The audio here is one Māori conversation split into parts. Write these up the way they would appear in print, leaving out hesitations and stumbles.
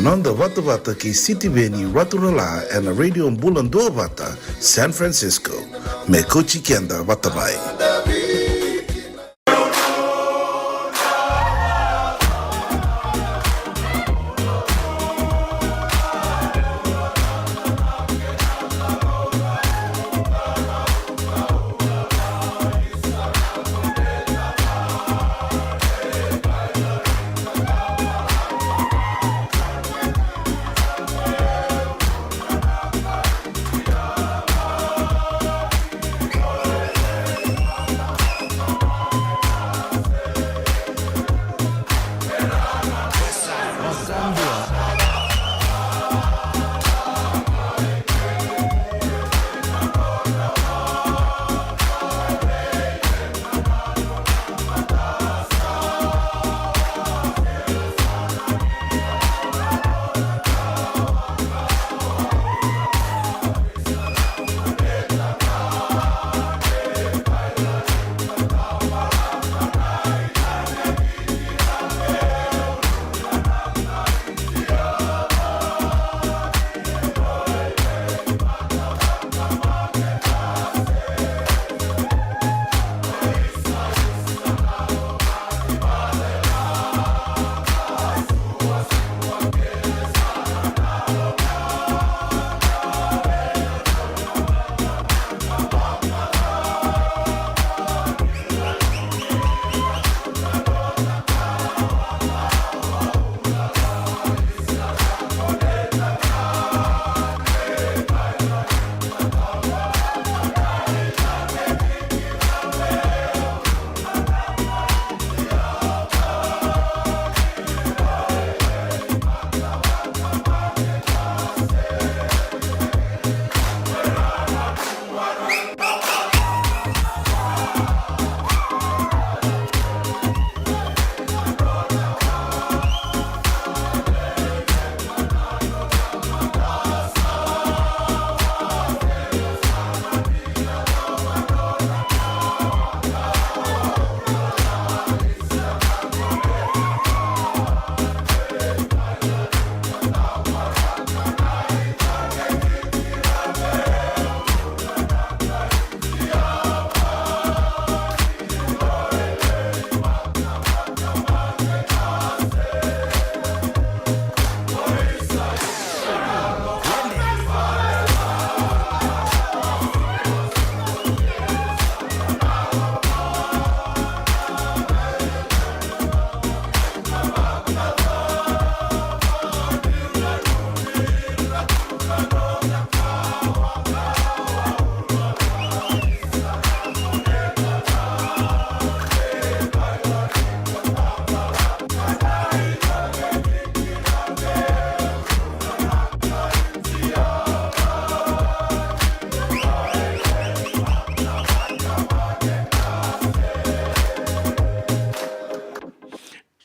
Nanda Vata Vata ki City Veni Raturala and Radio Bula Duavata, San Francisco. Me Kochi Kenda Vatamai.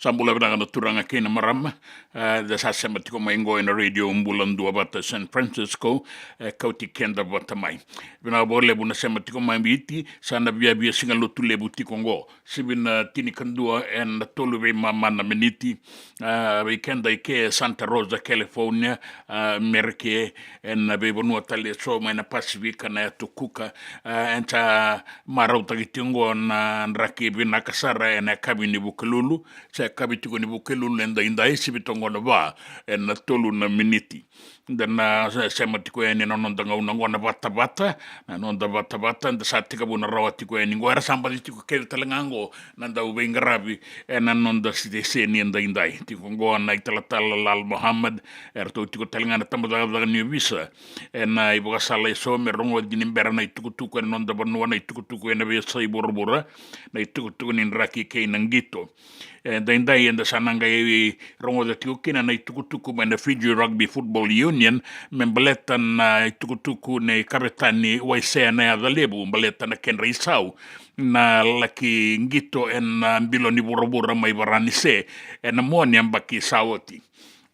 Sambula na turanga kina marama da sasema tiko maingo ina radio Bula Duavata San Francisco Kauti Keda Vata mai. Vina bole buna sema tiko maimiti sana bia singa lotu lebu tiko ngo. Sibina tini kandua en tolu ve mamana meniti weekenda ike Santa Rosa California merke en bebonua tale so maina Pacifica na tukuka enta marauta kitingo na nraki bina kasara en kabini bukelulu kabitiko ni bukelu lenda inda isi bitongo na ba en tolu na miniti dan sema tiko eni nonda ngona Vata na nonda Vata nda satika buna rawatiko eni ngora sambali tiko kele talangango nanda ubengarabi en nonda sidese ni inda indai tiko ngona italatala lal Muhammad erto tiko talangana tambada ni visa en iboga sala so me rongo dinimbera na tukutuku en nonda banua na tukutuku en be sai borbora na tukutuku ni raki ke nangito Daindai and the Sananga rongo the Tukina na tukutuku and the Fiji Rugby Football Union, membeletan na tukutuku ne karetani waisea na the lebu, mbeleta na Kenry Sau, na laki ngito en mbilo ni burabura mai barani se, en amoni ambaki sauti.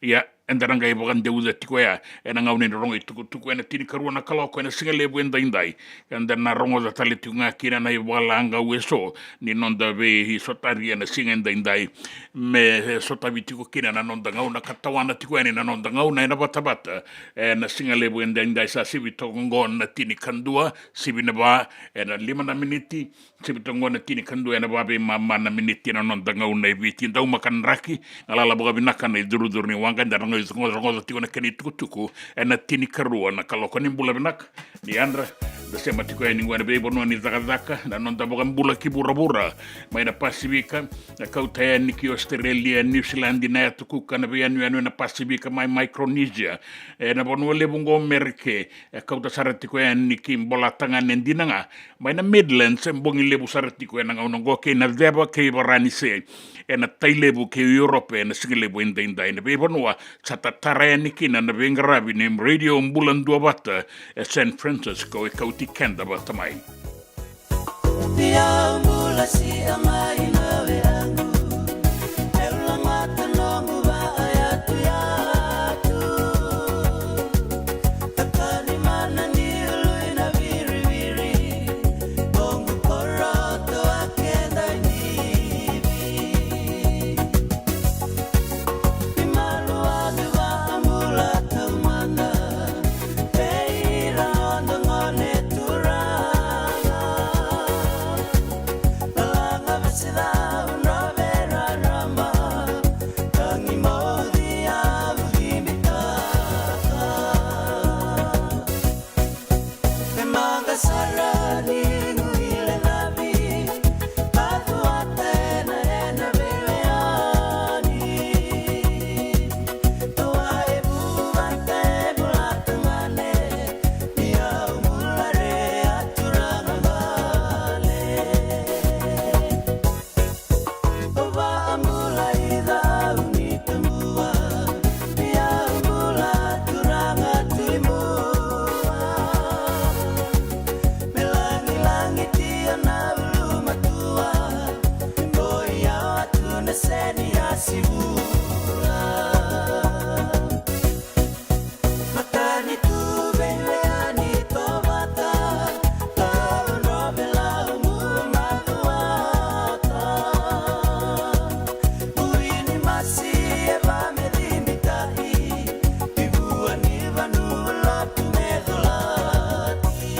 Ya endaranga ibagan deuda tikoya ena ngaune rongo tuku ena tini karua na kaloko ena singalebu indai enda na rongo da tali tunga kina na iwalanga ueso ni nonda ve hi sotari ena singa indai me sotavi tiko kina na nonda ngauna katawana tiko ena na nonda ngauna ena bata ena singalebu indai sa sibi tongon na tini kandua sibi na ba ena 5 miniti sibi tongon na tini kandua ena ba be mama na miniti na nonda ngauna viti ndau makan raki alala boga binaka na iduru ni wanga ndaranga ngozo tiko na keni tuku ena tini karua na kaloko ni bula binaka ni andra da sema tiko eni ngwana bebo no ni zaka na nonda boga mbula kibura mai na pasifika na Kauti ni ki Australia New Zealand na tuku kana be anu na pasifika mai Micronesia na bonu le bungo Amerike Kauti saratiko eni ki mbola tanga nendinanga mai na Midlands mbongi lebu saratiko ena ngauno ke na deba ke barani se ena tailebu ke Europe ena singlebu indai na bebo no chatatara ni kina na bengarabi ni Radio Bula Duavata San Francisco e Kauti Keda Vata mai. Pia mula si amai na veangu Eula mata nongu wa ayatu yatu Takani mana ni ului na viri Bongu koroto akenda nivi Imalu adu wa amula tamana Peira ondo ngone turanga Lalanga vesida unrovera rama Tangi modi avlimitaka Memanga sarani nguile nabi Padu atena ena beweani Toa ebu vante mulatangane Nia umulare aturangale Ova amula ida unitambua Nia umula turanga tuimua Melangi-langi tia na uluma tua Ngoya watu neseni asibura Matani tu beleani tovata Lau novela umumatuata Uini masi eva medimitai Ibua ni vanula tumedolati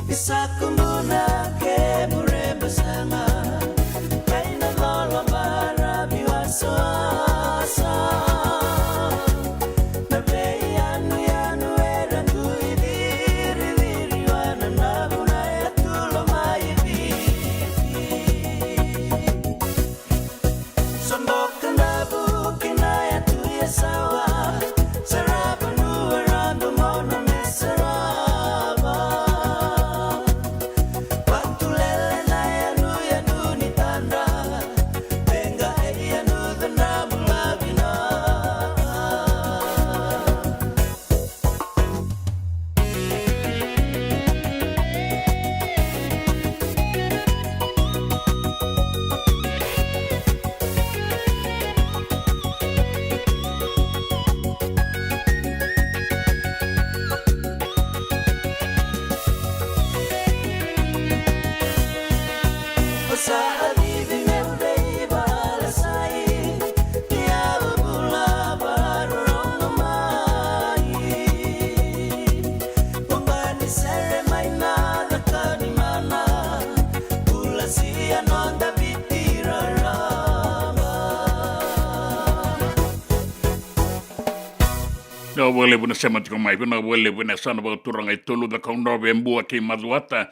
Isa kumbuna ke muremba sanga Kaina lolo marabi wasoasa Na vei anu era viri wana nabuna ya tulo mai vivi Somboka nabu kinaya tuya sawa Saraba nuwarando mona mesaraba Watulele na ya nuni tanda Benga ya nudha nabu labina Osa alivi membei balasai Nia bula barongo mai Bombani sere mai nada kani mana Bula sia nonda vitira rama No wale buna sema tiko mai buna wale buna sana ba turanga itolu da kaundo bembua ke maduata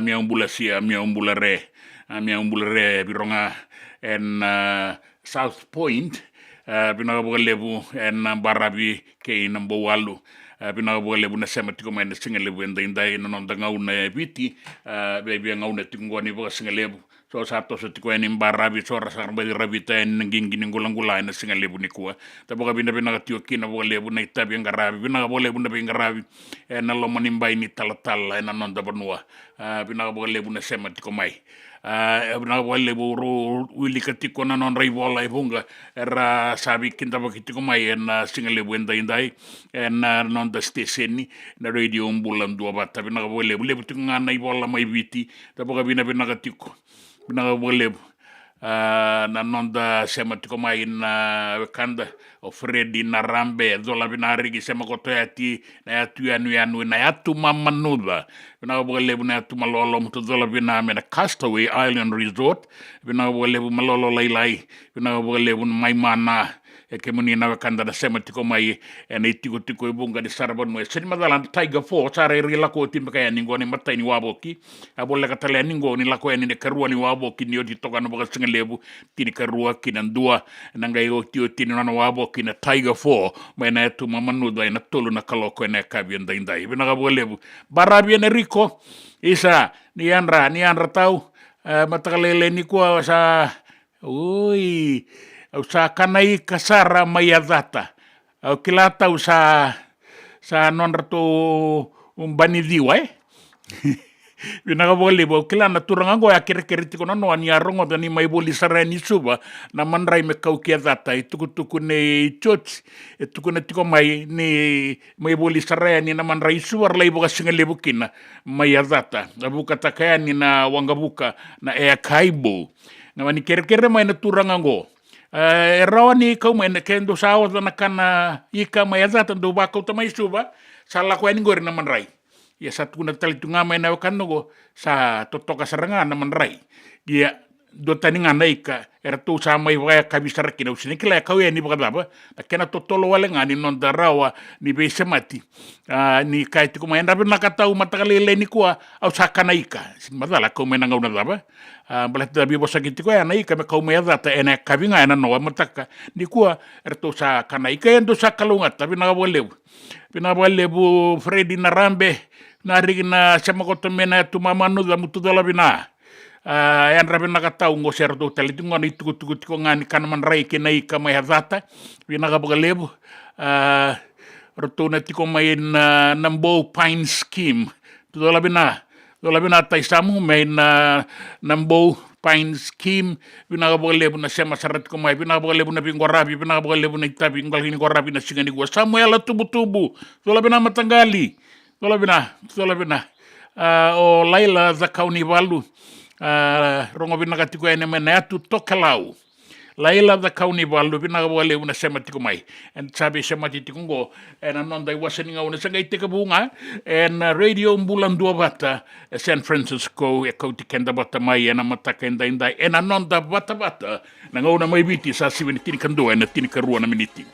mia umbula sia mia umbula re bironga en South Point bina wale bu en barabi ke number walu bina wale buna sema tiko mai na singalebu indai na nonda ngauna viti bebi ngauna tingoni ba singalebu so sato sa tiko en barabi so rasa ba rabita en ngingini ngulangula na singalebu ni kuwa taboga bina tio kina wale buna itabi ngarabi bina wale buna ngarabi en lo manimbai ni talatala en nonda banua Pinakapakalebu na sema tiko mai. Pinakapakalebu ro wilika tiko na non raivola evunga era sabi kinta pakitiko mai na singalebu indai na non da station na radio Bula Duavata pinakapakalebu lebu tiko ngana ivola mai viti tapaka pinakatiko pinakapakalebu na nonda sema tiko mai na kanda o Fredi na rambe zola binarigi sema koto yati na yatu yanu na yatu mamanuda pinakapakalebu na yatu malolo mutu zola biname na Castaway Island Resort pinakapakalebu malolo lailai pinakapakalebu mai mana ke muni na kanda na sema tiko mai na itiko tiko ibunga di saraban mo seni madala Tiger Force are ri lako timbe kaya ningo ni matai ni waboki abolle katale ningo ni lako ni karua ni waboki ni odi toka no boka singalebu tini karua kinandua nanga yo tio tini na waboki na Tiger Force mai na tu mamanu da na tolu na kaloko na kabi ndai bina kabalebu barabi na Rico isa ni andra tau matakalele ni kwa sa ui au sa kanai kasara mai Vata au kilata sa non rato bani diwa Pinakapakale bo kilana turanga go ya kere tiko no ani arongo dani mai boli sarani suba na mandrai me kauki Vata tuku ne church tuku ne tiko mai ni mai boli sarani na mandrai suba lai boka singale bukina mai Vata abuka takayani na wangabuka na kaibo na mani kere mai na turanga go rawani kau mai na kendo sawa na kana ika mai Vata do ba kau tamai suba sala ko ani gori na mandrai ya satu kuna tali tunga mai na kanogo sa totoka saranga na manrai ya do tani ngana ika era tu sa mai wa kabisar kina usini kila kau ya ni bakaba kena totolo wale ngani non darawa ni be semati ni kai tu mai ndabe nakatau matakale ni kwa au sakana ika sin madala kau mai nanga una daba balat dabi bosa kiti ko ya na ika me kau mai Vata ena kabinga ena no mataka ni kwa era tu sa kana ika endo sa kalunga tapi na lebu Fredi na rambe na rigi na sama koto mena tu mamanu da mutu dola bina yan rabi nakatau ngo serto talitu ngani tuku tiko ngani kanaman rai kena ika mai Vata bina kapakalebu roto na tiko mai na nambo pine scheme tu dola bina taisamu mai na nambo pine scheme bina kapakalebu na sema sarat ko mai bina kapakalebu na pingorabi bina kapakalebu na itabi ngalini korabi na singani gua Samuel tubu dola bina matanggali Tola bina o laila za kauni walu rongo bina katiko ene mena atu tokelau laila za kauni walu bina wale una sema tiko mai en sabe sema tiko ngo en anonda waseninga una sanga iteka bunga en radio Bula Duavata San Francisco Kauti Keda bata mai en mataka inda en anonda bata na ngona mai biti sa siwini tini kando en tini karua na miniti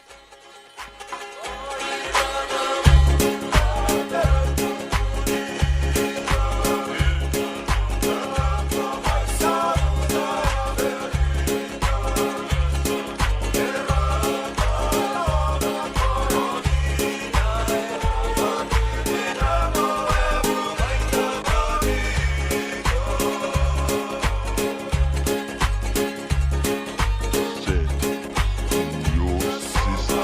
Set your system.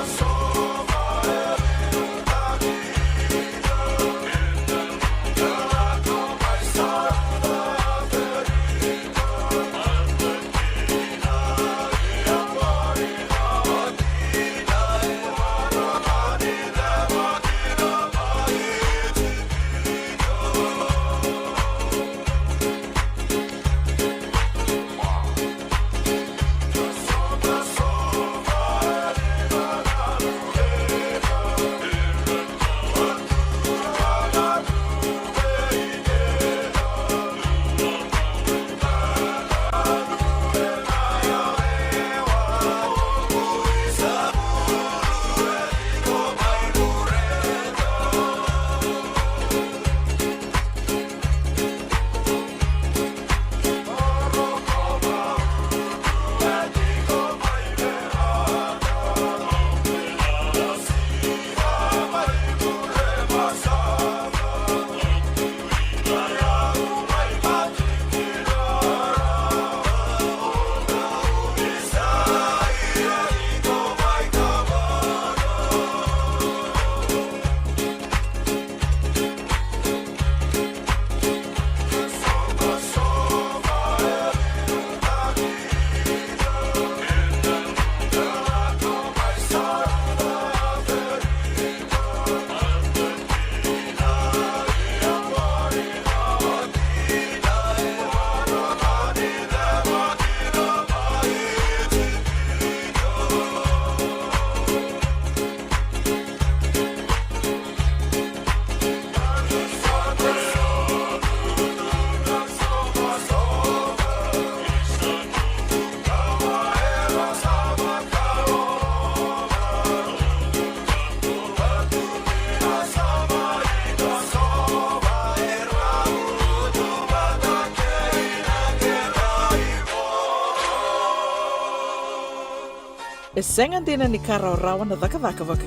E sengan dina ni kara rawa na daka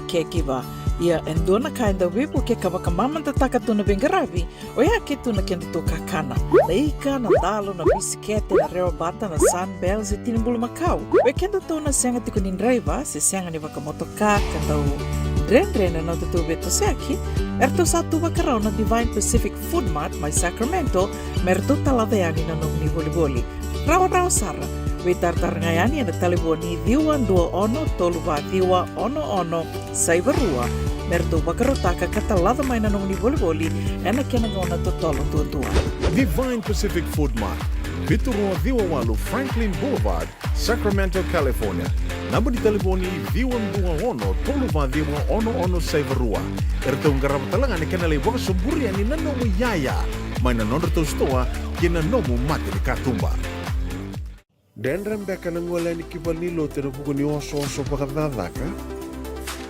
kekiva. Ia endona kainda wipu ke kawaka mamanta taka tuna bengaravi o ia ke tuna kenda to kakana. Na ika, na dalo, na bisikete, na reo bata, na sunbells e tinimbulu makau. We kenda to na senga tiko nindraiva se senga ni waka motoka kanda u Dren na tutu beto seki, erto satu wakarao na Divine Pacific Food Mart mai Sacramento, merto talaveani na nung ni boli-boli. Rawa sara, we tartarangayani na taliboni diwa dua ono toluwa diwa ono saivarua, merto wakarotaka katalada mai na nung ni boli-boli, ena kena ngona totolo tua. Divine Pacific Food Mart, Vitorua Diwawalu Franklin Boulevard, Sacramento, California. Namba di telefoni V121 toluva V1 saivarua. Erto ngarap talangan ni kanalay waka suburi ani nanomu yaya. May nanondo to stoa kina nomu mati ni katumba. Dendram beka nang wala ni kibalilo tira buku ni oso pakadadaka.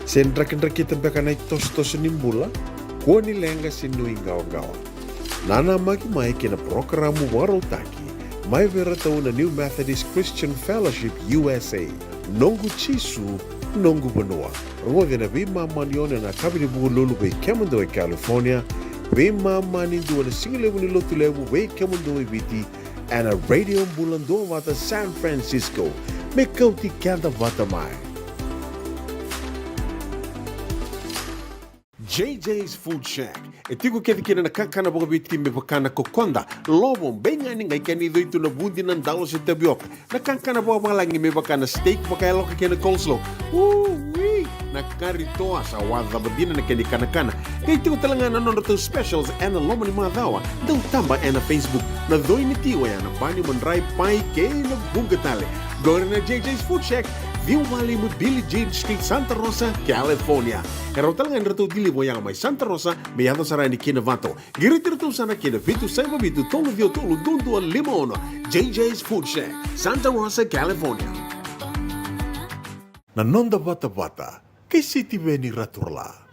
Sendrakin-drakitan beka na itos-tos nimbula. Kuha ni lenga sinuing gawa-gawa. Nana magi-mai kina programo warotaki. May veratao na New Methodist Christian Fellowship USA. Nongu Chisu, Nongu Banua. Rongo na bima manione na kabini buku lulu be Kemundo e California. Bima mani dua na singilewu ni lotulewu be Kemundo e Viti. And a Radio Bula Duavata San Francisco. Me Kauti Keda Vata mai. JJ's Food Shack. E tigo kena na kakana boga biti me bakana kokonda. Lobong benga ni ngai kani dito na bundi ng dalos sa tabiok. Na kakana boga malangi me bakana steak bakailo ka kena coleslaw. Wee! Nakarito sa wada badina na kani kana-kana. Kaya tigo talaga na nono specials and loma ni mga dawa. Daw tamba na Facebook. Na doy ni tiwa yan. Na bani manray pai kay na bungatali. Gawin na JJ's Food Shack. View Valley mo Billie Jean Street, Santa Rosa, California. Pero talagang rito dili mo yang may Santa Rosa, may ato sa ni Kinavato. Girit-rito sana kina Vitu Saiba Vitu Tolo Dio Tolo Dundu Limon. JJ's Food Shack, Santa Rosa, California. Nanonda bata-bata, kay City Beni Raturla.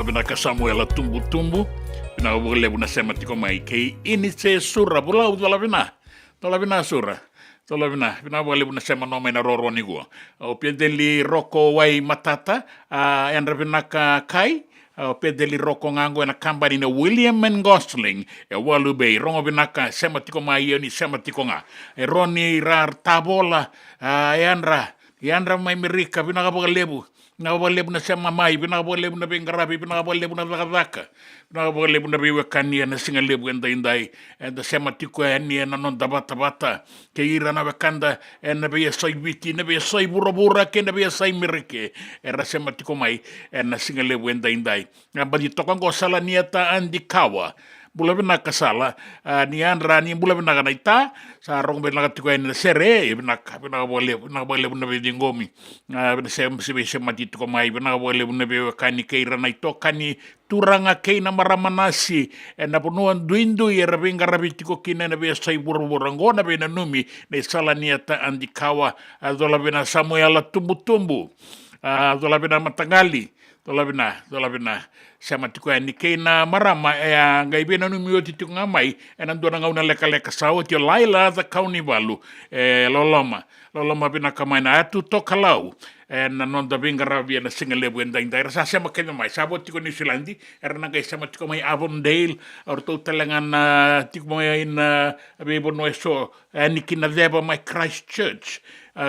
binaka Samuela tumbu-tumbu. Binaka bunasema tiko mai kei initse sura bulau dola sura. Tola bina bunasema no mai na roro nigua. O pedeli roko wai matata andra binaka kai. Pedeli roko ngango na kambani na William and Gosling walu bei rongo binaka sema tiko mai ni sema tiko nga. Roni rar tabola Yandra mai merika binaka lebu na sema mai binaka lebu na bengarabi binaka lebu na vakavaka binaka lebu na biwekani na singa lebu indai and sema tiko ni na non Vata ke ira na wakanda na be sai biti na be sai burabura ke na be sai merike era sema tiko mai na singa lebu indai ngabadi tokango sala niata andikawa Bula binaka sala ni andra ni bula binaka naita sa rong binaka tiko na sere binaka bole buna bedingomi bina sem mati tiko mai binaka bole buna be kani keira naito kani turanga keina maramanasi na punuan duindu era binga rabitiko kina na be sai burburango na be na numi ne sala niata andikawa dola bina Samuela tumbu dola bina matangali dola bina sama tiko ni keina marama ngai bena no mioti tiko ngamai dona ngauna leka sawo tio laila the kauni valu loloma bina kamaina atu tokalau na non da binga rabia na singa lebu indai sa sama kena mai sabo tiko New Zealand era ngai sama tiko mai Avondale or to telangan tiko mai in bebo no so ni kina deba mai Christchurch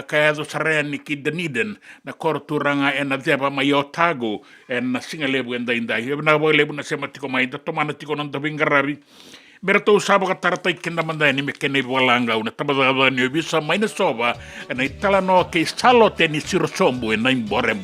kaya do sarea ni ki Dunedin na korturanga na deba mai Otago na singa lebu indai na lebu na sema tiko mai da tomana tiko non da binga rabi Berto usaba ka taratai kenda mandani me kene walanga una tabada ni bisa mai na soba na itala no ke salo teni sirosombo na imbore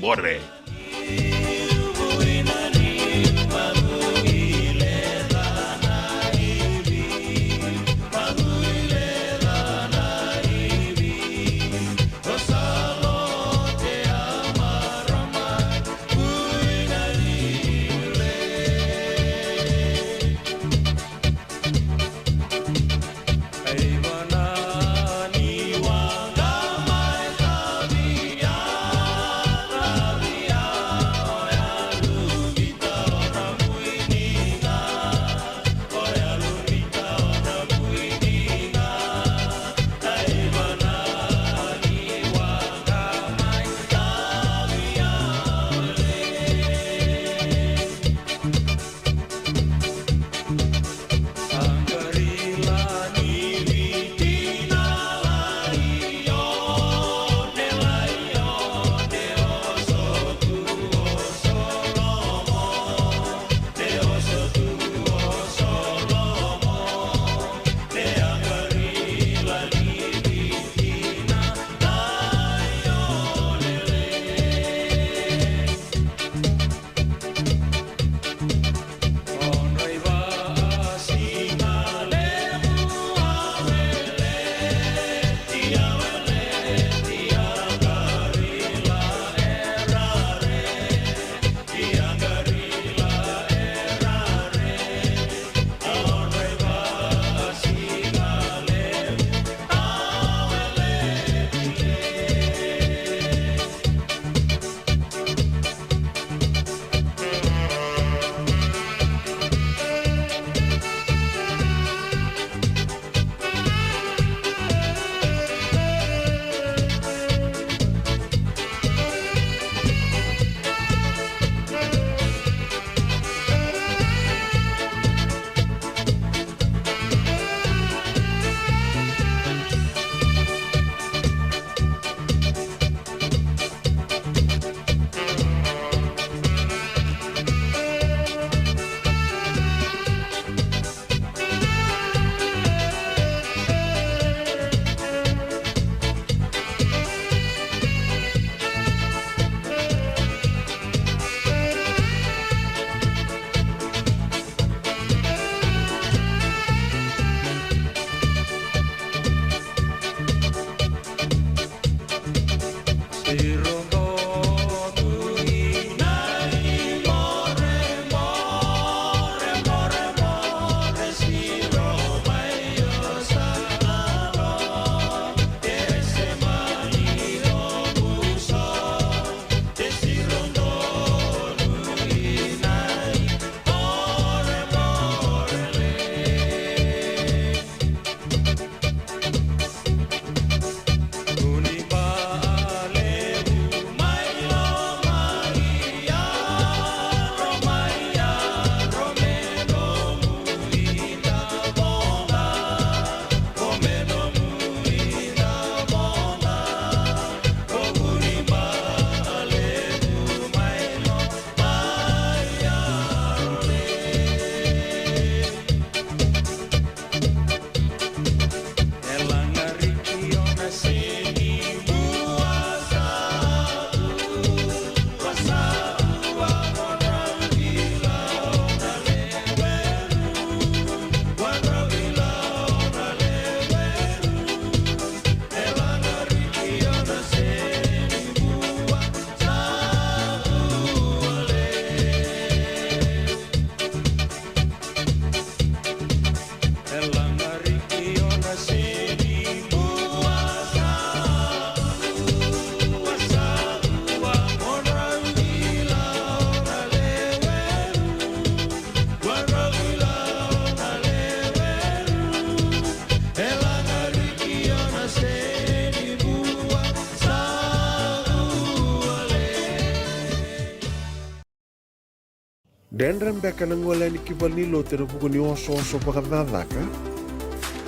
Dendram beka nangolani kibali lo tena pukuni oso pakadadaka.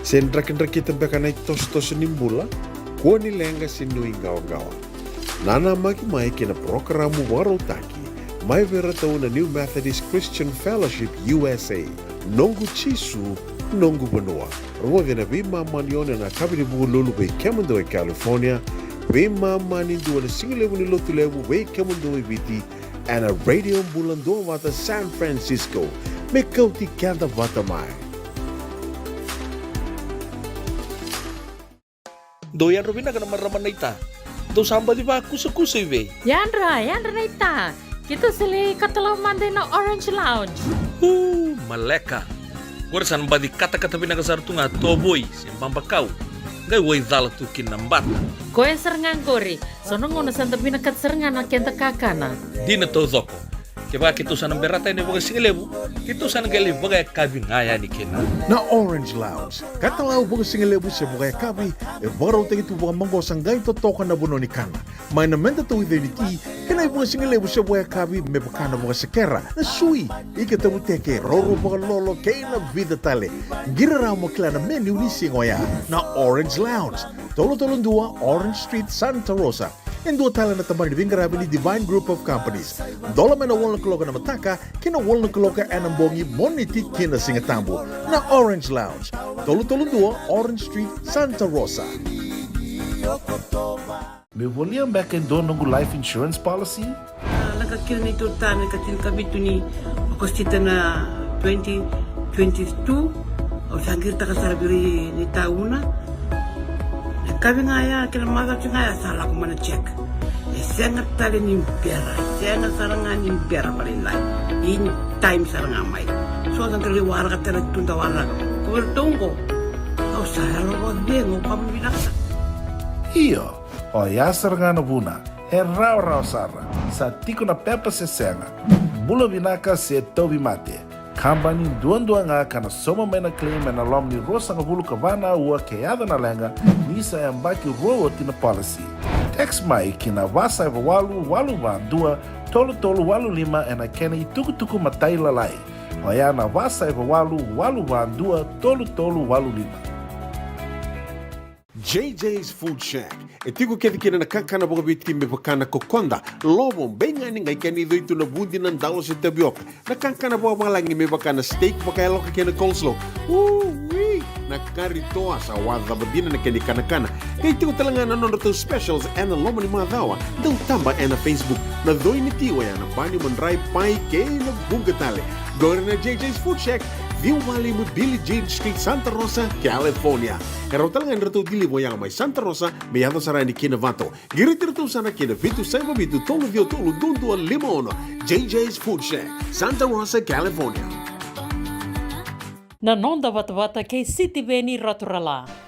Sen drakindrakita beka na tos nimbula. Kuo ni lenga sinu ingawa-gawa. Nana maki mai kina programu warotaki. Mai vera tau na New Methodist Christian Fellowship USA. Nongu chisu, nongu banua. Rua vina vima manione na kabini bugu lulu bei Kemando e California. Vima mani dua na singilevu ni lotu levu bei Kemando e Viti. And a radio Bula Duavata San Francisco. Me Kauti Keda Vata mai. Doyan Robina ka naman raman na ita. Do samba di ba kusa-kusa iwe? Yanra na ita. Kita sili katalaw manday na Orange Lounge. Maleka. Warasan ba di kata-kata pinakasar tu nga toboy, simbang bakaw. Ngay way dala tu kinambat. Koe serengan kori. Sono ngono santa pinakat serengan na kenta kakana. Di na to zoko. Kaya kita sana berata ini bagai singelebu, kita sana gali bagai kabi ngaya ni kena. Na Orange Lounge, katalau buka singelebu se buka kabi, baru tegi tu buka manggo sanggai to toka na buno ni kana. Mai na menda tu identiti, kena buka singelebu se buka kabi me buka na buka sekera. Na sui, ika tamu teke roro buka lolo kena vida tale. Gira ramo kila na menu ni singoya. Na Orange Lounge, tolo-tolong dua Orange Street, Santa Rosa. En dua tala na tamang ni Divine Group of Companies. Dola mena wala kaloka na mataka, kina wala kaloka anambongi moniti kina singatambo. Na Orange Lounge. Tolo-tolo dua, Orange Street, Santa Rosa. Me volia back in donongu life insurance policy? Nakakira na ito tani katil kami ito ni akostita na 2022. O sangir ta kasarabiri ni tauna. Kami ngaya kila masa ngaya salah ko mana check. Sangat tali ni pera, sangat sarangan ni pera palinlay. In time sarangan mai. So ang kaliwara ka tala tunda wala. Ko tungko. Au sahalo ko dengo kami binaksa. Iyo, o yasar nga na buna, e rau sara, sa tiko na pepa se senga, bula binaka se tobi mate. Kambani duan-dua nga kana soma mena claim na lom ni rosa nga bulu kavana ua keada na lenga nisa yang baki rowo tina policy. Text mai kina wasa eva walu wa dua tolu walu lima ena kena tuku matai lalai. Oya na wasa eva walu wa dua tolu walu lima. JJ's Food Shack. E tiku kedi kina na kakana boka biti me pakana kokonda. Lobong benga ni ngai kani doitu na bundi nan dalo se tabioka. Na kakana boka malangi me pakana steak baka loka kena coleslaw. Wee! Na kari toa sa wadha badina na kani kana. Kaya tiku talangana nono to specials and the lomo ni madawa. Dau tamba na Facebook. Na doi ni tiwa ya na bani mandrai pai kaya na bunga tale. Gore na JJ's Food Shack. View Valley mo Billie Jean Street, Santa Rosa, California. Karo talagang rito dili mo yang may Santa Rosa, may yato sarani kina Vato. Girit-rito sana kina Vitu Saiba Vitu Tolo Vio Tolo Dundu Limono. JJ's Food Shack, Santa Rosa, California. Na nonda Vata kay City Beni Raturala.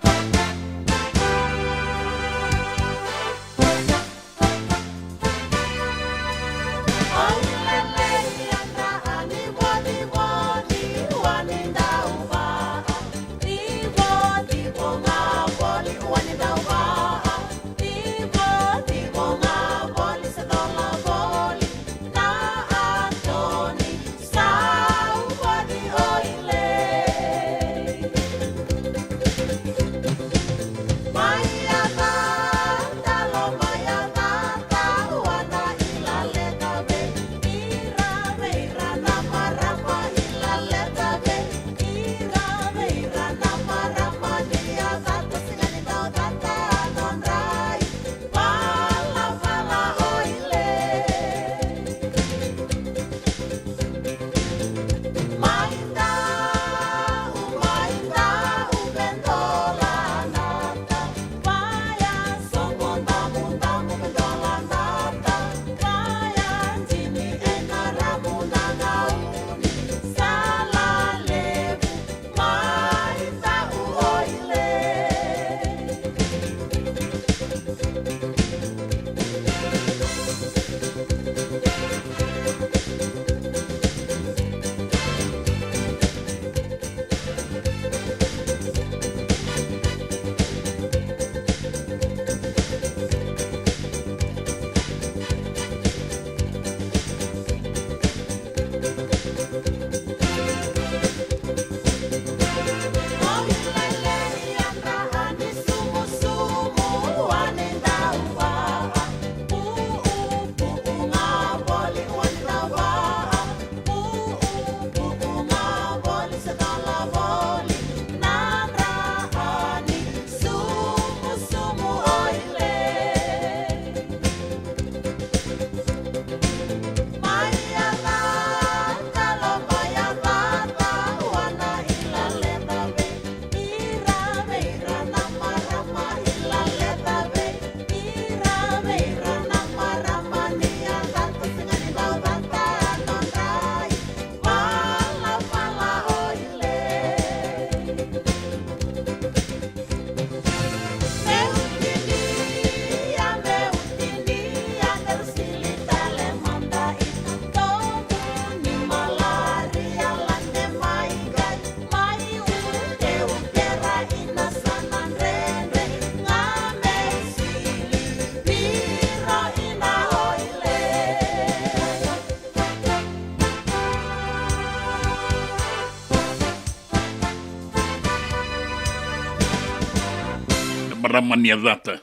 maramani a Vata.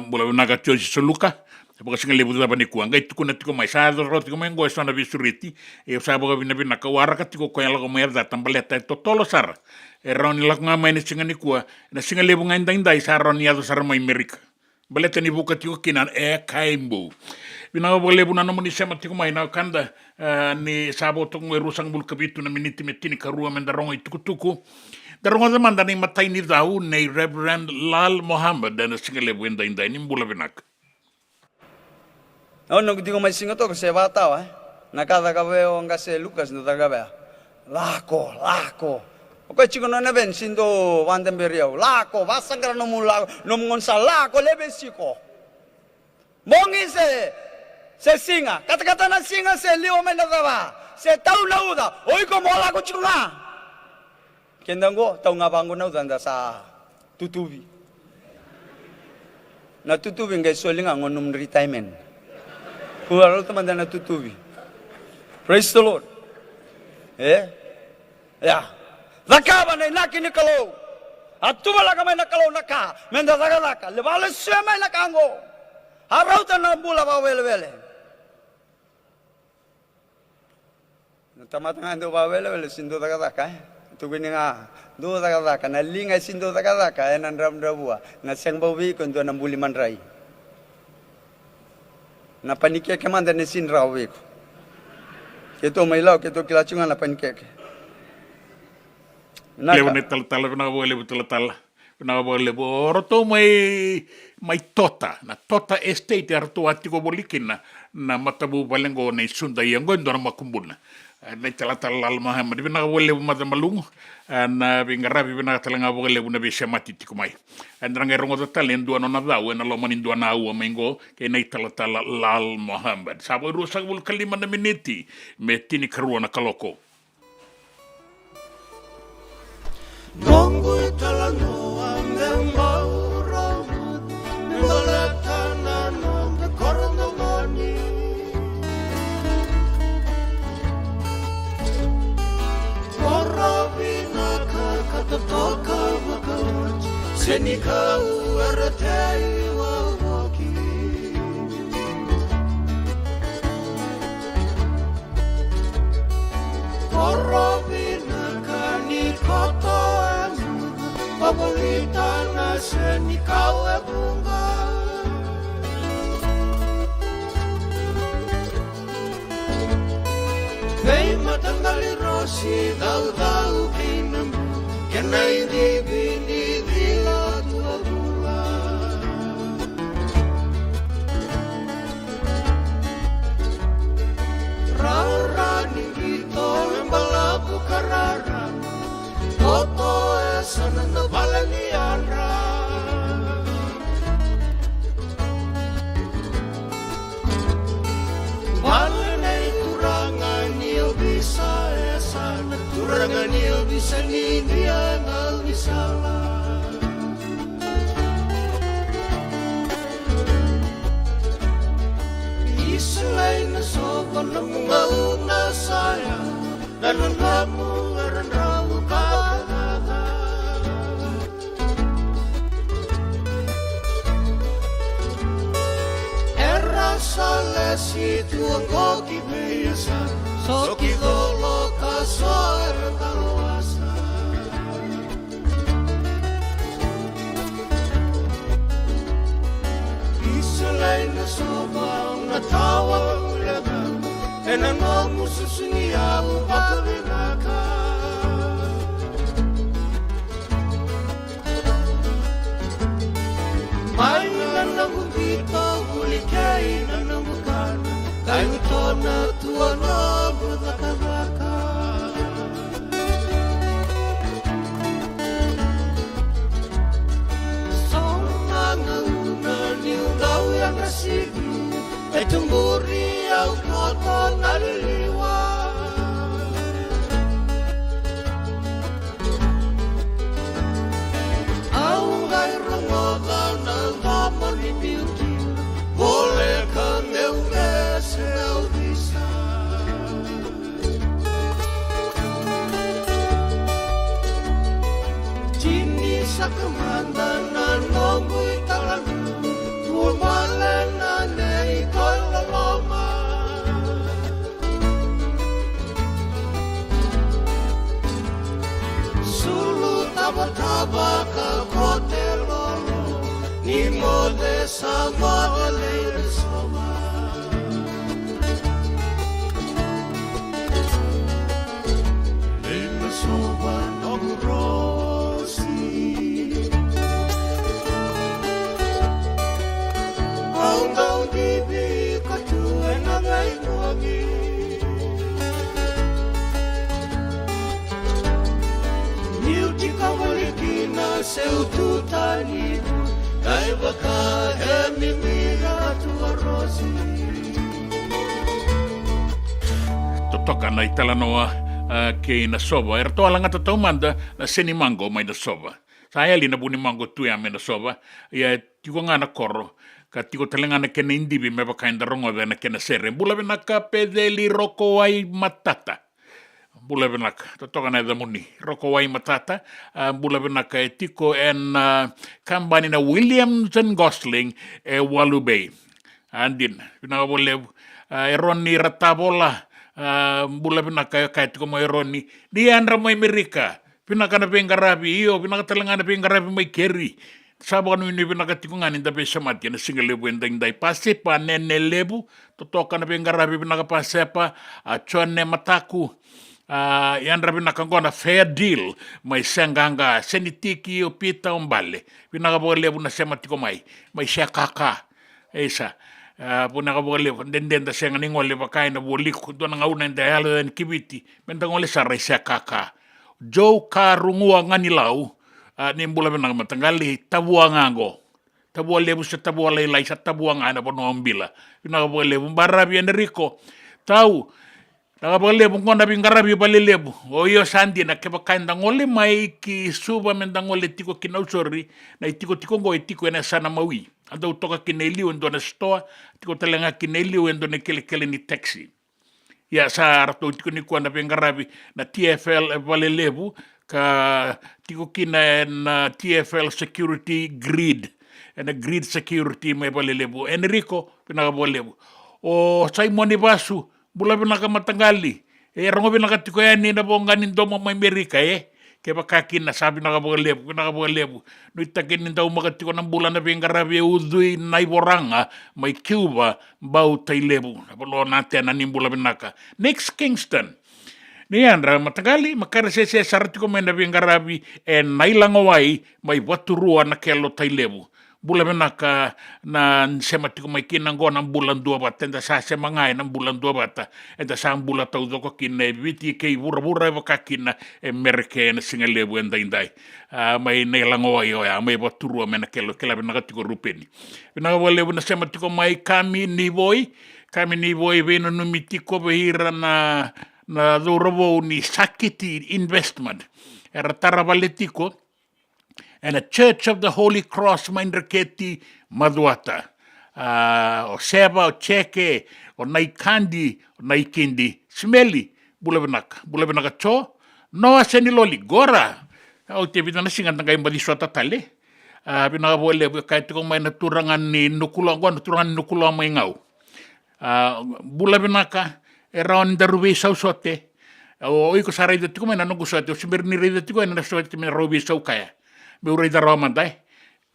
Bula naga tio si soluka. Porque singa lebu da bani kuanga itu kuna tiko mai sa ro tiko mai ngoi sona visuriti e sa boga vina vina ka wara ka tiko ko yala ko merda tambaleta to tolo sar e roni lak nga mai ni singa ni kua na singa lebu nga inda sa roni ado sar mai Amerika baleta ni buka tiko kinan e kaimbo vina bo lebu na no ni sema tiko mai na kanda ni sabo to ngoi rusang bul kabitu na miniti metini karua mendarongo itu tuku darongo da manda ni matai ni dau nei Reverend Lal Muhammad dan singa lebu inda ni bula vinak. Ono digo mai singa to se Vata wa na kada ka veo nga se Lucas no daga ba lako ko chico no ben sindo Vandenberriau lako vasangra no mula no ngonsa lako lebe siko mongi se singa kata na singa se lio mena dava se tau na uda oi ko mola ko chico na kendango tau nga bango na udanda sa tutubi na tutubi ngai solinga ngonum retirement. Kuala teman dan tutubi. Praise the Lord. Ya. Zakaba na nakini kalau. Atuma laga may nakalo naka. Menda zagalaka. Lebale sema nakango. Harauta na bula ba wele. Natamat nga do ba wele sindo zagalaka. Tugini nga do zagalaka na linga sindo zagalaka enan ramdabua. Na siyang bawi kundo ng buliman rai. Na panikeke manda ne sin rawe ko keto mailau keto kilachunga na panikeke lebu ne tal na bo lebu tal na bo lebu roto mai tota na tota estate arto atiko bolikina na matabu balengo nei sunda yango ndora makumbuna na tal Muhammad bina bo lebu madamalungu na bingarabi bina talanga bo lebu na besha matiti kumai andrange rongo tal endo no na dawo na lo manin do na u mengo ke nei tal Lal Muhammad sabo rusak bul kalima na miniti metini karuana na kaloko Nongo talano ang mauro Ndolatana no korno moni Korabina kakatoka wakawach Senika uaratai wawaki Korabina kanikoto Paborita na senikau e bunga Vei matanggali rosi dau kinam Kenai dibini dila tua bula Rara ningito embalabu karara Toto sana na balaniara Balanay turangan niyo bisa sana Turangan niyo bisa nindiyan alwisala Isulay na soba ng mga una saya Nananamu ngaranraw ka Sale si tuang koki beyasa Soki dolo kasar talwasa Isulay na sobang natawang ulaga Enanong mususuniyang pagkabinaka May nanang dito Ulikay na namukan Kayo ito na tuwa na Budaka-baka So mga una Niyo daw yung nasigi Ay tumburi Ang koto naliliwa Ang gayrong oda Nang damon ni beauty Boleh kang eumes bisa Jini sakamanda na nongu italanu tuwale na nei toila loma sulu taba ka kote lolo ni mode sama leire soma leire soma nongu rosi Although bibi katu na gai mogi Niuti kawalikina seu tutani Kai baka he mimira tua rosi Totoka na itala noa ke na sova. Era toa langa tau manda na seni mango mai na sova. Sa eli na buni mango tuya me na sova. Ia tiko ngana koro. Ka tiko talengana kena indibi me baka inda rongo na kena sere. Bula venaka pedeli roko wai matata. Bula venaka. Totoka na eda muni. Roko wai matata. Bula venaka e tiko en kambani na Williams and Gosling e Walubei. Andin. Vinaka bole e roni ratabola. Bula pinaka kaya tiko mo eroni di andra mo Amerika pinaka na pengarabi iyo pinaka talanga na pengarabi mo keri sabo kanu ini pinaka tiko ngani da pesa mati na single lebu endang dai pasti pa nene lebu totoka na pengarabi pinaka pasepa chone mataku yandra pinaka ngona fair deal mai senganga senitiki o pita umbale pinaka bo lebu na sema tiko mai shakaka esa puna ka bole den da senga ni ngole bakai na boli ku do na ngauna nda hala en kibiti men da ngole sarai kaka jo ka rungua ngani lau ni mbula men nga matangali tabua ngango tabua lebu sa tabua lai sa tabua ngana pono ambila pina ka bole barabi Enrico tau na ka bole ngona bingarabi bale lebu o yo sandi na ke bakai nda ngole mai ki suba men da ngole tiko kinausori na tiko ngo tiko ena sana mawi anda utoka kineliu endo na stoa tiko talenga kineliu endo na kele ni taxi ya sa rato tiko ni kuanda pengarabi na TFL vale lebu ka tiko kina na TFL security grid and a grid security me vale lebu Enrico pinaka lebu o Simon Basu bula pinaka matangali e rongo pinaka tiko yani na bonganin domo mai Amerika ke bakakin na sabi na kabulebu no itakin ninda umakati ko ng bulan na pingarabi udui na iboranga may Cuba bau tailebu napalo natin anim bulan pinaka next Kingston niyan ra matagali makarasese sarati ko may na pingarabi nailangaway may waturua na kelo tailebu bulan pinaka na semati ko may kinanggo ng bulan duavata enda sa semangay ng bulan duavata enda sa ang bulan tau ko kinebiti kay bura-bura bakakin na Amerike na singalebu enda inday may nailangoy ya may baturo men kelo kela pinaka tiko rupeni pinaka lebu na semati ko may kami ni boy beno numitiko behira na dorobo ni sakiti investment era tarabaletiko and a Church of the Holy Cross Mainraketi Maduata. O Seba, o Cheke, o Naikandi, o Naikindi, Smelly, Bulavanaka Cho, no Seniloli, Gora. O te vida na singan tangay mbadiswata tale. Pinakabole, kahit kung may naturangan ni Nukulang, naturangan ni Nukulang may ngaw. Bulavanaka, around the Rubi Sausote, o iko saray dati ko may nanong o simirniri dati ko ay nanasote may Rubi Sau kaya. Biuray da roman tay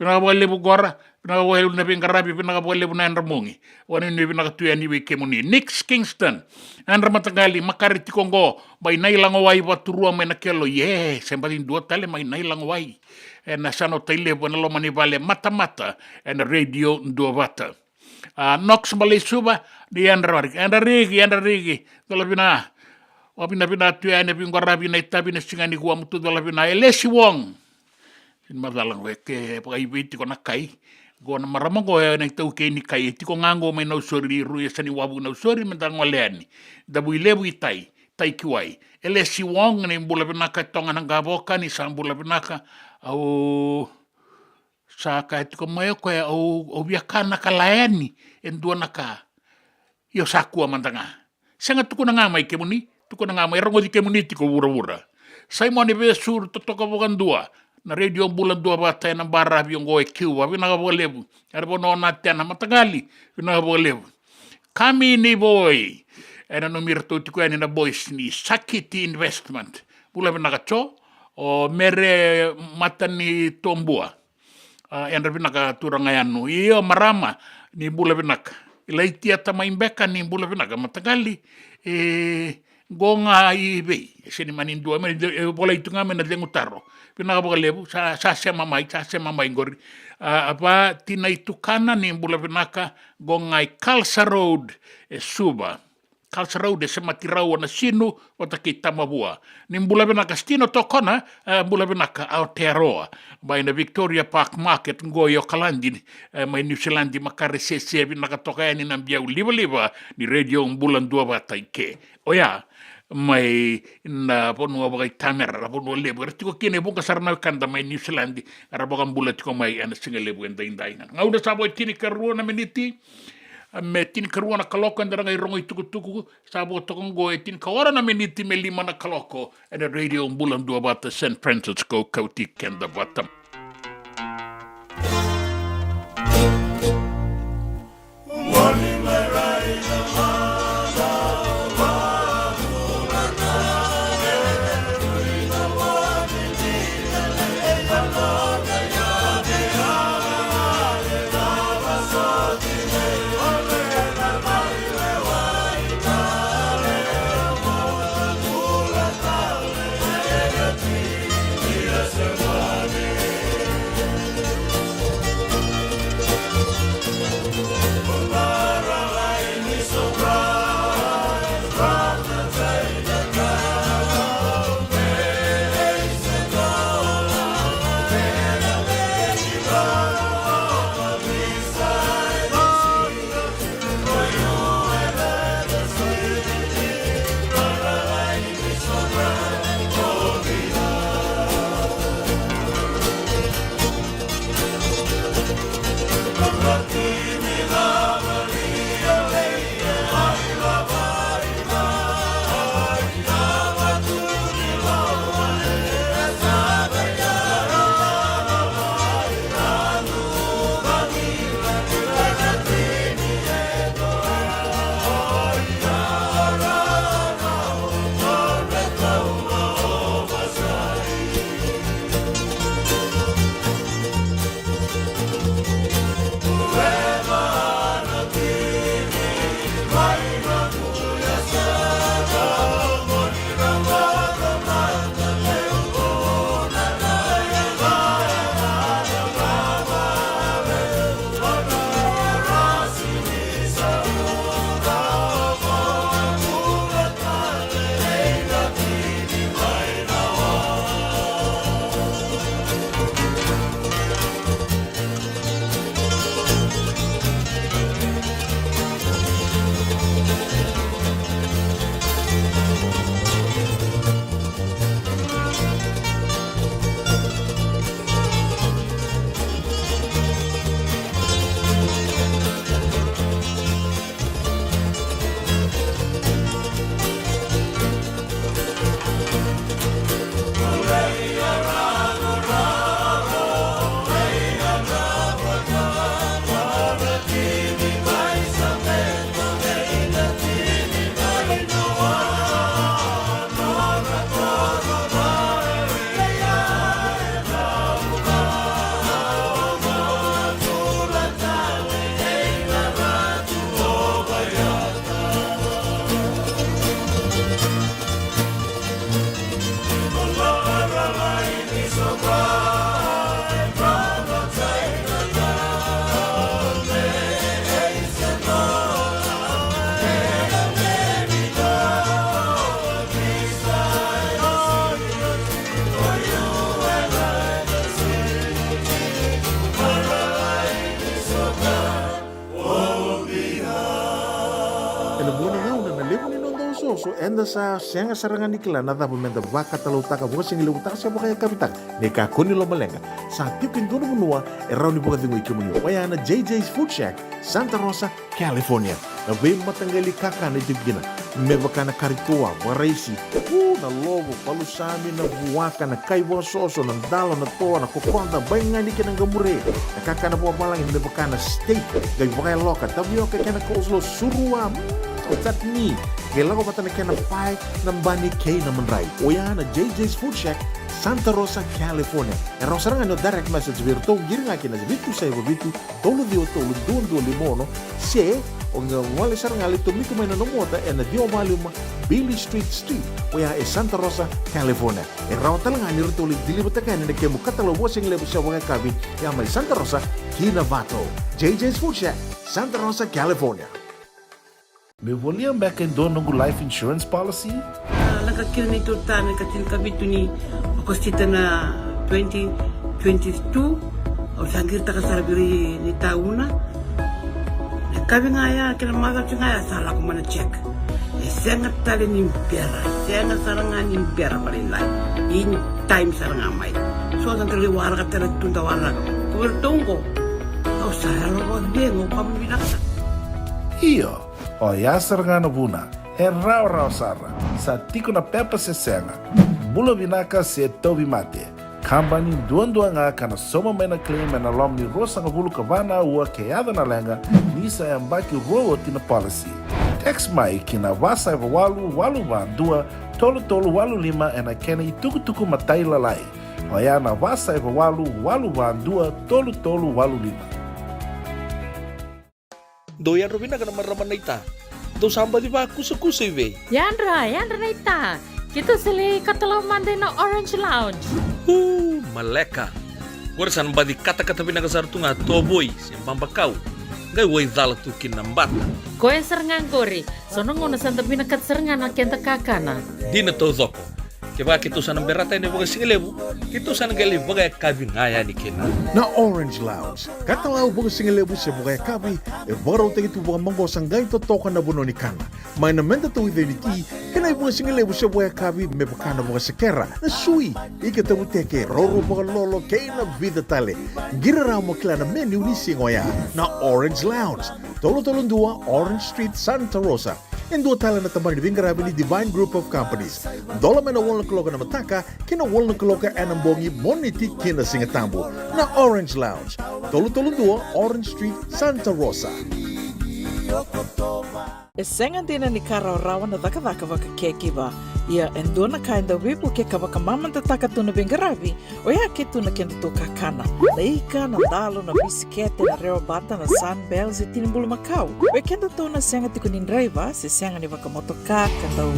pinakabole bu gora pinakabole na pingarabi pinakabole bu na ramongi wani ni pinakatuya ni kemuni next Kingston andra matagali makariti kongo may nailangaway paturua may nakelo sembatin dua tale may nailangaway na sano taile bu na lomani vale mata and Radio Duavata Nox Malaysuba di andra rigi dolabina wabina tuya ni pingarabi na itabi na singani kuwa mutu dolabina elesi wong madalang ke paibiti ko nakai go na maramang ko na tau ke ni kai ti ko ngango may nausori ruya sani wabu nausori mentang waleani da builebu tai kiwai ele si wong ni bula pinaka tonga ng gaboka ni sa bula pinaka au sa ka ti ko mayo ko au biakana kalayani endua naka yo sakua mantanga sanga tuko na nga may kemuni tuko na nga may rongo di kemuni ti ko wura Simon Besur totoko bukan dua na radio Bula Duavata e na barabi o ngoe kiua vina ka levu era bono na tena matagali vina ka levu kami ni boy era no mirto tiko ni na boys ni Sakiti Investment Bula vina ka cho o mere matani tombua era vina ka turanga yanu io marama ni Bula vina ka ilaitia tamaimbeka ni Bula vina ka matagali gonga I vei seni manindua me bola itunga me na lengutaro pina ka levu sa sema mai ngori apa tina itukana ni Bula vinaka gonga I Kalsa Road Suba Kalsa Road se matirau na sinu o taki tamabua ni Bula vinaka stino tokona Bula vinaka Aotearoa by na Victoria Park Market ngoi o Kalandi mai New Zealand makare sese vinaka toka ni na biau liva ni radio Bula Duavata ike oya mai na ponua bagai tamera ponua lebu tiko kene bunga sarna kanda mai New Zealand ara baga Bula tiko mai ana singa lebu enda indainga ngauda sabo tini karua na meniti me tini karua na kaloko enda ngai rongo tuku sabo tokongo tini kaora na meniti me lima na kaloko and radio Bula Duavata San Francisco Kauti Keda Vata Yes, so enda sa sianga sarangan ikila na dapat menda vaka talau taka buka singile utaka siya baka kapitang neka kuni lo malenga sa tiukin dono munua erau ni buka dingo ikimuni wayana JJ's Food Shack Santa Rosa California na be matanggali kaka na tibgina me baka na karitoa waraisi na lobo palusami na buwaka na kaiwa soso na dalo na toa na kokonda bayangani ka ng gamure na kaka na buwa malang me baka na steak gay baka loka tabioka ka na coleslaw surua tatni gelago pata na kena pie ng bani kay na manray oya na JJ's Food Shack Santa Rosa California era sarangan no direct message virtual giringa kina bitu sa bitu tolo dio tolo dondo limono se onga wale sarangan ito miko may nanomota na dio maluma Billy Street oya e Santa Rosa California era talangan ni rutuli dilibata kan na kemu katalo wasing lebu sa mga kabi ya may Santa Rosa Keda Vata JJ's Food Shack Santa Rosa California. Me volia back in dono ngu life insurance policy? Laka kira ni tutana katil kabitu ni okostita na 2022 o sangir taka sarabiri ni tauna. Kabi ngaya kira mata ngaya salah ko mana check. Sengat tali ni biara, sengat sarangan ni biara paling lain. In time sarangan mai. So ang kaliwara ka tala tunda wala. Kuwertongko. O sayang ko dengo pamilaksa. Iyo. O yasar nga buna, rau sarra, sa tiko na pepa se senga, bula vinaka se tobi mate, kambani duan nga kana soma may na claim na lom ni rosa nga bulu kabana ua kayada na lenga, nisa yambaki rowo tina policy. Text mai kina wasa eva walu dua, tolu walu lima ena kena ituku matai lalai. O ya na wasa eva walu dua, tolu walu lima. Doyan Rubina ka naman raman na ita. Do samba di ba kusa iwe? Yandra na ita. Kita sili katalaw mande na Orange Lounge. Maleka. Gurasan ba di kata-kata pinagasar tu nga toboy, simpang bakaw. Gay way dala tu kinambat. Koe serangan gori. Sono ngono santa pinakat serangan na kenta kakana. Di na to zoko. Kaya kita sana berata ini bagai singelebu, kita sana gali bagai kabin ngaya ni kena. Na Orange Lounge, katalaw bagai singelebu siya bagai kabi, baraw tayo ito bagai manggosang gay totokan na buno ni kana. May namenda to with ni ti, kena bagai singelebu siya bagai kabi, may bakana bagai sekera, na sui, ikatabu teke, roro bagai lolo, kay na vida tale. Giraraw mo kila na menu ni singoya, na Orange Lounge, tolo-tolong dua, Orange Street, Santa Rosa. En dua tala na tamang ni Bingarabi ni Divine Group of Companies. Dola may na walang kaloka na mataka, kina walang kaloka anang bongi moniti kina singatambo na Orange Lounge. Tolo-tolong dua, Orange Street, Santa Rosa. Esengan din ni Karaw-rawan na daka-daka waka kekiba. Ia endo na kainda wipu ke kabaka mamanta takatu na Bingarabi o ya ketu na kenda to kakana. Na ika, na dalo, na bisikete, na reo bata, na sunbells e tinimbulu makau. O kenda to na senga tiko ni driver, se senga ni waka motoka, kanda o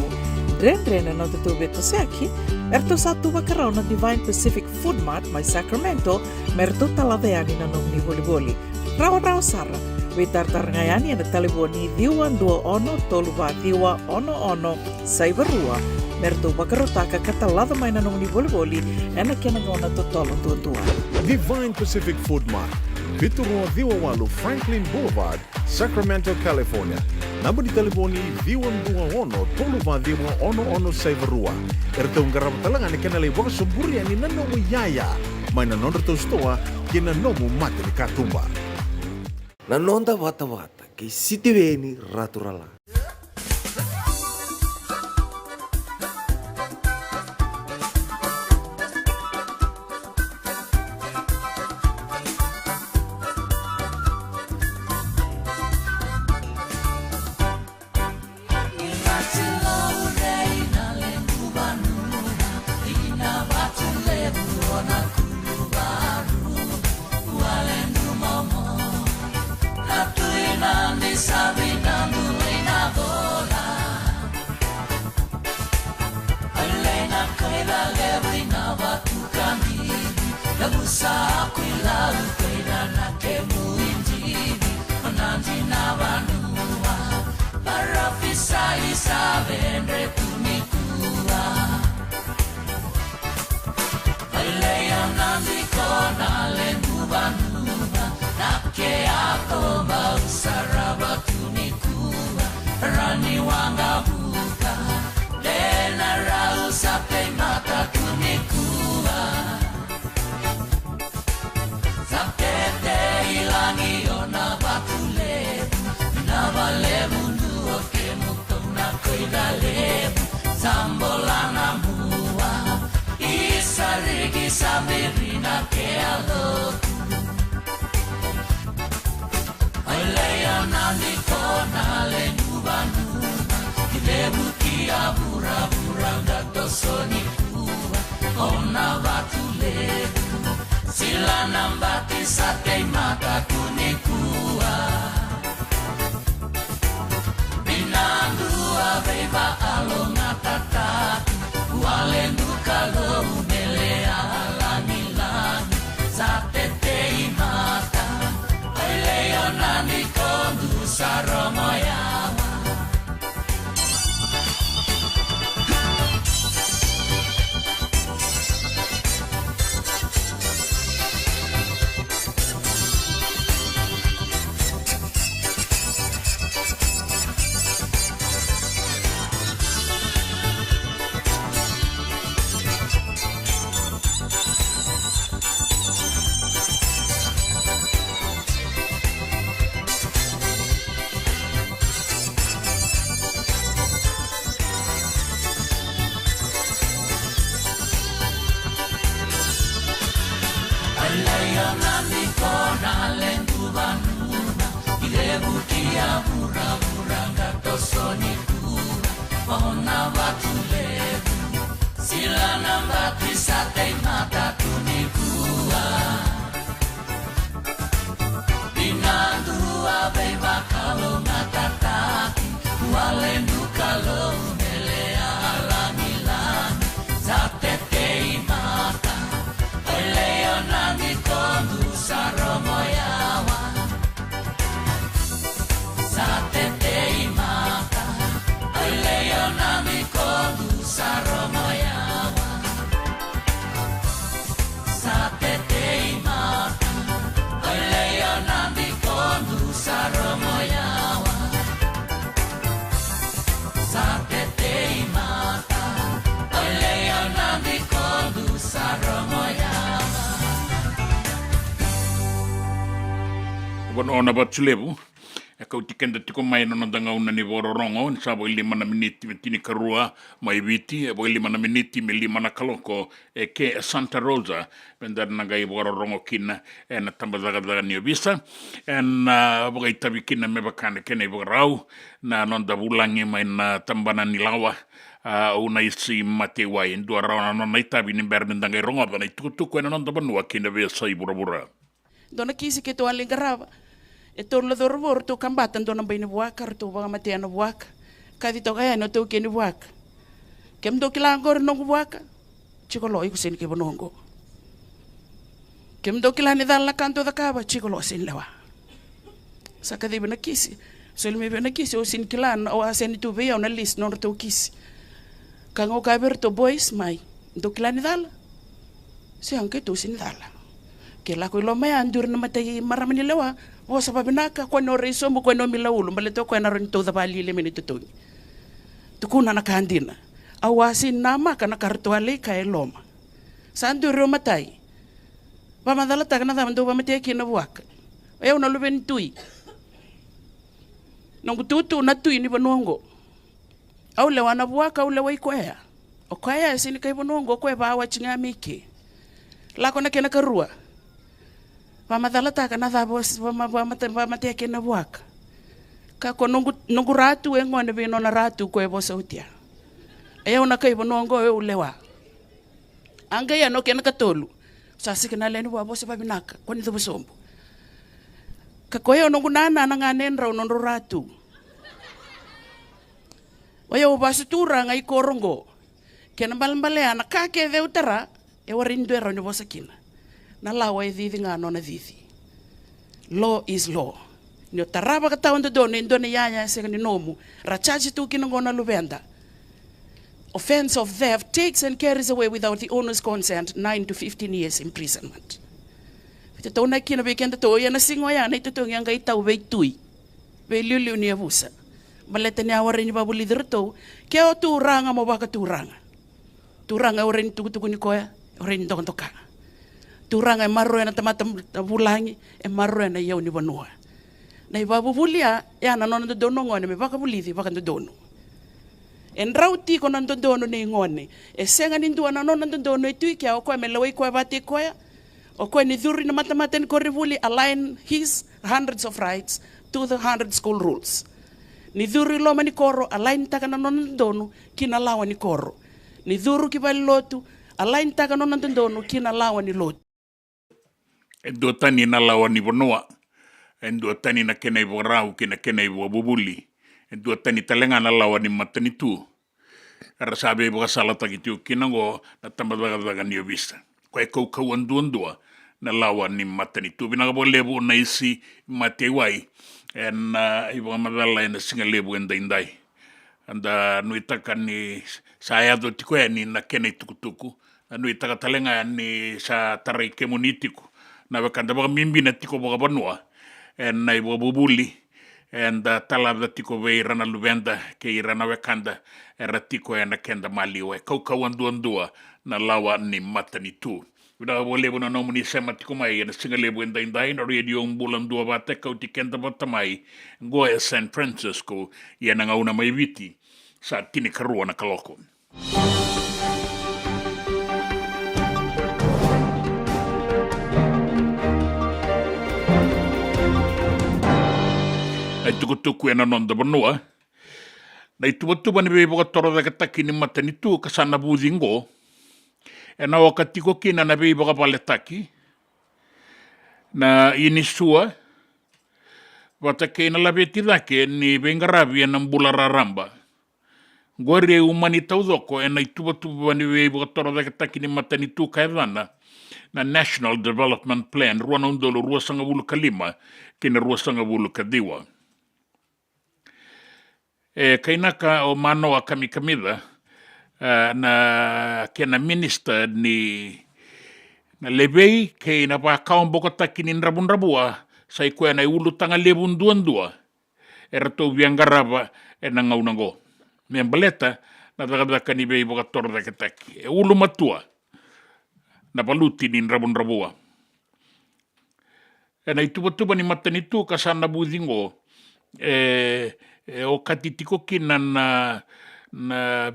dren-dren na to beto seki. Erto satu wakaraw na Divine Pacific Food Mart, may Sacramento, merto taladeani na nung ni boli-boli. Rawa-rawa sara. Witar-tar ngayani na taliboni diwan 21 toluba diwa ono saibarua merto bakarotaka katalada may nanong ni boli-boli na kinagona to tolo tuwa. Divine Pacific Food Mart, Viturua Diwawalu Franklin Boulevard, Sacramento, California. Nabo di taliboni diwan 21 toluba diwa ono saibarua. Ertong garab talangan kanalay baka suburian ni nanong yaya. May nanon rito stoa kinanomu mati ni katumba. Nanonda Vata kay sitiweni raturala. Rani wanga buka sate mata kunikua Sapete ilangi ona batulebu Navalebu nuo ke mutona koidalebu Sambolana mua Isarigi sabirina ke alotu Oilea nani kona le nuba nuba Ilebu kia bura bura gato soni kuba Ona batu lebu Sila nambati sate mata kunikua Binandua beba alonga tatatu Walendu kalau melea lani-lani Sate tei mata Oileo nani kondu saromoyawa Sate mata kunikua Binandua beba kalau ngatataki Walendu kalau melea lani-lani Sate tei mata Oileo nani kondu saromoyawa Sate tei mata Oileo nani kondu saromoyawa Ona batulebu Kauti Keda tiko mai no danga una ni vororongo ni sabo 5 miniti metini karua mai viti e 5 miniti me 5 kaloko ke Santa Rosa bendar nagai vororongo kina na tambazaga ni visa na bogai tabi kina me bakane kene borau na nonda bulangi mai na tambana ni lawa una isi mate wai ndua rauna no naitabi ni bermen danga rongo bana tutu ko na nonda banua kina ve sai burabura dona kisi ke to alingarava e tolo do rovor to kambata dona baina buaka to ba matea no buaka kadi to ga no to ke ni buaka kem do kila ngor no buaka chikolo iku sen ke bonongo kem do kila ni dalla kanto da kaba chikolo sen lewa saka de bena kisi sol me bena kisi o sin kila o asen tu be ona list no to kisi kango ka berto boys mai do kila ni dalla se anke to sin dalla ke la ko lo me andur na matay maramani lewa o sa babinaka ko no reso mo ko no milaulo maleto ko na ron to da bali le minute to tukuna na kandina awasin nama kana kartuale ka eloma sandu ro matai ba madala ta kana da mando ba mate ki na buaka eu na luben tui nongu tutu na tui ni bonongo au le wana buaka au le wai ko ya o ko ya sin kai bonongo ko ba wa chinga miki la kona kena karua Pamadala ta kana da bos mate ke na buaka ka ko nungu ratu e ngone be no na ratu ko e bosa utia e ona kai bonongo e ulewa anga ya no ke na katolu sa sikina le ni wa bosa babinaka ko ni do bosombo ka ko e nungu nana na nganen ra no ratu o yo basutura ngai korongo ke na balmbale ana ka ke de utara e warindo ro ni bosa kina na lawa e dhithi ngā nona dhithi. Law is law. Nio taraba ka tau ndone ndone yaya se ni nomu. Rachaji tu kina ngona lubenda. Offense of theft takes and carries away without the owner's consent 9 to 15 years imprisonment. Vita tona kina bekenda to ya na singo ya na ito yang ngai tau be tui. Be liu ni abusa. Maleta ni awari ni babuli dirto ke o tu ranga mo baka tu ranga. Turanga ore ni tukutuku ni koia, ore ni toka. Turanga e marro na tamata bulangi, e marro na iau ni vanua. Na i vavuvulia, e ana nona dono ngone, me vaka vulithi, vaka dono. En rauti ko nan dono ni ngone, e senga ni ndua na nona dono e tui kia o koe me lawai koe vate koia, o koe ni dhuri na matamata ni korivuli align his hundreds of rights to the 100 school rules. Ni dhuri loma ni koro, align taka na nona dono, kina lawa ni koro. Ni dhuru ki vali lotu, alain taka nona dono kina lawa ni lotu. E dua tani na lawa ni vanua. E dua tani na kena i rau kina kena i bubuli. E dua tani talenga na lawa ni matani tu. Ara sabe i sala taki tiu kina go na tamadaga ni vista. Ko e kau andua na lawa ni matani tu. Vinaga bo lebu na isi mate wai. E na i madala e na singa lebu endai. Anda nui taka ni sa ado tiko e ni na kena i tukutuku. Nui taka talenga ni sa tarai kemunitiku. Na wakanda baka mimbina tiko baka banua. E na i bubuli. E na talada tiko vei rana luvenda ke i rana wakanda. E ratiko e na kenda maliwa. E kau andua na lawa ni matani tu. Uda wo lebu na nomu ni sema tiko mai. E na singa lebu endai na radio Bula Duavata Kauti Keda Vata mai. Ngoa e San Francisco. I na ngauna mai viti. Sa tini karua na kaloko. Ai tukutuku e na nonda vanua. Nai tuwatuwa ni bebe boka toro daga taki ni matani tu kasana budingo. E na waka tiko kina na bebe boka pale taki. Na inisua. Wata keina labe tidake ni bengarabi e na mbula raramba. Gore umani taudoko e nai tuwatuwa ni bebe boka toro daga taki ni matani tu kaivana. Na National Development Plan. Ruana undolo rua sanga bulu kalima. Kina rua sanga bulu kadiwa. E kainaka o manoa kamikamida na kena minister ni na levei ke na pa kaon boka taki ni rabun-rabua sai koe na ulu tanga lebun duan-dua e rato viangarava e na ngaunango. Membaleta na takadaka ni bei boka toro taki. E ulu matua na paluti ni rabun-rabua. E na ituba-tuba ni matani tu kasana budingo o katitiko kina na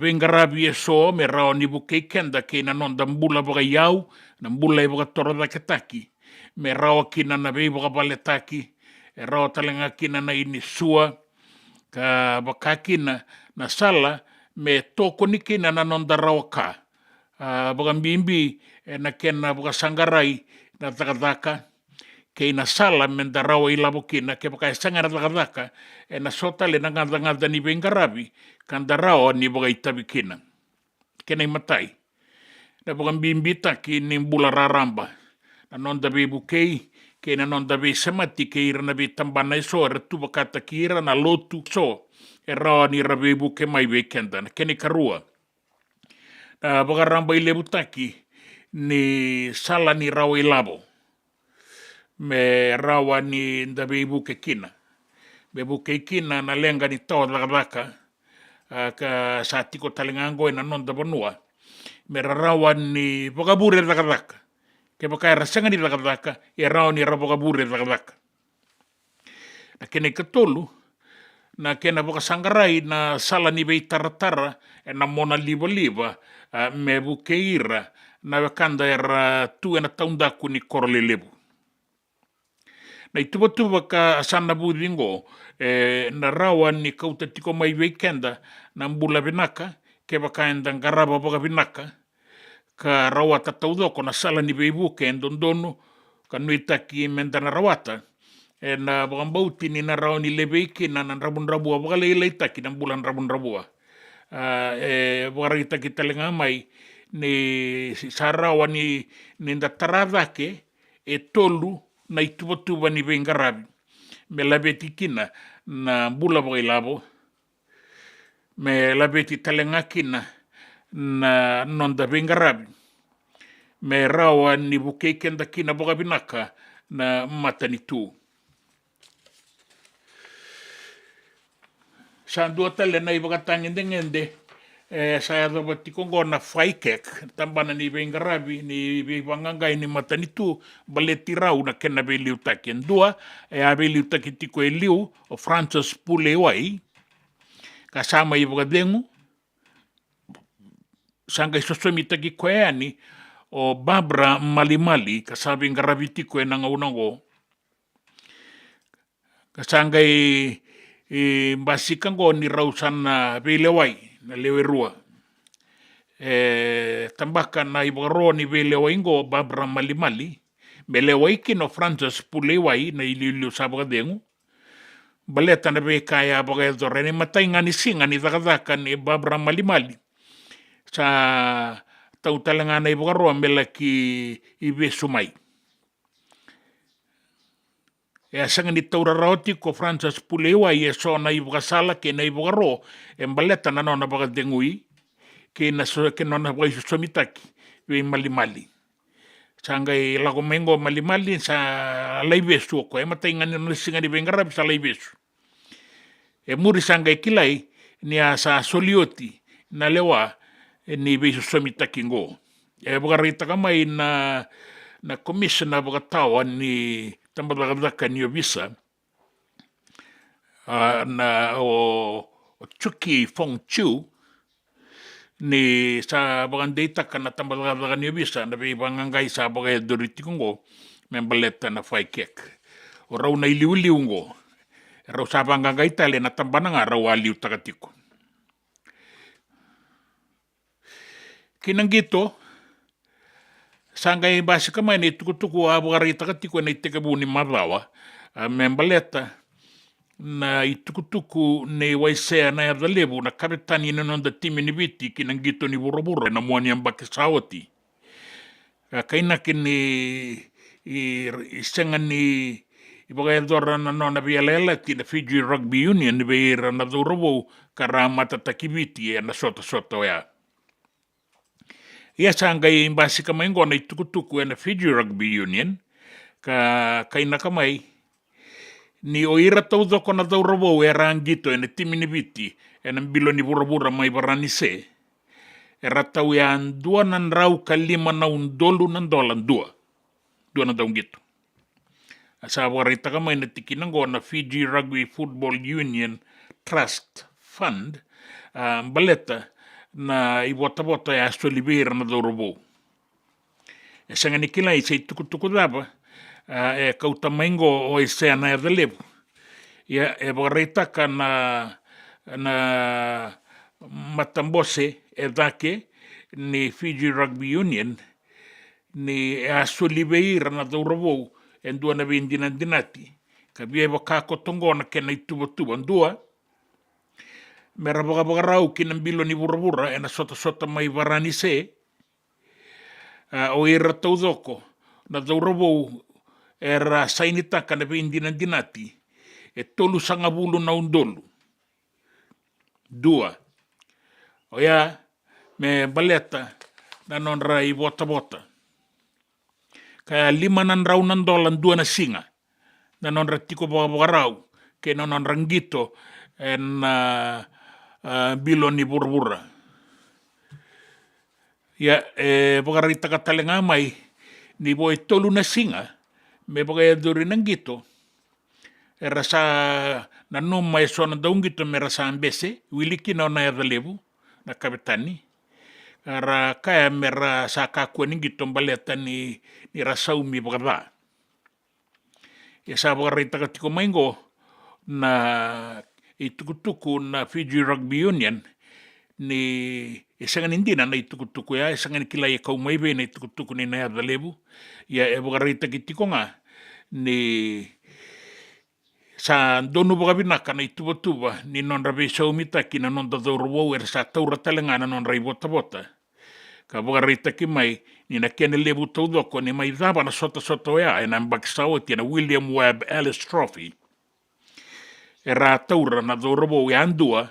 vengarabi e so me rao ni bukei kenda ke na nonda mbula boka iau na mbula e boka toro taki me rao kina na vei boka pale taki e rao talenga kina na ini sua ka baka kina na sala me toko ni kina na nonda rao ka boka mbimbi e na kena boka sangarai na takataka ke ina sala menda rawa ilabo kina ke baka sangara takataka e na sotale na ngada ni bengarabi kanda rawa ni boka itabi kina kena imatai na boka mbimbita ki ni mbula raramba na nonda be bukei ke na nonda be semati ke ira na be tambana iso e ratu bakata ki ira na lotu so e rawa ni rabe buke mai be kenda na kene karua na boka ramba ilebu taki ni sala ni rawa ilabo me rawa ni nda be buke kina. Be buke kina na lenga ni tau daka ka sa tiko talingango na nonda vanua. Me rawa ni bokabure daka. Ke baka rasanga ni daka e rawa ni bokabure daka. Na kene katolu na kena boka sangarai na sala ni be taratara e na mona liba me buke ira na wakanda era tu na taundaku ni korole lebu. Na ituba-tuba ka sana budingo na rawa ni kauta tiko mai weekenda na mbula binaka ke baka endang garaba boka binaka ka rawa tataudoko na sala ni beibuke endondono ka nuitaki menda na rawata na bakambauti ni na rawa ni lebeiki na rabun-rabua boka leileitaki na bulan rabun-rabua boka ragitaki talenga mai ni sa rawa ni nda e tolu na ituba-tuba ni bengarabi. Me labeti kina na bula boka ilabo. Me labeti talenga kina na nonda bengarabi. Me rawa ni bukei kenda kina boka binaka na matani tu. Sandua tale na iboka tangende sa da tiko ngona faikek tambana ni vengarabi ni vangangai ni matanitu baleti rau na kena veliu taken dua a veliu takitiko liu o Francis Pulewai ka sama i vagadengu sanga isosomi taki koeani o Barbara Malimali ka sabi ngaravitiko nangaunango ka sanga basikango ni rausana Velewai na lewerua tambaka na ibaro ni Velewai ngo Barbara Malimali Velewai kino Francis Pulewai na iliu sabagadengu baleta na kaya bagadore ni matainga ni singa ni zakazaka ni Barbara Malimali sa tautalanga na ibaro mela ki ibe sumai sanga ni taurarauti ko Francis Pulewai so na ibgasala ke na ibagaro baleta na nona bagadengui ke na so ke nona bagasu somitaki we Malimali sanga lago mengo Malimali sa laibesu ko matainga ni singa ni bengarab sa laibesu muri sanga kilai ni sa solioti na lewa ni besu somitaki ngo bagarita kamai na commissioner bagatawa ni tambadakadaka ni visa na o Chuki Fong Chu ni sa bagandita kana tambadakadaka ni visa na bangangai sa bagay doritiku ngo membaleta na faikek o raw na iliw-liw ngo raw sa bangangai tali na tambana nga raw aliw takatiko kinanggito sangay basi kamay na itukutuku abagarita katiko na itikabu ni Madawa membaleta na itukutuku ni waisea na yadalebu na kapitani na nonda timi ni biti kinanggito ni burabura na muani ang bakisawati kainakin ni isengan ni ibagayadora na nona biyalalati na Fiji Rugby Union ni bayira na durabo karamata takibiti na sota-sota ya ia sangay imbasi kamay ngo na itukutuku na Fiji Rugby Union kaina kamay ni oira taudo ko na daurabo erangito na timinibiti na bilo ni burabura may baranise eratau yan dua nan raw kalima na $1 dua na daw gito asa warita kamay na tikinango na Fiji Rugby Football Union Trust Fund baleta na ibota-bota ya Solibera na dorobo. Sanga ni kilay sa itukutuku daba kautamaingo o isa na yadalebu. Ya bagarita ka na matambose dake ni Fiji Rugby Union ni Solibera na dorobo en dua na dinati. Kabiya bakako tongo na kena ituba-tuba dua mera bagarau kinambilo ni burabura na sota-sota may varanise o ira taudoko na daurabo era sainita ka na dinati tolu sangabulo na $1 dua o ya me baleta na nonra i bota-bota kaya $5 dua na singa na nonra tiko bagarau ke na nonra ngito bilo ni burbura. Ya, bagarita katalenga may ni boy tolu na singa, may bagayaduri ng gito, rasa nanum may so na daung gito may rasa ambese, wiliki na yadalebu, na kapitani, kaya may rasa kakuan ng gito baleta ni rasaw mi bagada. Ya sa bagarita katiko maingo na itukutuku na Fiji Rugby Union ni isangan hindi na itukutuku ya isangan kilay kaumaybe na itukutuku ni nayadalebu ya bagarita kitiko nga ni sa dono bagabinaka na ituba-tuba ni nonrabe sa umitaki na nondadorowo sa tauratalanga na nonray bota-bota ka bagarita kimay ni nakianelebu taudoko ni may daba na sota-sota ya na bagsawat na William Webb Ellis Trophy era taura na dorobo yan dua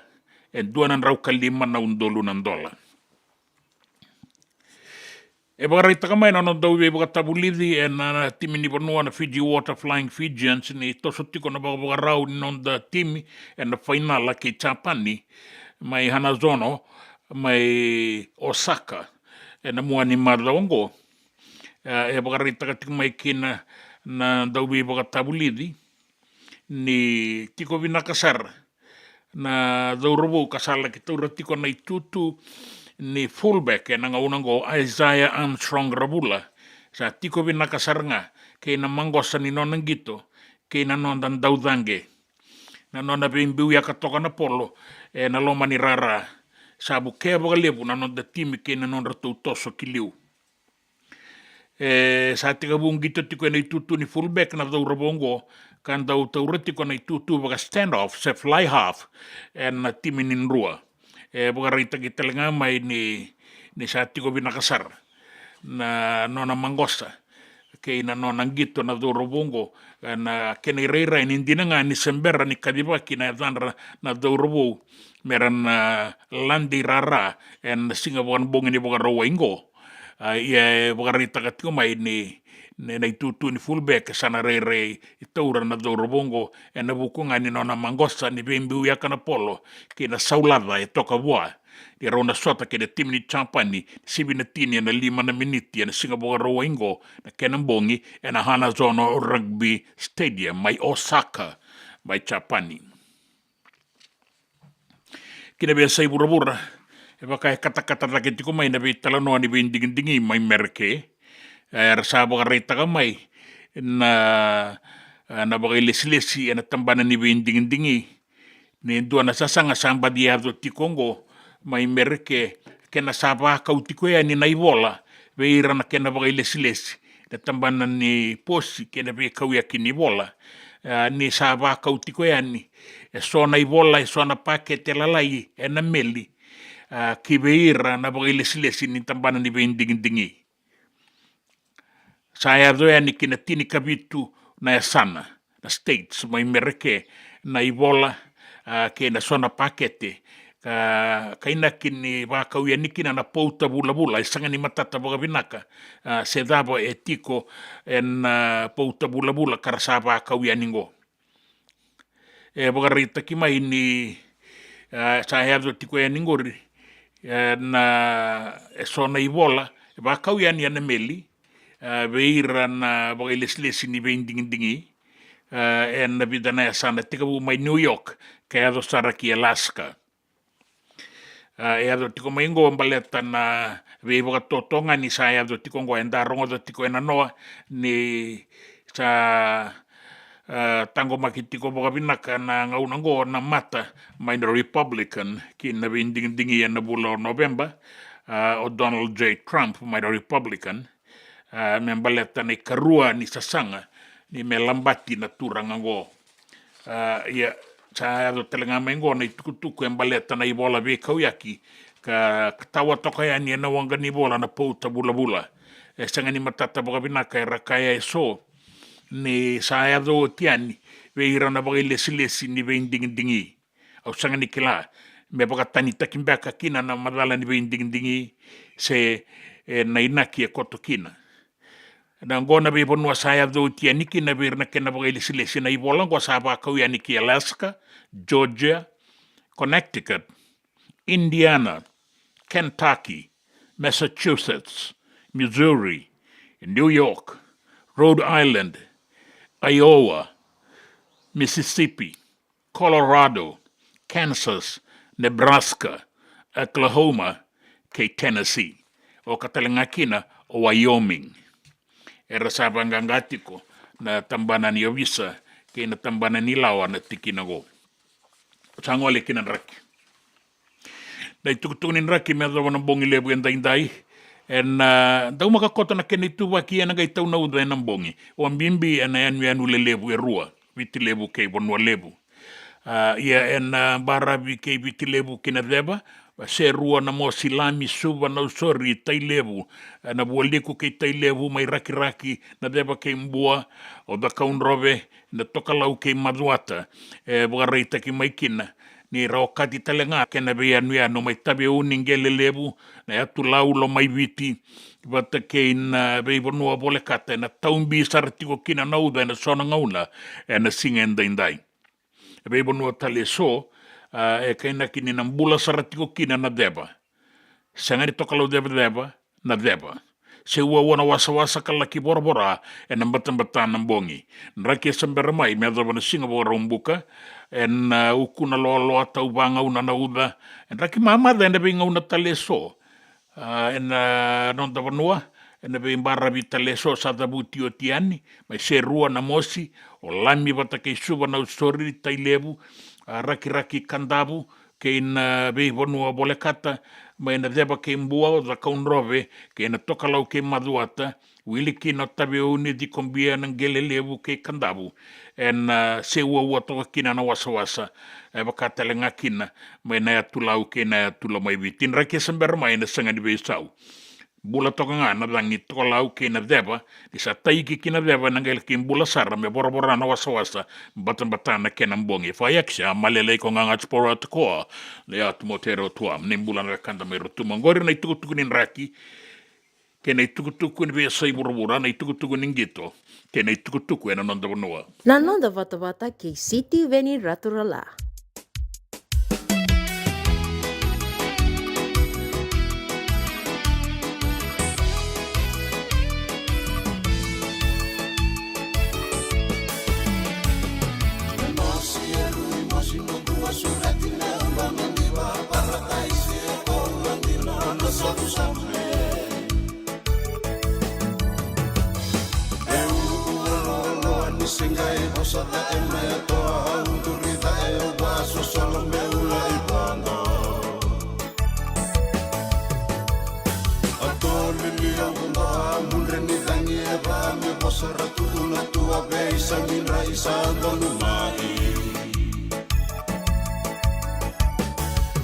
dua nan raw kalima na $1 bagarita kamay na daw bagatabulidi na timi ni Banua na Fiji Water Flying Fijians ni tosotiko na bagaraw ni nonda timi na final ki Chapani may hanazono mai Osaka na mua ni Madongo e bakarita ka tiko mai kina na daubi baka tabulidi ni tiko vinakasar na daurobo kasala ki taura tiko na itutu ni fullback e nanga unango Isaiah Armstrong Rabula sa tiko vinakasar nga ke na mangosa ni nonang gito ke na nondan daudange na nona bimbiu ya katoka na polo e na loma ni rara sabu kea baka lebu na nonda timi ke na nonda tau toso kiliu sa tika buong gito tiko na itutu ni fullback na daurabongo kan taura tiko na itutu baka standoff se fly half e na timi ninrua baka rita kita lenga mai ni sa tiko binakasar na nona mangosa ke na nona gito na daurabongo na kena reira ni dinanga ni sembera ni kadibaki na danra na daurabo meran landi rara en singa bukan bongi ni bukan rawaingo ia bukan rita katiko mai ni na itutu ni fullback sana reire itaura na daurabongo en bukunga ni nona mangosa ni bimbiu ya kana polo ke na saulada e toka bua di rona sota ke de tim ni champani sibi na tini na 5 na miniti na singa bukan rawaingo na kenambongi na hana zono rugby stadium mai Osaka mai Japani kina be sai burabura e baka kata-kata lagi tiko mai na be talanoa ni binding-dingi mai merke rasa baka rita ka mai na baka ilesi-lesi na tambana ni binding-dingi ni dua na sasanga samba dia do tikongo mai merke kena saba Kauti ko ya ni naivola be ira na kena baka ilesi-lesi na tambana ni posi kena be kauya kini vola ni saba Kauti ko ya ni so naivola so na pakete lalai na meli ki be ira na baka ilesi-lesi ni tambana ni binding-dingi saya do ya ni kina tini kabitu na sana na states mai merke na ivola ke na sona pakete kaina kini wa kauya ni kina na pouta bula sanga ni matata boga binaka se dabo etiko en pouta bula karasaba kauya ningo boga rita ki mai ni saya do tiko ya ningori na sona ivola ba kauya ni na meli beira na boga ilesi ni binding-dingi en na bidana ya sana tika bu mai New York kaya do saraki Alaska do tiko mai ngo baleta na be boga totonga ni saya do tiko ngo enda rongo do tiko ena noa ni sa tango makitiko boga binaka na ngauna ngo na mata mai na Republican ki na binding-dingi na bula November o Donald J. Trump mai na Republican membaleta ni karua ni sasanga ni melambati na turanga ngo ia sa do telenga mengo na tukutuku embaleta na ibola be kauyaki ka tawa toka ya ni na wanga ni bola na pouta bula sanga ni matata boga binaka rakaya so ni sa do tiani be ira na boga lesi ni binding-dingi au sanga ni kila me boga tani takimbaka kina na madala ni binding-dingi se na inaki e kotokina na ngona be bonua saya do tia niki na be na kena boga ilesi na ibola ngo saba kauya niki Alaska, Georgia, Connecticut, Indiana, Kentucky, Massachusetts, Missouri, New York, Rhode Island, Iowa, Mississippi, Colorado, Kansas, Nebraska, Oklahoma, ke Tennessee, o katalenga kina o Wyoming. Era sabangangatiko na tambana ni ovisa ke na tambana ni lawa na tikinago. Sangole kina raki. Na itukutunin raki me dawa na bongi lebu endai en dau makakota na kenitu waki na gai tau na uda na bongi. O ambimbi na anu lebu e rua viti lebu ke bonua lebu. Ia en barabi ke viti lebu kina deba se rua na mo silami suba na usori tai levu na bualiku ke tai levu mai raki na deba ke mbua o da kaunrobe na tokalau ke maduata bugareita ki mai kina ni raokati talenga ke na bea nuia no mai tabe uningele levu na atu laulo mai viti vata ke na beibo nua bole kata na taumbi saratiko kina nauda na sona ngauna na singa endai beibo nua tale so e kaina kini na mbula saratiko kina na deba Sangari tokalau deba na deba. Se ua wana wasa kalaki bora e na mbatan na bongi. Nraki sambera mai me wana singa bora umbuka en ukuna loa tau banga una na uda. En raki mama da ena binga una tale so. En non da vanua ena be imbara bi tale so sa da buti o tiani. Mai se rua na mosi o lami bata kei suba na ustori tai lebu. Raki kandabu ke ina be vanua bole kata. Mai na deba ke mbua o da kaunrove ke na tokalau ke maduata wiliki no tabe uni di kombia ng gelelebu ke kandabu en se ua toka kina na wasa e baka talenga kina mai na tulau ke na tula mai bitin rake samber mai na sanga di besau bula toka nga na dangi tokalau ke na deba di sa taiki kina deba nangel ke bula sara me bora na wasa batan na ke na mbongi fa yaksha malele ko nga ngachporo at ko le at motero tuam nimbula na kanda mai rotuma ngori na itukutuku nin raki ke na itukutuku ni besa iburubura na itukutuku nin gito ke na itukutuku ena nonda vanua na nonda Vata ke City Veni Raturala. Singai hosa da e mai toa haunduri da e o baso solo me ula I bando Atole li au ma munre ni dangi e ba me hosa ratu una tua beisa min raisa donu mai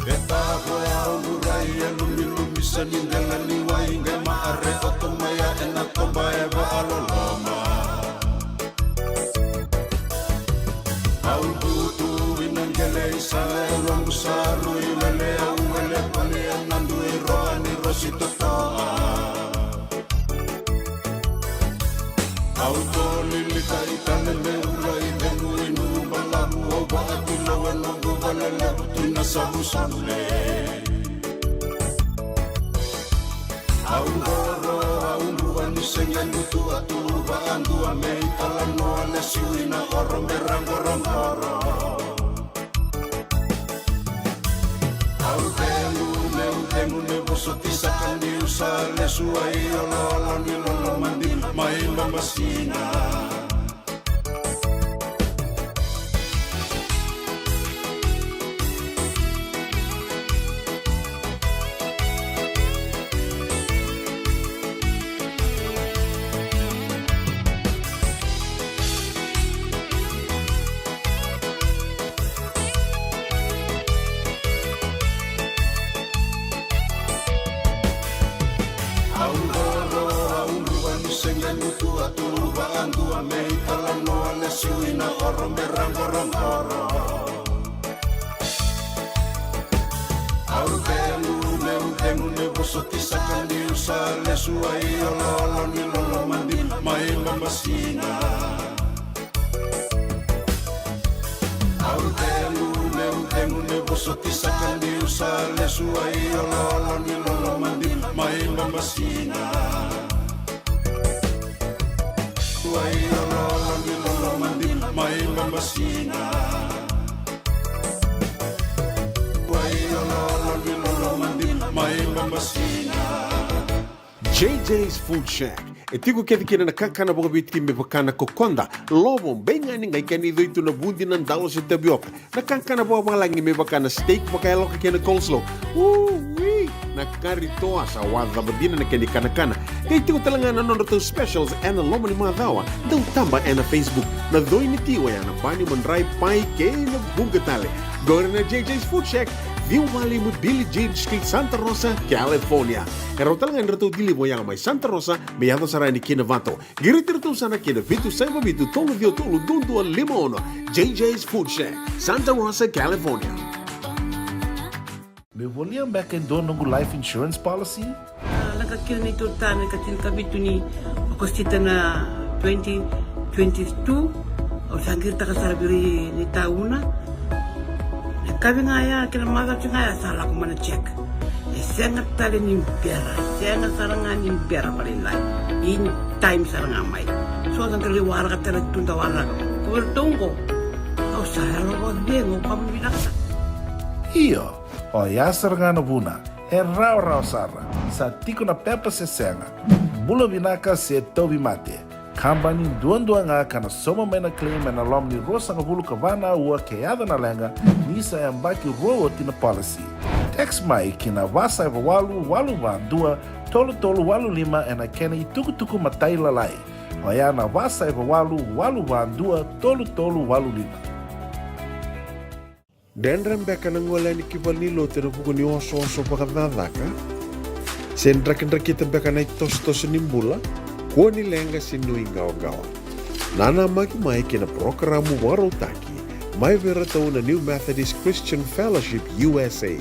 Eta koe au murai e lumi sa nindela ni wai ngai ma arre oto maya e na toba e ba aloloma Sae longu saru I wele au wele pale anandu I roa ni rosito toa Au toli lika itane me ula I venu I nuba labu o ba atula wenongu vale lebu tuna sabu sale Au roro au nua ni sengendu tu atu ba andu a me itala noa le siwina oro me rangorongoro Mune boso tisaka ni usale suai ololo ni lolo mandi mai mamasina Suina oro me rangorongoro Au venu ne boso tisaka ni usale suai ololo ni lolo mandi mai mamasina Au venu ne boso tisaka ni usale suai ololo ni lolo mandi mai mamasina Suai ololo ni lolo mandi mai mamasina Suai ololo ni lolo mandi mai mamasina JJ's Food Shack. E tiku kete kina na kakana boka biti me pakana kokonda. Lobo benga ni ngai kani doitu na bundi na ndalo se tabioka. Na kakana boka malangi me pakana steak pakaya loka kena coleslaw. Wee! Na kari toa sa wadha badina na kani kana. Kay tiku talangana nono to specials and lomo ni madhawa. Dau tamba na Facebook. Na doi ni tiwa ya na pani mandrai pai kena bungatale. Gore na JJ's Food Shack. Viu Valley mo Billy Jade Street, Santa Rosa, California. Karo talagang rato dili mo yang may Santa Rosa, may yato sarani kina Vato. Giritirto sana kina Vitu Saiba Vitu Tolo Vio Tolo Dundu Limono. JJ's Food Shack, Santa Rosa, California. Me volia back and do no life insurance policy? Nakakil ni tutane katil kabitu ni okostita na 2022 o sangir takasarabiri ni tauna. Kami ngaya kila mada tu ngaya salah ko mana check. Sengat tali nimpera, sengat sarangan nimpera paling lain. In time sarangan mai. So ang kaliwara ka tala tunda wara. Kuwertongko. Kau saya lo dengo kamu binaksa. Iyo, o yasar nga na buna, rau sara, sa tiko na pepa se senga, bula binaka se tobi mate, kambani duan nga kana soma mena claim na lom ni rosa nga bulu kabana ua keada na lenga, nisa yambaki roa tina policy. Text mai kina wasa eva walu dua, tolu walu lima ena kena i tuku matai lalai. O ya na wasa eva walu dua, tolu walu lima. Dendram beka nangola ni kibal ni lo tena puku ni oso pakadadaka. Sen drakin beka na tos nimbula, kuo ni lenga sinui gawa. Nana magi mai kina programa warotaki, mai vera tau na New Methodist Christian Fellowship USA,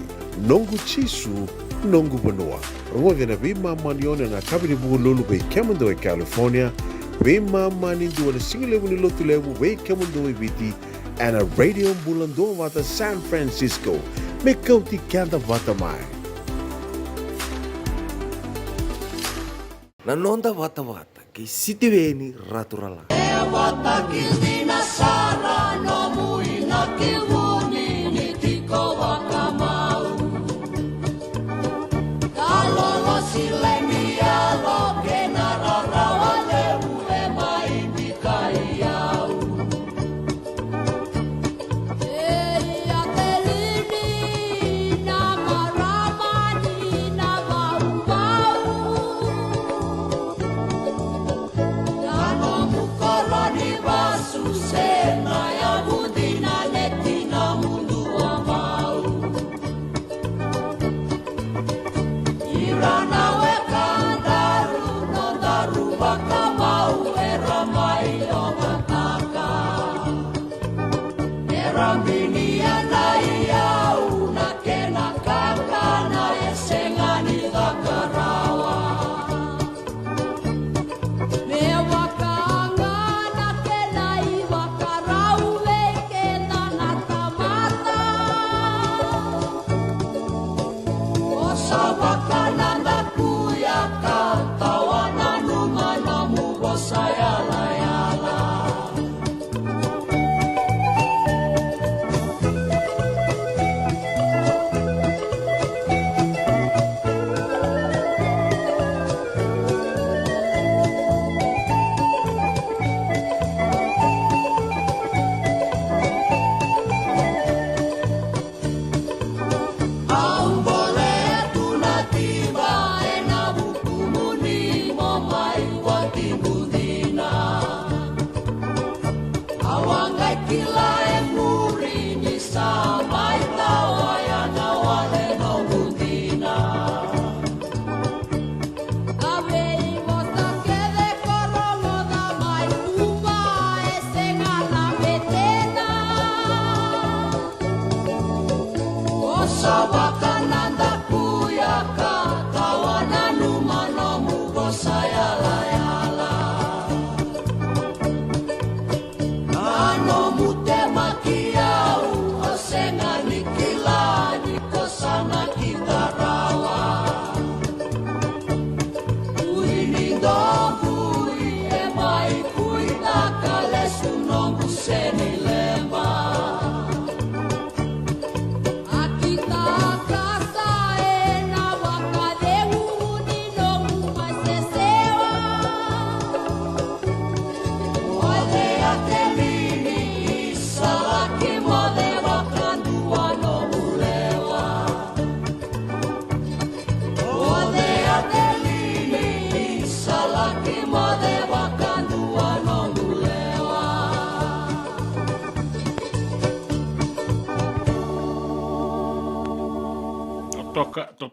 nongu chisu, nongu banua. Rongo na bima manione na kabini buku lulu bei Kemando e California, bima mani dua na singilewu ni lotu lewu bei Kemando e Viti, and a radio Bula Duavata San Francisco, me Kauti Keda Vata mai. Nanonda Vata, kay sitiweni raturala. Vata kiltina sara no muina kiluni ni tiko wakamau. Kalolo silemi alo kenara rawale ue mai bikaiau.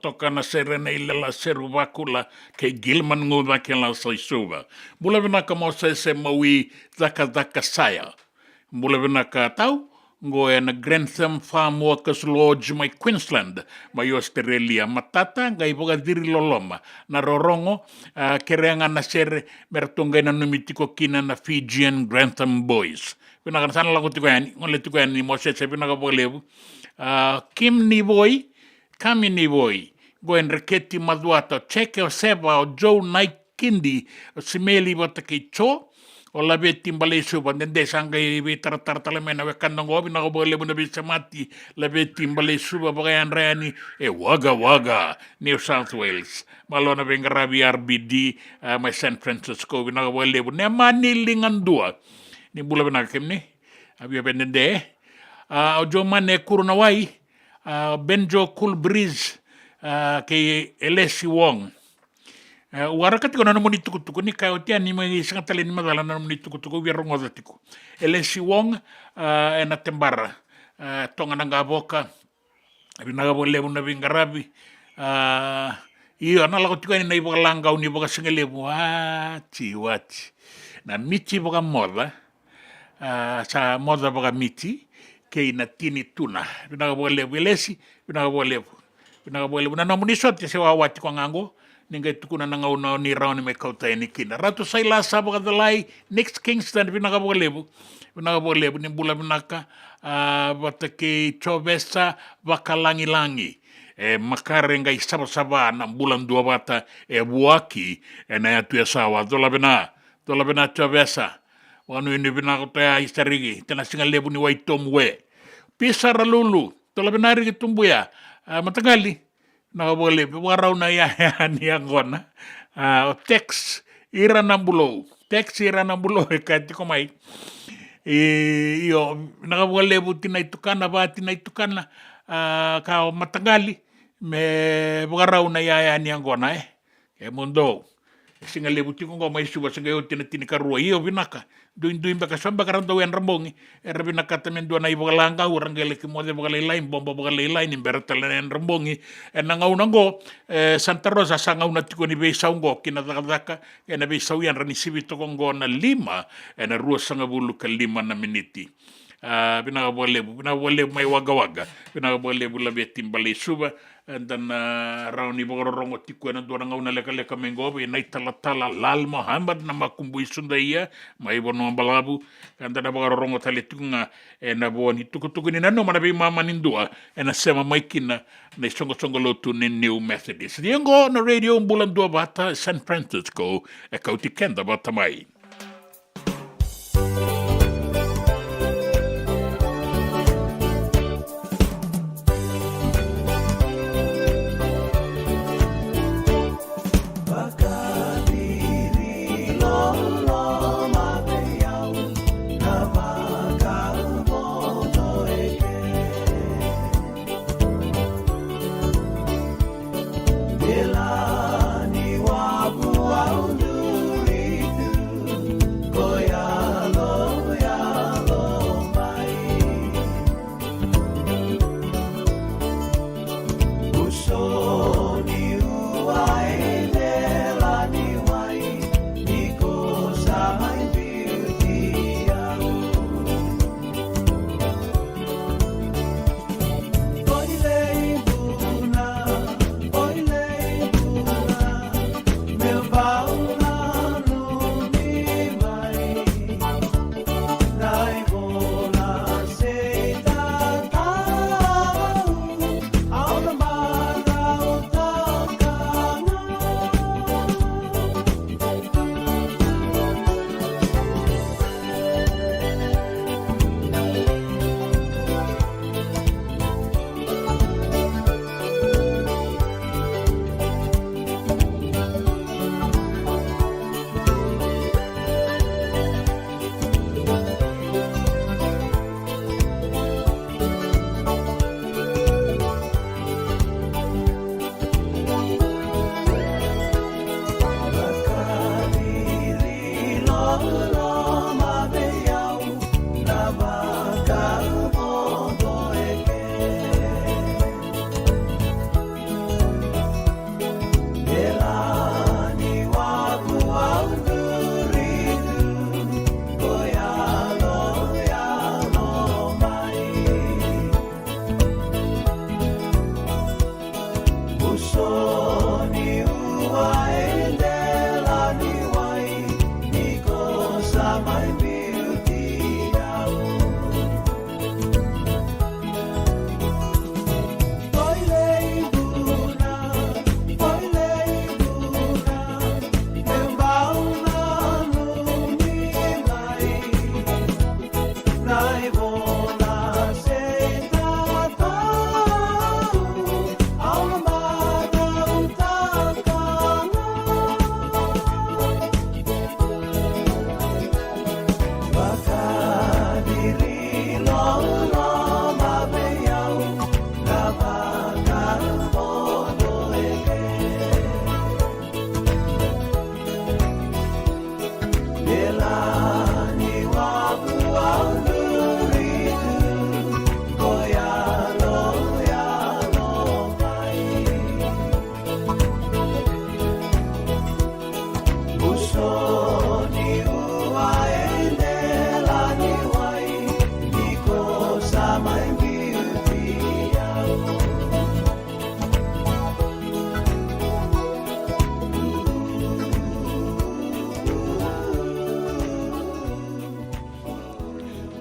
toka na serena ilela seru wakula ke gilman nguva ke la saisuva. Bula vina ka mo se maui daka saya. Bula vina ka tau ngo e na Grantham Farm Workers Lodge mai Queensland mai Australia matata ngai boga diri loloma na rorongo kerenga na sere mertonga na numitiko kina na Fijian Grantham Boys. Vina ka sana lagu tiko yani ngole tiko yani mo se vina ka bolevu Kim ni boy kami ni boy goen reketi maduata, cheke o seba o Joe Naikindi, o simeli wata ki cho, o lawe timbale suba, nende sanga i we taratartale mena we kandang obi na kobo lebu na bisa mati, lawe timbale suba bagayan reani, Waga Waga, New South Wales, malona bengarabi RBD, may San Francisco, we na kobo lebu, ne manilingan dua, ni bula benakem ni, abia benende, o jo mane kurunawai, Benjo Cool Breeze, kay Elesi Wong. Warakat ko na naman itukutuko ni Kauti ni may isang talin ni madala na naman itukutuko wirong odatiko. Elesi Wong na tembara tonga nanga boka binagabo lebu na bingarabi iyo analako tiko ni iboka langgaw ni iboka singalebu wati na miti boka moda sa moda boka miti kay na tini tuna binagabo lebu Elesi binagabo lebu na naman isot kasi wawati ko ngango ninga tukuna nanga una ni rauni me kauta ni kina ratu sai la sabaga dalai next Kingston binaka lebu ni bula binaka bata ke chovesa bakalangi makare ngai saba na Bula Duavata buaki na ya sawa dola bina chovesa wanu ini binaka ta istarigi tena singa lebu ni waitomwe pisara lulu dola binari tumbuya matagali na boleh warau na ya ni angona text ira nambulo kati ko mai iyo na boleh butina itukana ka matagali me warau na ya ni angona mundo singa lebuti ko mai suba singa yo tina karua iyo binaka duin baka samba karando wen rambongi binaka tamen do na ibo langa urang gele ki mode bagale lain bomba bagale lain imbertale en rambongi nanga unango Santa Rosa sanga una tiko ni be saungo kina daka ena be sauyan rani sibito kongo na 5 ena rua sanga bulu ka 5 na miniti binaka boleh mai waga binaka boleh bula betim bale suba dan rauni bogororongo tiku na doranga una leka mengo be nai tala lal Muhammad na makumbu isunda iya mai bono balabu kanda na bogororongo tale tunga na boni tuku ni nano mana be mama nindua na sema maikina na songo lotu ni New Methodist diengo na radio Bula Duavata San Francisco Kauti Keda Vata mai.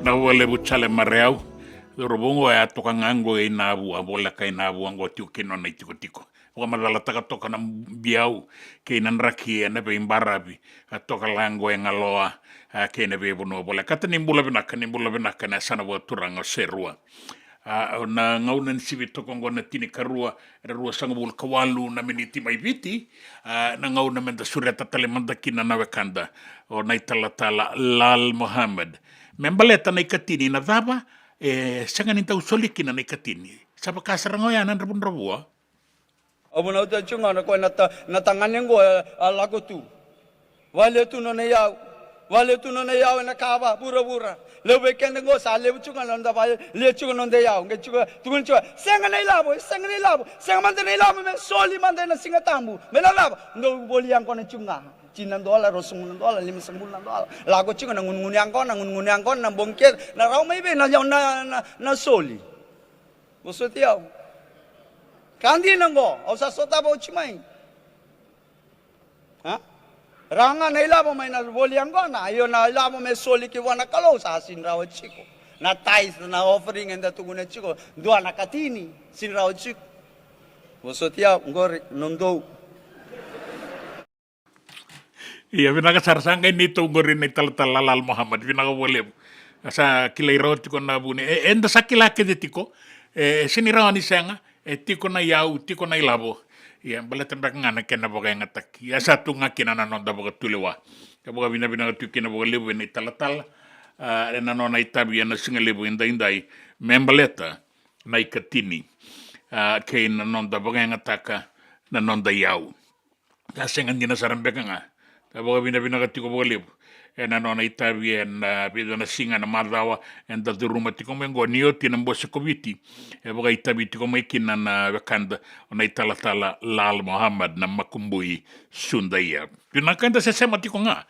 na wale buchale mareau robongo ya toka ngango e nabu abola kai nabu ango tiu kino na itiko tiko wa madala taka toka na biau ke nanraki na be imbarabi toka lango e ngaloa ke na be bono bola katani mbula binaka na sana wa turanga serua na ngaunan sibi toko ngona tini karua rua sangabul kawalu na miniti mai viti na ngauna menda sureta tale mandakina na wekanda o naitalatala Lal Muhammad membaleta na ikatini na dhaba sangan intau solikina na ikatini sapa kasarango ya nan rabun rabua abu na uta chunga na ko na tanganengo lago tu wale tu no na yao na kaba bura lebe kende ngo sa lebe chunga na ba le chunga no de yao nge chunga tugun chunga senga na ilabo senga mande na ilabo me soli mande na singa tambu me na labo ndo boli yang ko na chunga $9 o $10 $5 lago chunga na ngun yang ko na bongke na raw mai be na soli bosoti yao kandi nango o sa sota ba uchimai ha ranga na ilabo may na bolianggo na ayo na ilabo may soli ki wana kalo sa sinraw chiko na tais na offering and tuguna chiko dua na katini sinraw chiko bosotia ngori nondo iya binaka sarsanga ni to ngori ni Lal Muhammad binaka boleh asa kilairo tiko na bune enda sakila ke tiko siniraw ni senga tiko na yau tiko na ilabo ya balatan rak ngana kena boga ngatak ya satu ngakina na nonda boga tulewa ya boga bina tukina boga lebu ni talatal na nona itabi na singa lebu indai membaleta na ikatini ke na nonda boga ngataka na nonda yau ya senga ngina sarambeka nga ya boga bina tiko boga lebu na nona itabi na bido na singa na madawa en da rumah tiko mengo nioti na mbose koviti boga itabi tiko mekina na wakanda ona italatala Lal Muhammad na makumbui sundaya pinakanda sesema tiko nga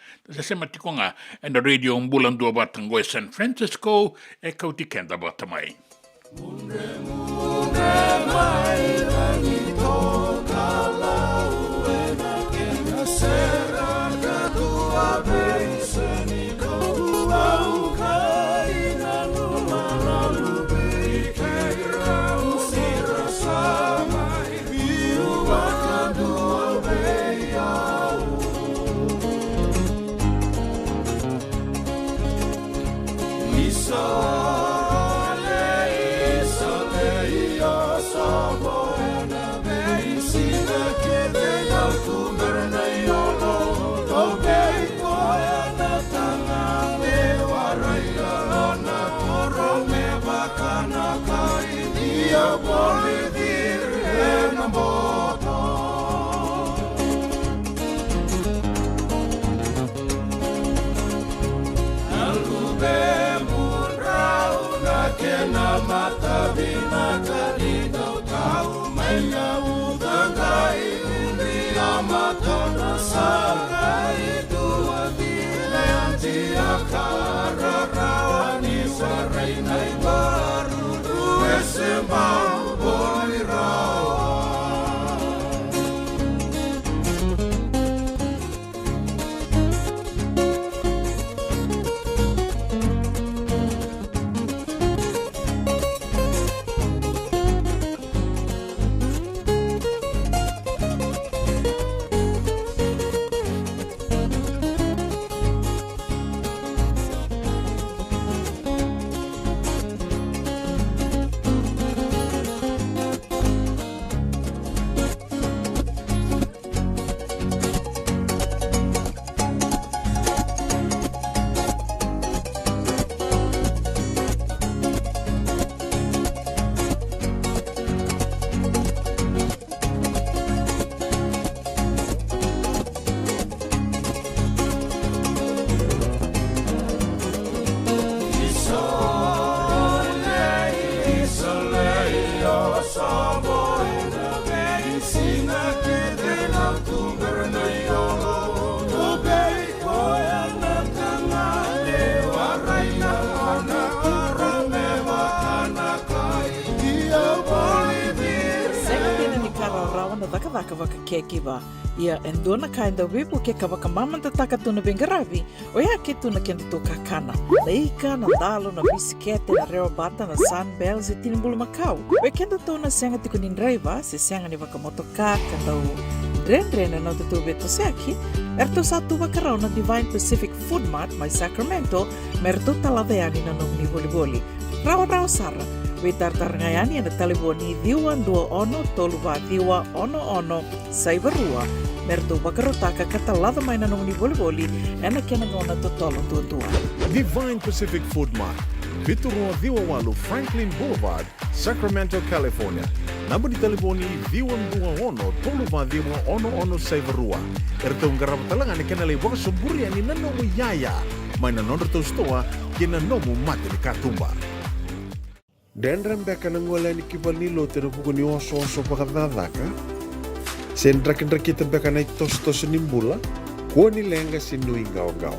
en the radio Bula Duavata ngo San Francisco Kauti Keda Vata mai dhaka wakakekiwa. Ia endona kainda wipu ke kawaka mamanta taka tuna bengaravi o ia ke tuna kenda tō kakana. Na ika, na dalo, na bisikete, na reo bata, na sunbells e tinimbulu makau. O kenda tōna senga tiko ni driver, se senga ni waka motoka, kandau Rendre na te beto seaki, erto satu wakarau na Divine Pacific Food Mart mai Sacramento, merto talaveani na nong ni boli-boli. Rao sara, we tartarngayani na taliboni diwa 21 saivarua, merto wakarotaka katalada mai na nong ni boli-boli, ena kena ngona totolo tua. Divine Pacific Food Mart, Viturua Diwawalu Franklin Boulevard, Sacramento, California. Namba di telefoni 21 saivarua. Erto ngarap talangan kena le waka soburi ani nanomu yaya. Mai na nondro to stoa kena nomu mate ni katumba. Dendram beka nangola ni kibali lo te rupu ni oso pakadadaka. Sen drakin beka na tos nimbula. Ko ni lenga sinui gawa.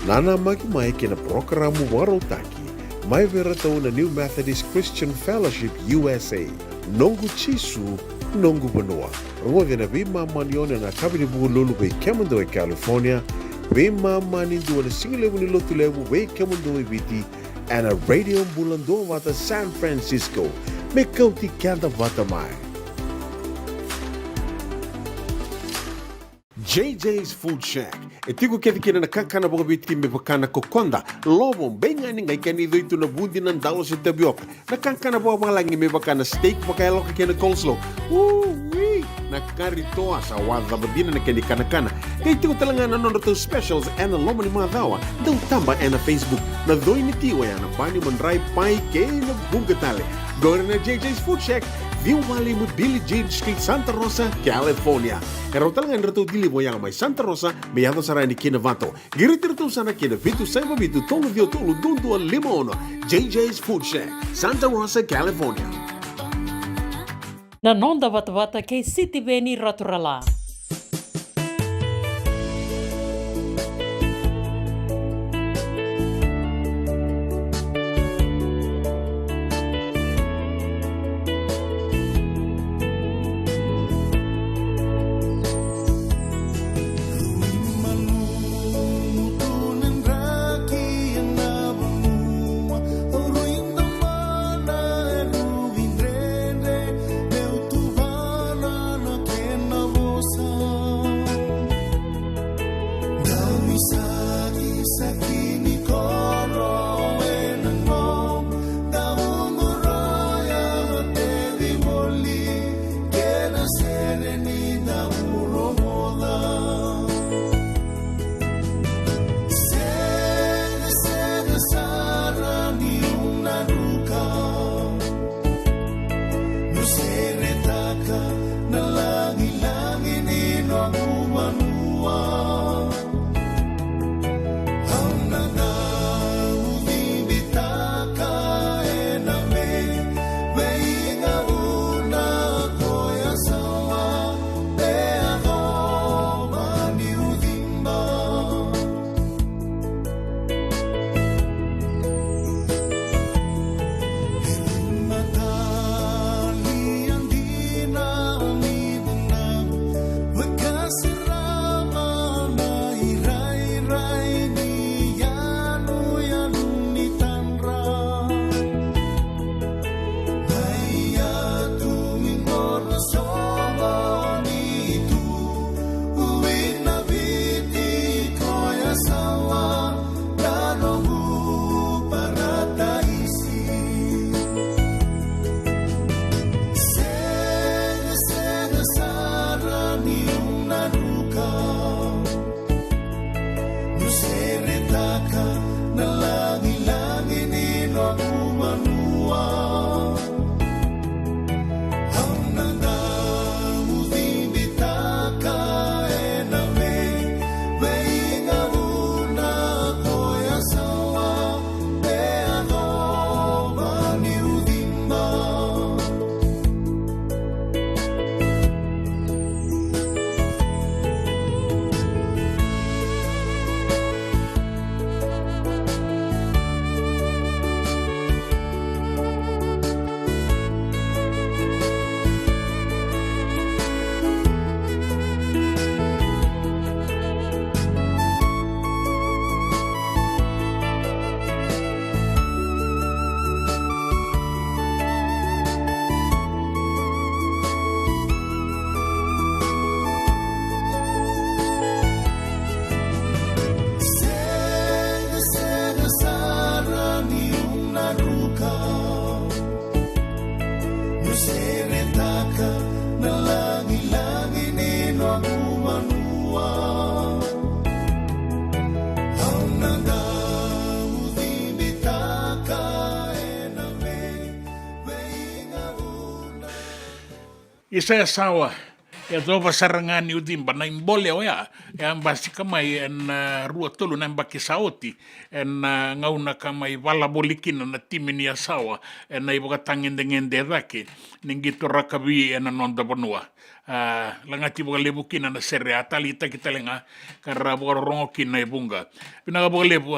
Nana mai kena programu warotaki. Mai vera tau na New Methodist Christian Fellowship USA. Nongu chisu, nongu banoa. Rongo na bima manione na kabini bugu lulu be Kemando e California. Bima mani dua na singilewu ni lotu lewu be Kemando e Viti. And a radio Bula Duavata San Francisco. Me Kauti Keda Vata mai. JJ's Food Shack. E tiku kena na kakana boga biti me pakana kokonda. Lobo benga ni ngai kani doitu na bundi na dalo se tabioka. Na kakana boga malangi me pakana steak pakai loka kena coleslaw. Wee! Na kari toa sa wadha badina na kani kana. Kay tiku talangana nondo to specials and the lomani madawa. Dau tamba and na Facebook. Na doi ni tiwa ya na pani mandrai pai kay na bungatale. Go na JJ's Food Shack. Viu Valley mo Billy Jean Street, Santa Rosa, California. Karo talagang rato dili mo yang may Santa Rosa, may yato sarani kina Vato. Giritirto sana kina Vitu Saiba Vitu Tongo Vio Tolo Dundu Limono. JJ's Food Shack, Santa Rosa, California. Na nonda Vata kei City Veni Raturala. Isa sawa ya dova sarangani udimba na imbole oya ya ambasi kamai en rua tolu na mbaki saoti en ngauna kamai wala bolikina na timini ya sawa en na iboka tangende rake ningito rakabi en nonda bonua langati boka lebukina na sere atali takitalenga karra boka rongokina ibunga pinaga boka lebu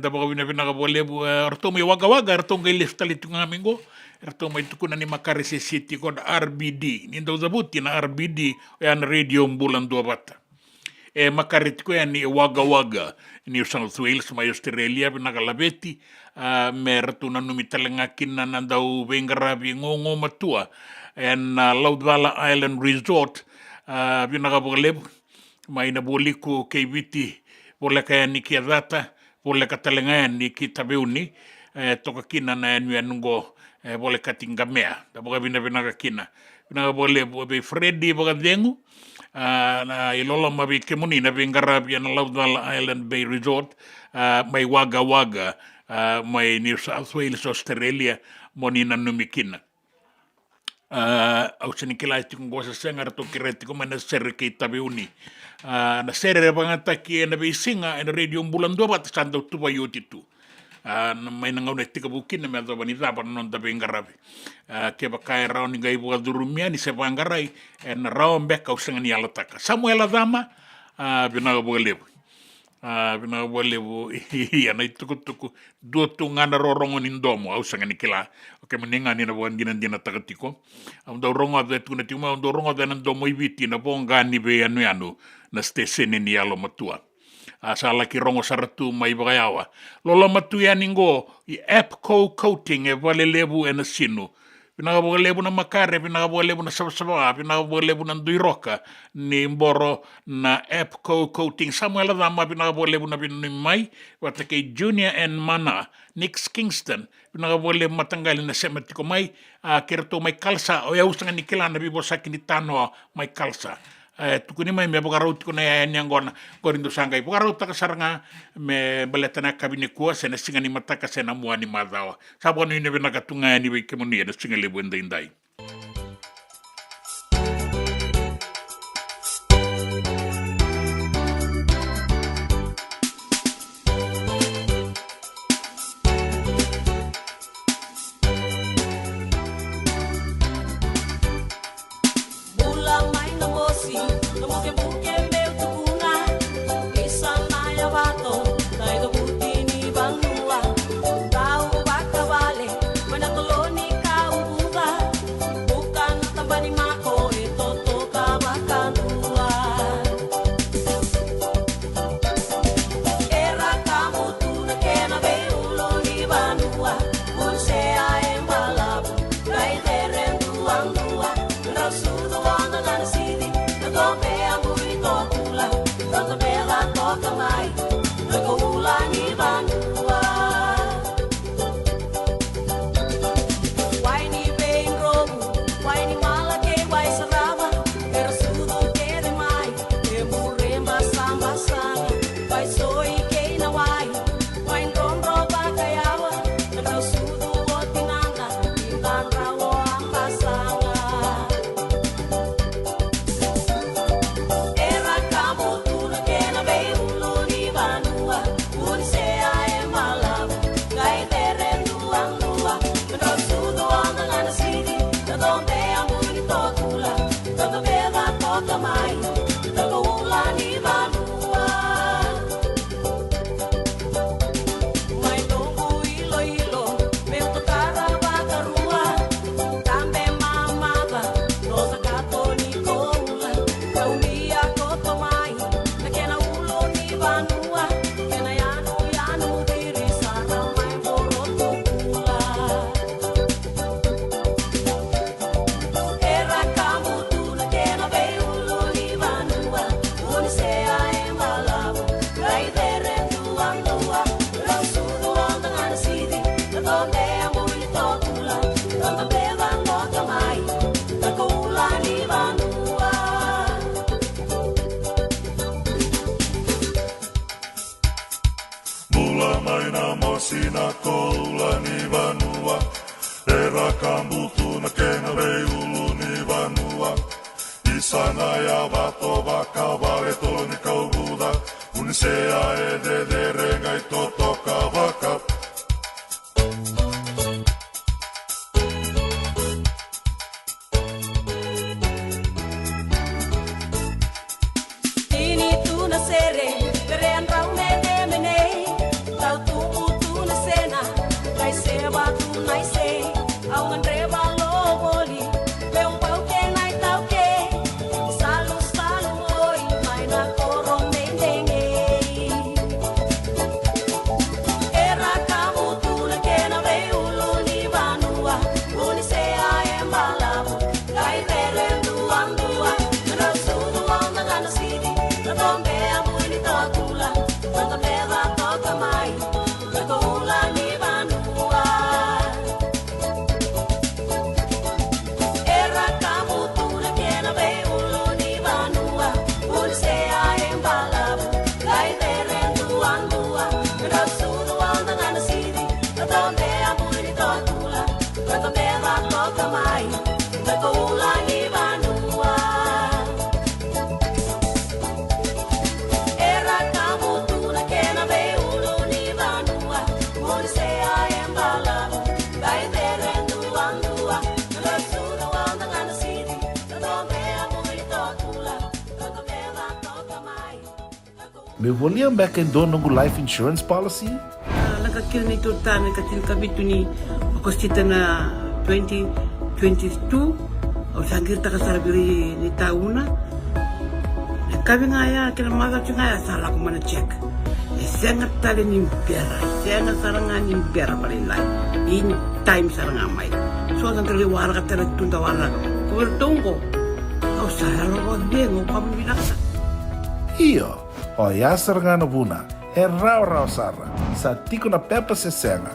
nda boka pinaga boka lebu ortomo waga ortonga iliftali tungamingo Erto may tukuna ni Makarese City kod RBD. Nindo zabuti na RBD yan Radio Bula Duavata. Makarit ko yan ni Waga New South Wales may Australia pinakalabeti. Merto na numitalangakin na nandaw bengarabi ngongo matua. And Laudvala Island Resort pinakabalib. May nabuli ko kay Viti. Wala kaya ni Vata. Wala katalangayan ni Kitabeuni. Tokakina na yan ngo boleh katinga mea da boga bina kina boleh be Freddy boga dengu na ilolo mabi kemuni na bingarabi na Laudvala Island Bay Resort may waga may New South Wales Australia moni na numikina au senikila itu ngosa sengar to kireti ko mana serke tabeuni na serre bangataki na bisinga na Radio Bula Duavata sando tuba yotitu may nangauna tika bukin na medyo banita pa non tabi ngarabi ke bakay raw ni gay buka durumya ni sepangaray en raw mbek au sengan yalataka Samuel Adama binaga lebu iya na tuku dua tungana rorongon indomo au sengan ikila oke meninga ni na bukan ginan dina takatiko am do rongo da tu na tima am do rongo da ndomo ibiti na bonga ni be anu na stesen ni yalo matua asala ki rongo saratu mai bagayawa lola matu ya ningo I Epco coating vale lebu na sinu pinaga lebu na makare pinaga lebu na sabasaba pinaga lebu na duiroka ni mboro na Epco coating Samuel Adama pinaga lebu na pinimay wata kay Junior and Mana Nix Kingston pinaga lebu matanggalin na sematiko may kirto may kalsa o yausang nikila na bibosak ni tano may kalsa tukuni mai me bogaraut ko na yan gona gorindo sangay bogaraut ta kasaranga me baletana kabine ko sena singani mataka sena muani madawa sabon ni be nagatunga ni be kemuni na singale bunda indai Era kambutu na kena veulu ni vanua Isana ya vato vaka vale toni kaubuda Unisea e de renga i totoka vaka Me volia back in donongu life insurance policy? Nakakira na ito tani katil kabitu ni makostita na 2022 o sagir ta kasarabiri ni tauna. Kabi nga ya kila maga nga ya sala ko mana check. Isenga tali ni impera, isenga saranga ni impera balilay. In time saranga mai. So ang kali wala ka tala tunda wala. Kuwertongo. O sala ro dengo pamilaka. Iyo. O yasar nga na buna, rau sara, sa tiko na pepa se senga,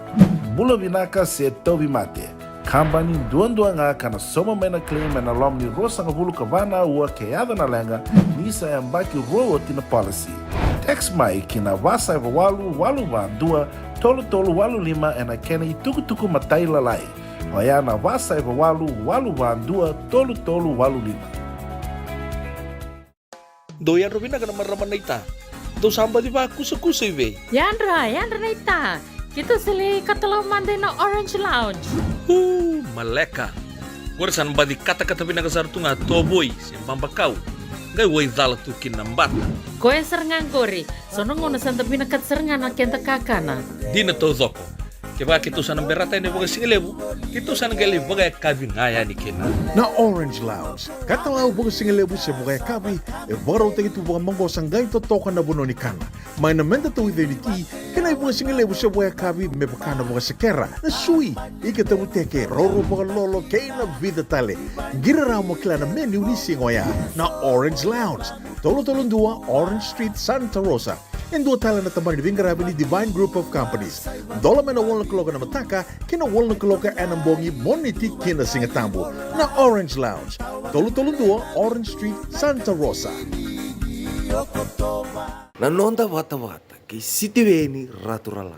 bula vinaka se tobi mate, kambani duan nga kana soma mena claim na lom ni rosa nga bulu kavana ua keada na lenga, nisa yambaki roa tina policy. Text mai kina wasa eva walu dua, tolu walu lima ena kena ituku matai lalai. O ya na wasa eva walu dua, tolu walu lima. Doyan Robina ka naman raman na ita. Do samba di ba kusa iwe? Yandra na ita. Kita sili katalaw mande na Orange Lounge. Maleka. Warasan ba di kata-kata pinakasartunga toboy, siyang pambakaw. Ngay way dala tukin ng bata. Koe serangan kori, sonong una santa pinakat serangan na kenta kakana. Di na to zoko. Kaya kito sa nang berata ni baga singalebu, kito sa nang gali baga kabi ngaya ni kena. Na Orange Lounge, katalaw baga singalebu siya baga kabi, e baraw tayo ito baga manggosang gay totokan na buno ni kana. May namenda to ito ni ti, kanay baga singalebu siya baga kabi, may baka na baga sakera, na sui, ikatabu teke, roro baga lolo, kay na vida tale. Giraraw mo kila na menu ni singoya, na Orange Lounge, tolo-tolong dua, Orange Street, Santa Rosa. En dua tala na tamani bingarabi ni Divine Group of Companies. Dola mena wala kaloka na mataka, kina wala kaloka anambongi moniti kina singatambo na Orange Lounge. Tolo-tolo dua, Orange Street, Santa Rosa. Nanonda Vata, kay Sitiweni Raturala.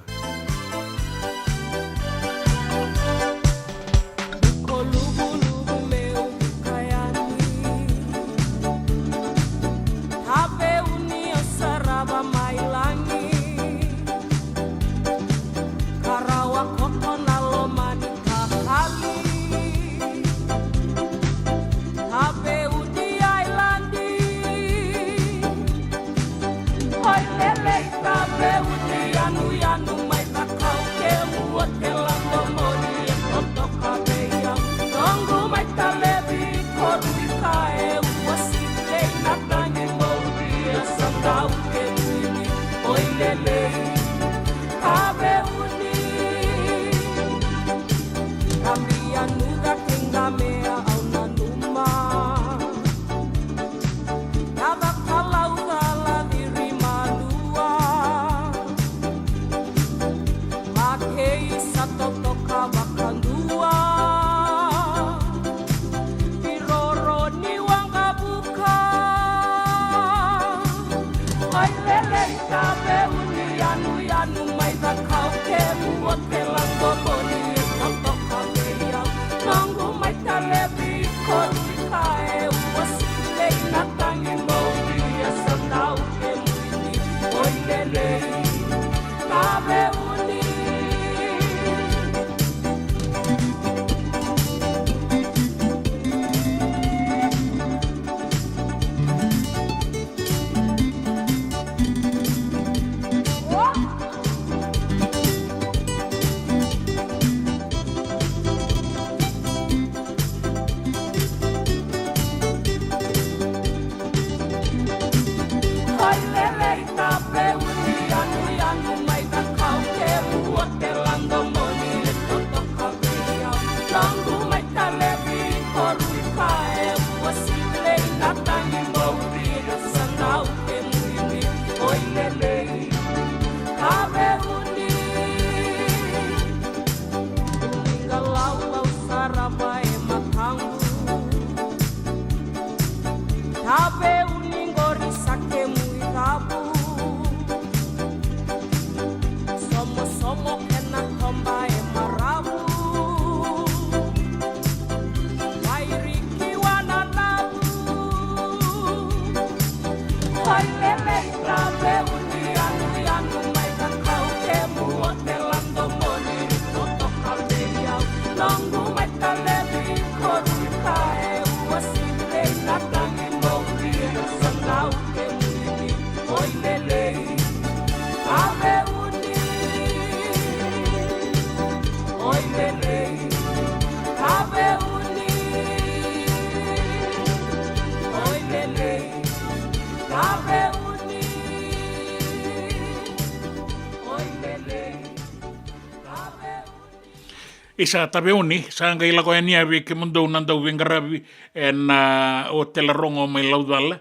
Isa tabeoni, sa ngai lako e niawe ke mundo nandau vengaravi na o te larongo mai Laudala,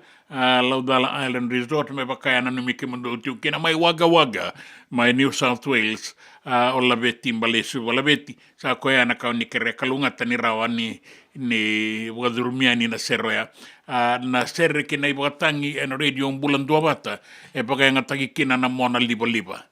Laudala Island Resort, me wakaiana numi ke mundo tiu kina mai waga mai New South Wales, o labeti mbalesu o labeti, sa koe ana kau ni kere kalungata ni rawa ni wadurumia ni na seroya, na sere kina i wakatangi e na radio Bula Duavata, e pakaingataki kina na mona liba.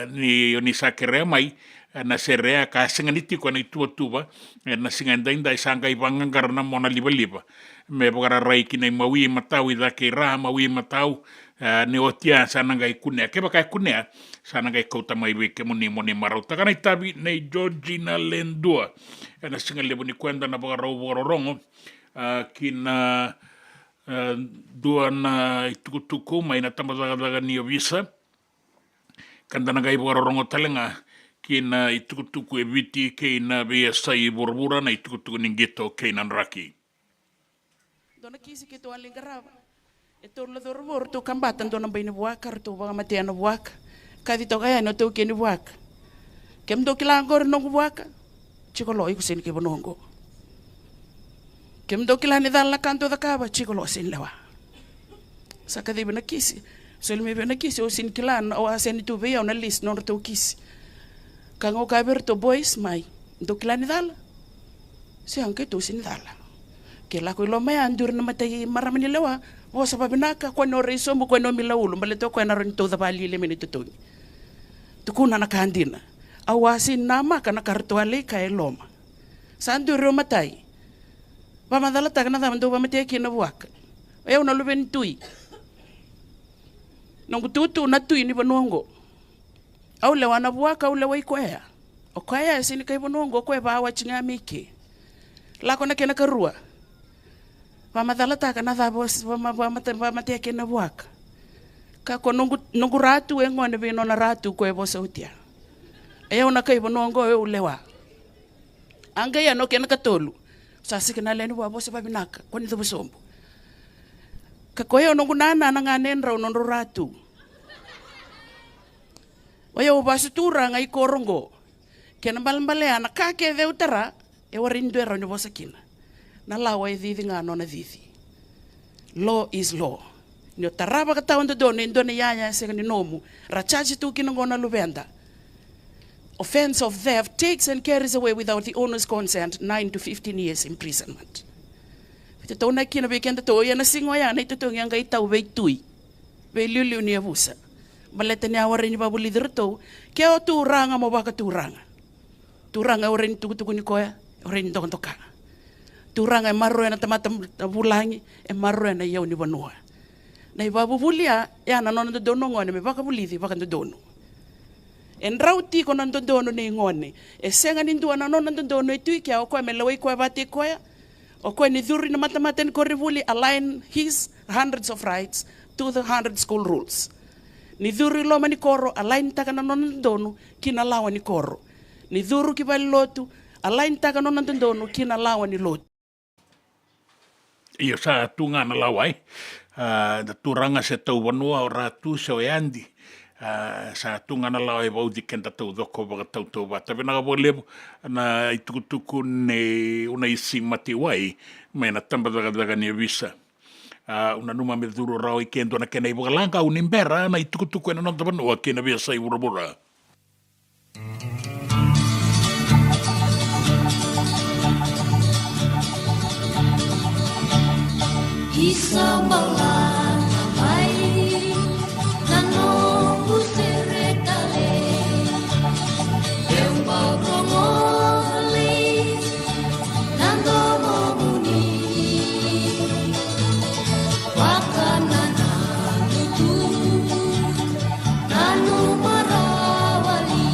Ni sa kere mai, na serea ka senganiti ko na tua na singandainda isanga ibangangar na mona liba me bogara rai kina mawi matau ida ke ra mawi matau ne otia sana ngai kunea ke baka kunea sana ngai kota mai we ke moni marau taka nei tabi nei Georgina Lendua na singa lebo ni kwenda na bogara rongo kina dua na itukutuku mai na tamadaga ni visa kanda na ngai bogara rongo talenga kina itukutuku e viti keina vea sai borbura na itukutuku ningeto keina raki. Dona kisi ke toa lingarava. E tō la dorvor tō kambatan dona bai ni waka tō waka matea na waka. Kadi tō kaya no tō ke ni waka. Kem tō kila angore nongu waka. Chiko lo iku sen ke bonongo. Kem tō kila ni dala kanto da kaba chiko lo sen lewa. Saka de bena kisi. So me bena kisi o sin kila o asen tu vea na list non tō kisi. Kango kaberto boys mai do kilani dala se anke to sin dala ke la ko lo mai andur na mate maramani lewa o sa babinaka ko no reiso mo ko no milaulu male to ko na ron to da bali le minute to kuna na kandina awasin nama kana karto ale ka eloma sandur matai ba madala ta kana da mando ba mate ki na waka e una lu ben tui nongu tutu na tui ni banongo au le wana buaka au le wai koea. O koea e sini kai bonongo koe ba awa chinga miki. Lako na kena karua. Wa madala taka na dhabos wa matea kena buaka. Ka ko nungu ratu e ngone vino na ratu koe bosa utia. E una kai bonongo e ulewa. Anga ya no kena katolu. Sasi kena leni wa bosa babinaka. Kwani dhubu sombo. Ka koea nungu nana nga nenra unonro ratu. Oya ubasu turanga i korongo. Kena balambale ana kake de utara e warindu era ni bosakina. Na lawa e dhithi ngano na dhithi. Law is law. Ni otaraba kata onda doni ndone yaya sega ni nomu. Rachaji tu kinongona lubenda. Offense of theft takes and carries away without the owner's consent 9 to 15 years imprisonment. Vite tona kina bekenda to ya na singo ya na itutongi anga itau veitui. Ve liuliu ni abusa. Baleta ni awara ni babu lider to ke o turanga mo baka turanga oren tuku ni koya oren toka turanga e marro na tamata bulangi e marro na yau ni banua na babu bulia ya na nona dono ngone me baka bulithi baka dono en rauti ko nan dono ni ngone e senga ni ndua na nona dono e tuiki o ko me lawai ko bate koya o ko ni dhuri na mata ni ko rivuli align his hundreds of rights to the 100 school rules. Ni dhuru loma ni koro, alain taka na nonan dono, kina lawa ni koro. Ni dhuru ki bali lotu, alain taka nonan dono, kina lawa ni lotu. Iyo sa tunga na lawai, da turanga se tau wanua o ratu se o eandi. Sa tunga na lawai wau di kenta tau doko baka tau Vata. Vena ka lebu na itukutuku ne una isi mati wai, mai na tambadaga ni visa. Una numa me duro rao i kendo na kena i wakalanga au nimbera na i tukutuku e na nonta vanua kena vea sai urabura. Isa balana mai nano usere kale eu bagromoli nando momuni wakanana tutu nanu marawali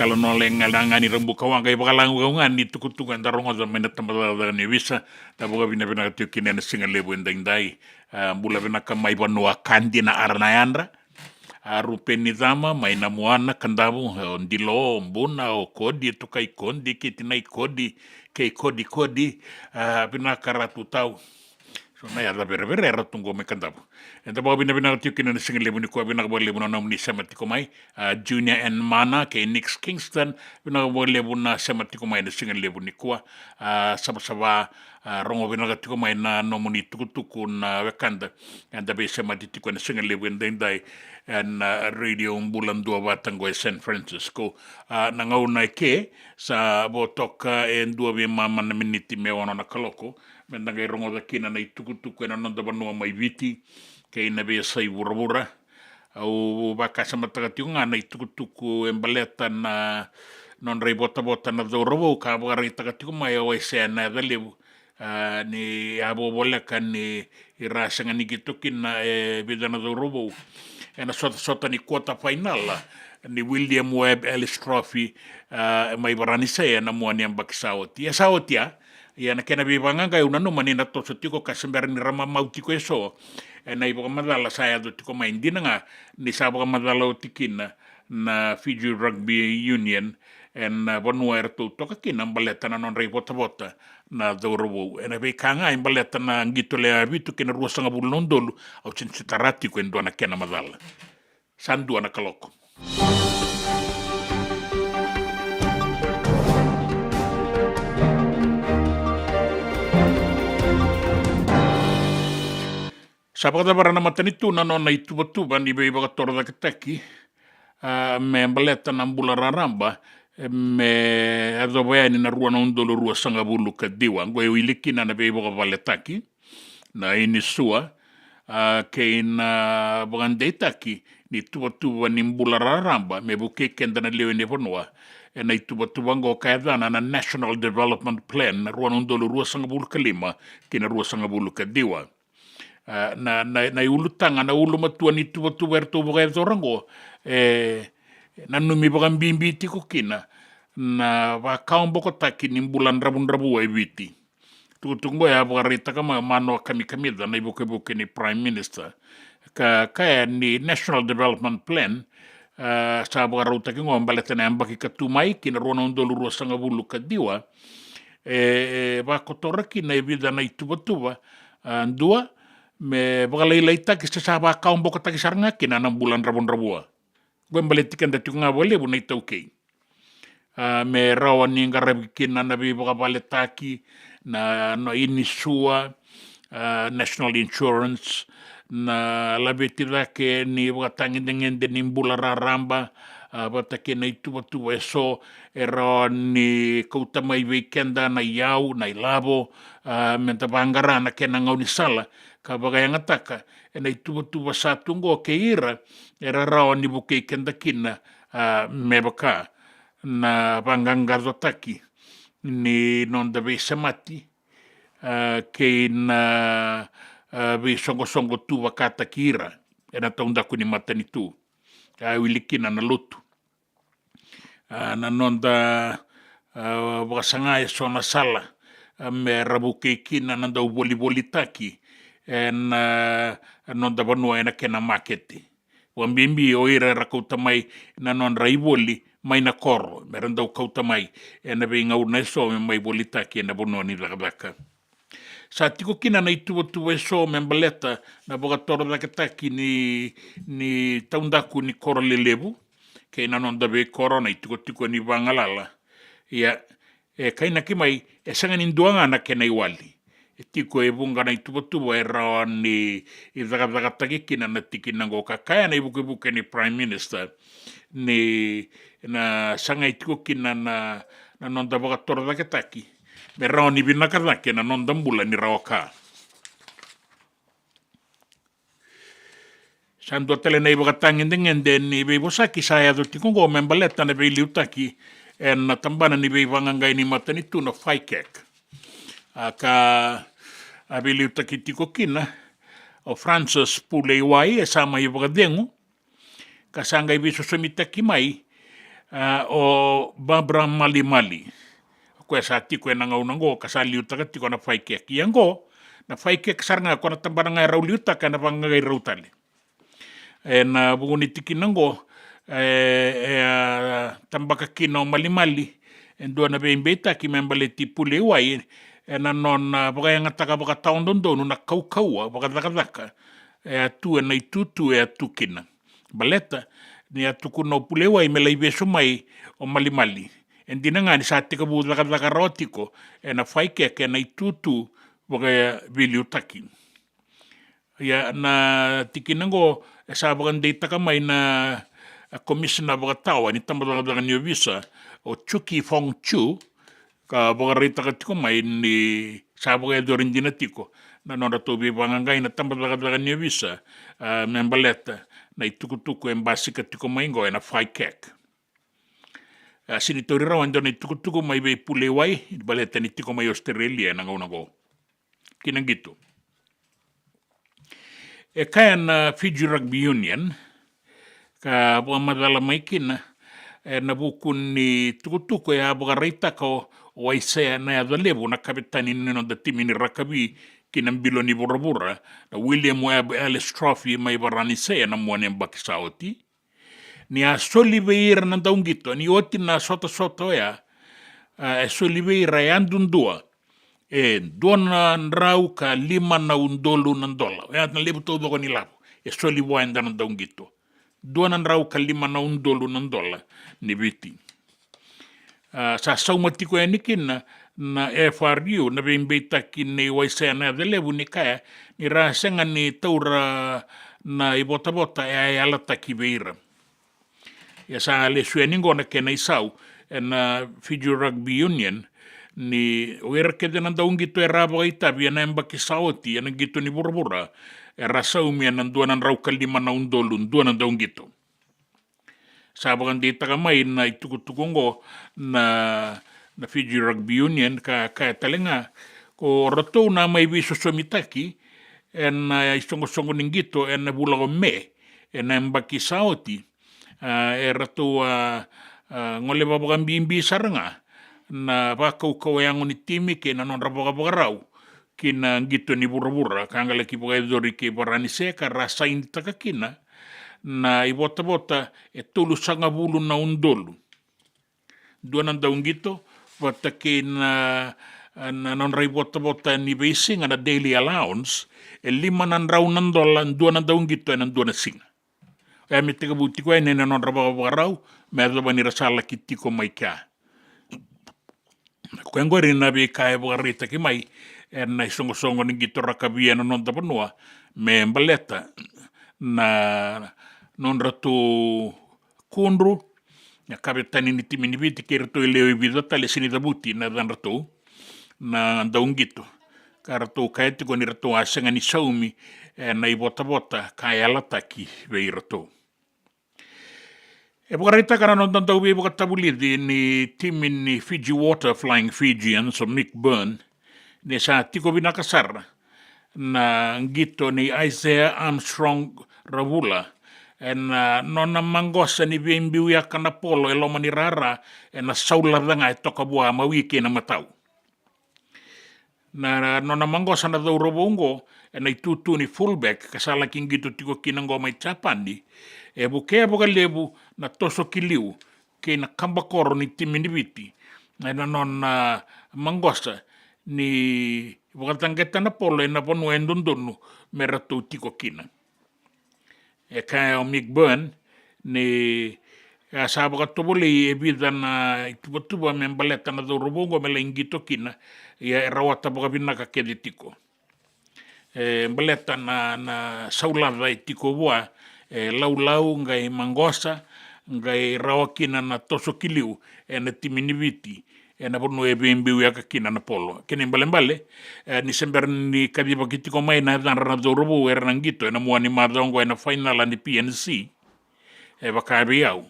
kala no lenga ngani rambuka wanga ibakalangu ngani tukutuku ndarongo za mena tambala ni visa tabuga vina vina tukine na singa lebu ndai bula vina kama ibanu akandi na arnayandra rupe nizama maina muana kandabu ndilo mbuna o kodi tukai kondi kitina kodi ke kodi vina karatu tau so na ya bere era tungo me kandabu enta bo bina tukine na singa lebu ni ko bina bo lebu na mni samatiko mai Junior and Mana ke Nix Kingston bina bo lebu na samatiko mai na singa lebu ni ko sama rongo bina tiko mai na nomuni tukutuku na wekanda anda be samatiko na singa lebu ndai and radio Bula Duavata ngo San Francisco na ngauna ke sa bo toka dua be mama na miniti me wana na kaloko mendanga rongo da kina na tukutuku na nonda banua mai viti ke na be sai burabura au baka sama tagatiunga na tukutuku embaleta na non rei bota na dorobo ka bari tagatiunga mai o ese na dalebu ni abo boleka ni irasanga ni gitukin na bidana dorobo ena sota ni quarter final ni William Webb Ellis Trophy mai barani saya na muani ambak sauti ya na kena bibanga una no manina to tiko kasember ni rama mauti ko eso na ibo madala saya do tiko mai ndinanga ni sabo madala tikina na Fiji Rugby Union en bonua to toka kina baleta na non rei bota na dorobo ena be kanga baleta na ngitole abitu kena ruasanga bulondolu au chinsitarati ko ndona kena madala sandu ana kaloko Sabada barana matanitu na nona ituba ni be baga torda ketaki me baleta na Bula Raramba me adoboyani na ruana undolo rua sanga bulu kadiwa ngoe wilikina na be baga baletaki na inisua ke na bagandetaki ni tuba ni Bula Raramba me buke kenda na lewe ne bonwa na tuba ngo kaedana na National Development Plan na ruana undolo rua sanga bulu kalima kina rua sanga bulu kadiwa na ulutanga na ulumatua ni tuba erto boga zorango na numi boga mbimbi tiko kina na ba kaombo ko taki ni bulan rabu e viti tutungo ya boga rita kama mano kami da na ibuke ni Prime Minister ka ni National Development Plan sa boga rauta ki ngomba letena ambaki katumai kina rona undolu ruasanga bulu kadiwa ba kotora kina evida na tuba andua me bagalai taki se saba kaombo ko taki saranga kina na bulan rabua gue baletikan da tunga bole bu na itauke me rawan ni ngarabi kina na bi bagabaletaki na no inisua National Insurance na labetira ke ni bagatangin dengan ni Bula Raramba batake na tuba eso era ni kauta mai weekenda na yau na ilabo menta bangara na kena ngau ni sala ka bagay ngataka na tuba satungo ke ira era raw ni buke kenda kina mebaka na banganga zotaki ni non da besamati ke na be songo tuba kata kira era taunda kuni matani tu wilikina na lutu na nonda wakasanga so na sala me rabu kekina nanda boli taki en nonda banua ena kena marketi wambimbi oira rakauta mai na non raiboli mai na koro meranda ukauta mai ena be ngauna so mai boli taki ena banua ni lakabaka sa tiko kina na tuba so membaleta na boga toro lakataki ni taundaku ni koro lelebu ke na non dabe korona tiko ni bangalala ya kaina kimai sanga ni nduanga na kena iwali tiko bunga na tuba era ni izagagataki kina na tikina ngo kakaya na ibuke ni Prime Minister ni na sanga tiko kina na non dabe toro lakataki me rao ni binakadake na non dambula ni raoka. Santo tele na ibagatangin dengan den ni bebosaki saya do tikungo membaleta na beliutaki en na tambana ni bebangangai ni matani tu na faikek. Ka abeliutaki tikokina o Francis Pulei wai sama ibagadengu kasanga ibiso sumitaki mai o Barbara Mali. Koe sa tiko e nangaunango, ka sa liutaka tiko na whaikek. Iango, na whaikek saranga kona tambaranga e rau liutaka na wanga e rautale. E na buguni tiki nango, tambaka kina o Mali, e ndua na beimbeita ki membale ti pule uai, e na non baka taka baka taondondonu na kaukaua, baka dhaka, e atu e na itutu e atu kina. Baleta, ni atu kuna o pule uai me laibeso mai o Mali. En dina nga ni sa tika bu dhaka rotiko, e na whaikeke na itutu baka vili utaki. Ia na tiki nango, e sa baka ndeitaka mai na commissioner baka tawa, ni tambadaka ni visa, o Chuki Fong Chu, ka baka reitaka tiko mai ni sa baka edorin dina tiko, na nora tobi bangangai na tambadaka ni visa, membaleta, na itukutuku embasika tiko mai ngo, e na whaikeke. Sinitori rawan doon ay tukutuko may puleway, baleta ni tiko may Australia na ngaw. Kinang gito. E kaya na Fiji Rugby Union, ka buka madala may kina, nabukun ni tukutuko ya buka reita ko o ay saya na yadalebo na kapitanin nino da timi ni Rakabi kinambilo ni Bora na William Webb Ellis Trophy may barani saya na muan yung bakisauti. Ni a soliveira na daung gito, ni oti na soto ya, soliveira e andundua, dua rau ka 5 na undolu ng dola. Na lebu todo ko nilapo, soliveira na daung gito. 2 rau ka 5 na undolu ng dola, ni biti. Sa saumatiko ya nikin na FRU, na bimbita kin ni waisa na lebu ni kaya, ni rasengan ni taura na ibota-bota e alata kibeira. Ya sa le sueningo na kena isau na Fiji Rugby Union ni oira kede na daung gito e rabo ita biya na embaki saoti ya na gito ni Bora e rasau miya ng 2 rau ka 5 na undolun 2 na daung gito. Sabakan dita kamay na itukutukungo na Fiji Rugby Union ka talenga ko rato na may viso somitaki en isongo-songo ning gito en bula ko me en embaki saoti rato ngole babakan bimbi saranga na bakau yang ni timi ke na non rabaka rau kina gitu ni bura kangala ki boga dori ke barani se ka rasa inta kina na ibota tulu sanga bulu na undolu duana daung gitu bota ke na non rai bota ni basing na daily allowance 5 rau nan dola duana daung gitu na duana singa. Kaya may tiga buti ko ay non rabaraw, meron ba nirasala kiti ko may ka. Kaya nga rin nabi kaya bukarita ki may, na isongo-songo ng gito rakabiya na non tapanua, may baleta na non rato kunru, na kapitanin ni timinibiti kirito ileo ibida tali sinitabuti na dan rato, na daung gito. Karato kaya tiko ni rato asengan ni saumi, na ibota-bota kaya lataki bei rato. E bukarita ka na non tantau bi buka tabulidi ni timin ni Fiji Water Flying Fijians o Mick Byrne ni sa tiko binakasar na gito ni Isaiah Armstrong Ravula na non na manggosa ni bimbiuya ka na polo elo manirara na saular nga ito kabua mawiki na mataw. Na non na manggosa na daw robongo na itutu ni fullback kasala king gito tiko kinanggo may chapandi e buke boga lebu na toso kiliu ke na kambakoro ni timinibiti na non na mangosa ni boga tangeta na polo na ponu endondonu merato tiko kina e kaya o Mick Byrne ni sabaga tobole e vida na tuba membaleta na do robongo mela ingito kina ya rawata boga binaka keditiko baleta na saulava tiko boa lau ngai mangosa ngai rawakina na toso kiliu na timiniviti na pono bimbiu ya kakina na polo kene mbale ni sember ni kabiba kitiko mai na dan rado robo nangito na muani madongo na final ni PNC bakabiau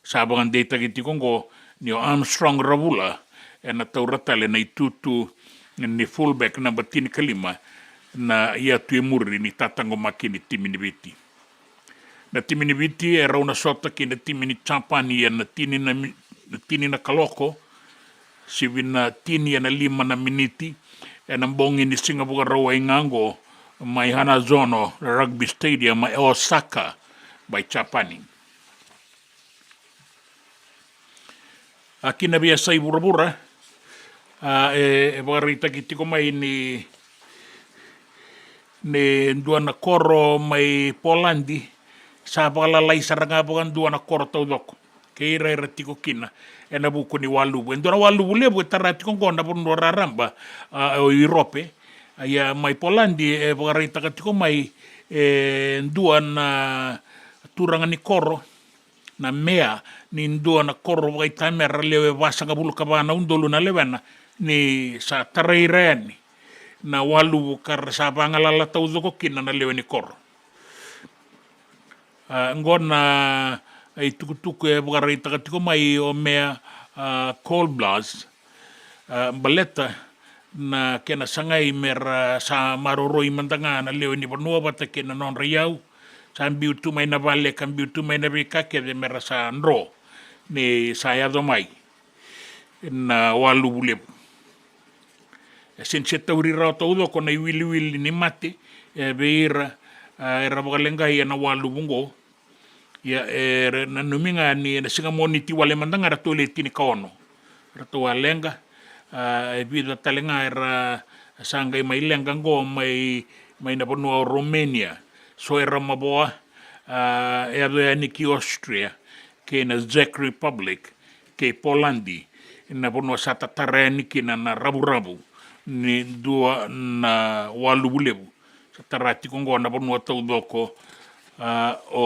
sabangan data kitiko ngo ni Armstrong Ravula na tauratale na itutu ni fullback na batini kalima na ia tu muri ni tatango makini timiniviti Na timini viti e rauna sota ki na timini Japani na tini na kaloko si vina tini na 5 na miniti e na mbongi ni Singapore rawa ingango mai Hanazono Rugby Stadium mai Osaka by Japani. Aki na biasa i bura-bura e warita ki tiko mai ni dua na koro mai Polandi sa palalai saranga bukan dua na koro tau doko ke ira tiko kina e na buku ni walu e dua na walu bule bu tara tiko konda pun dua raramba o Europe ya mai Polandi e warita ki tiko mai dua na turanga ni koro na mea ni dua na koro vai tamera lewe wasanga bulu kabana undolu na lewena ni sa tarairani na walu kar sa bangalala tau doko kina na lewe ni koro. Ngona ai tukutuku e bukarai takatiko mai o mea coal blast baleta na kena sangai mera sa maroroi mandanga na lewe ni Bula Duavata kena non riau sa biutu mai na vale kan biutu mai na bikake de mera sa nro ni saya do mai na walu bule sen tauri ra to do ko na wili ni mate e beira era bagalenga ia na walu bungo ya na numinga ni na singa moniti wale mandanga ra toileti ni kaono ra to walenga e vida talenga era sanga mai lenga ngo mai na bono Romania so era maboa era ni ki Austria ke na Czech Republic ke Polandi na bono sa tatarani ki na rabu ni dua na walu bulebu sa tarati kongo na bono tau doko o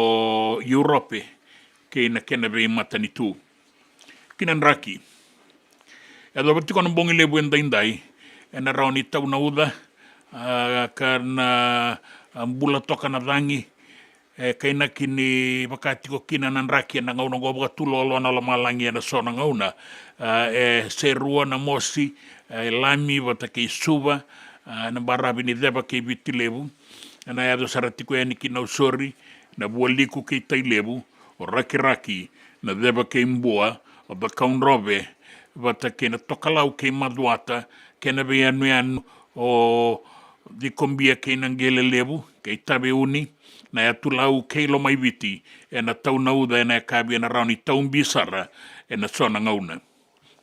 Europe ke na kena be matani tu kinan raki e do batiko na bongi lebu endai na rauni tau na uda kana Bula toka na vangi kaina kini wakatiko kina nan raki na ngauna goba tulolo na lamalangi na sona ngauna serua na mosi lami Vata ke suba na barabi ni deba ke bitilebu na yado saratiko yani kina usori na bualiku ke tailebu o raki na deba ke mbua o da kaunrobe Vata ke na tokalau ke maduata ke na beanu o di kombia ke nangele lebu ke tabe uni na ya tulau ke lo mai viti e na tau nauda e na kabi na rauni tau bisara e na sona ngauna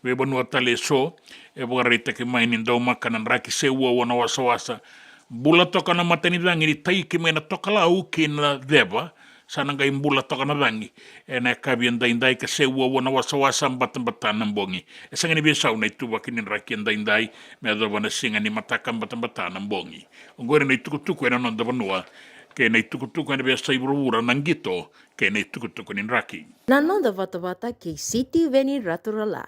we banu atale so e bogarita ke mai ni ndau makanan raki se wana wasa Bula toka na matani dangi ni tai ke me na toka lau ke na deba sana ngai Bula toka na dangi e na kabi ndai ke se wana wasa batan bongi e sanga ni besau na itu wakini raki ndai me adoba na singa ni matakan batan bongi ngore na tukutuku e na nonda banua ke na tukutuku e na besa ibura nangito ke na tukutuku ni raki na nonda Vata ke City Veni Raturala.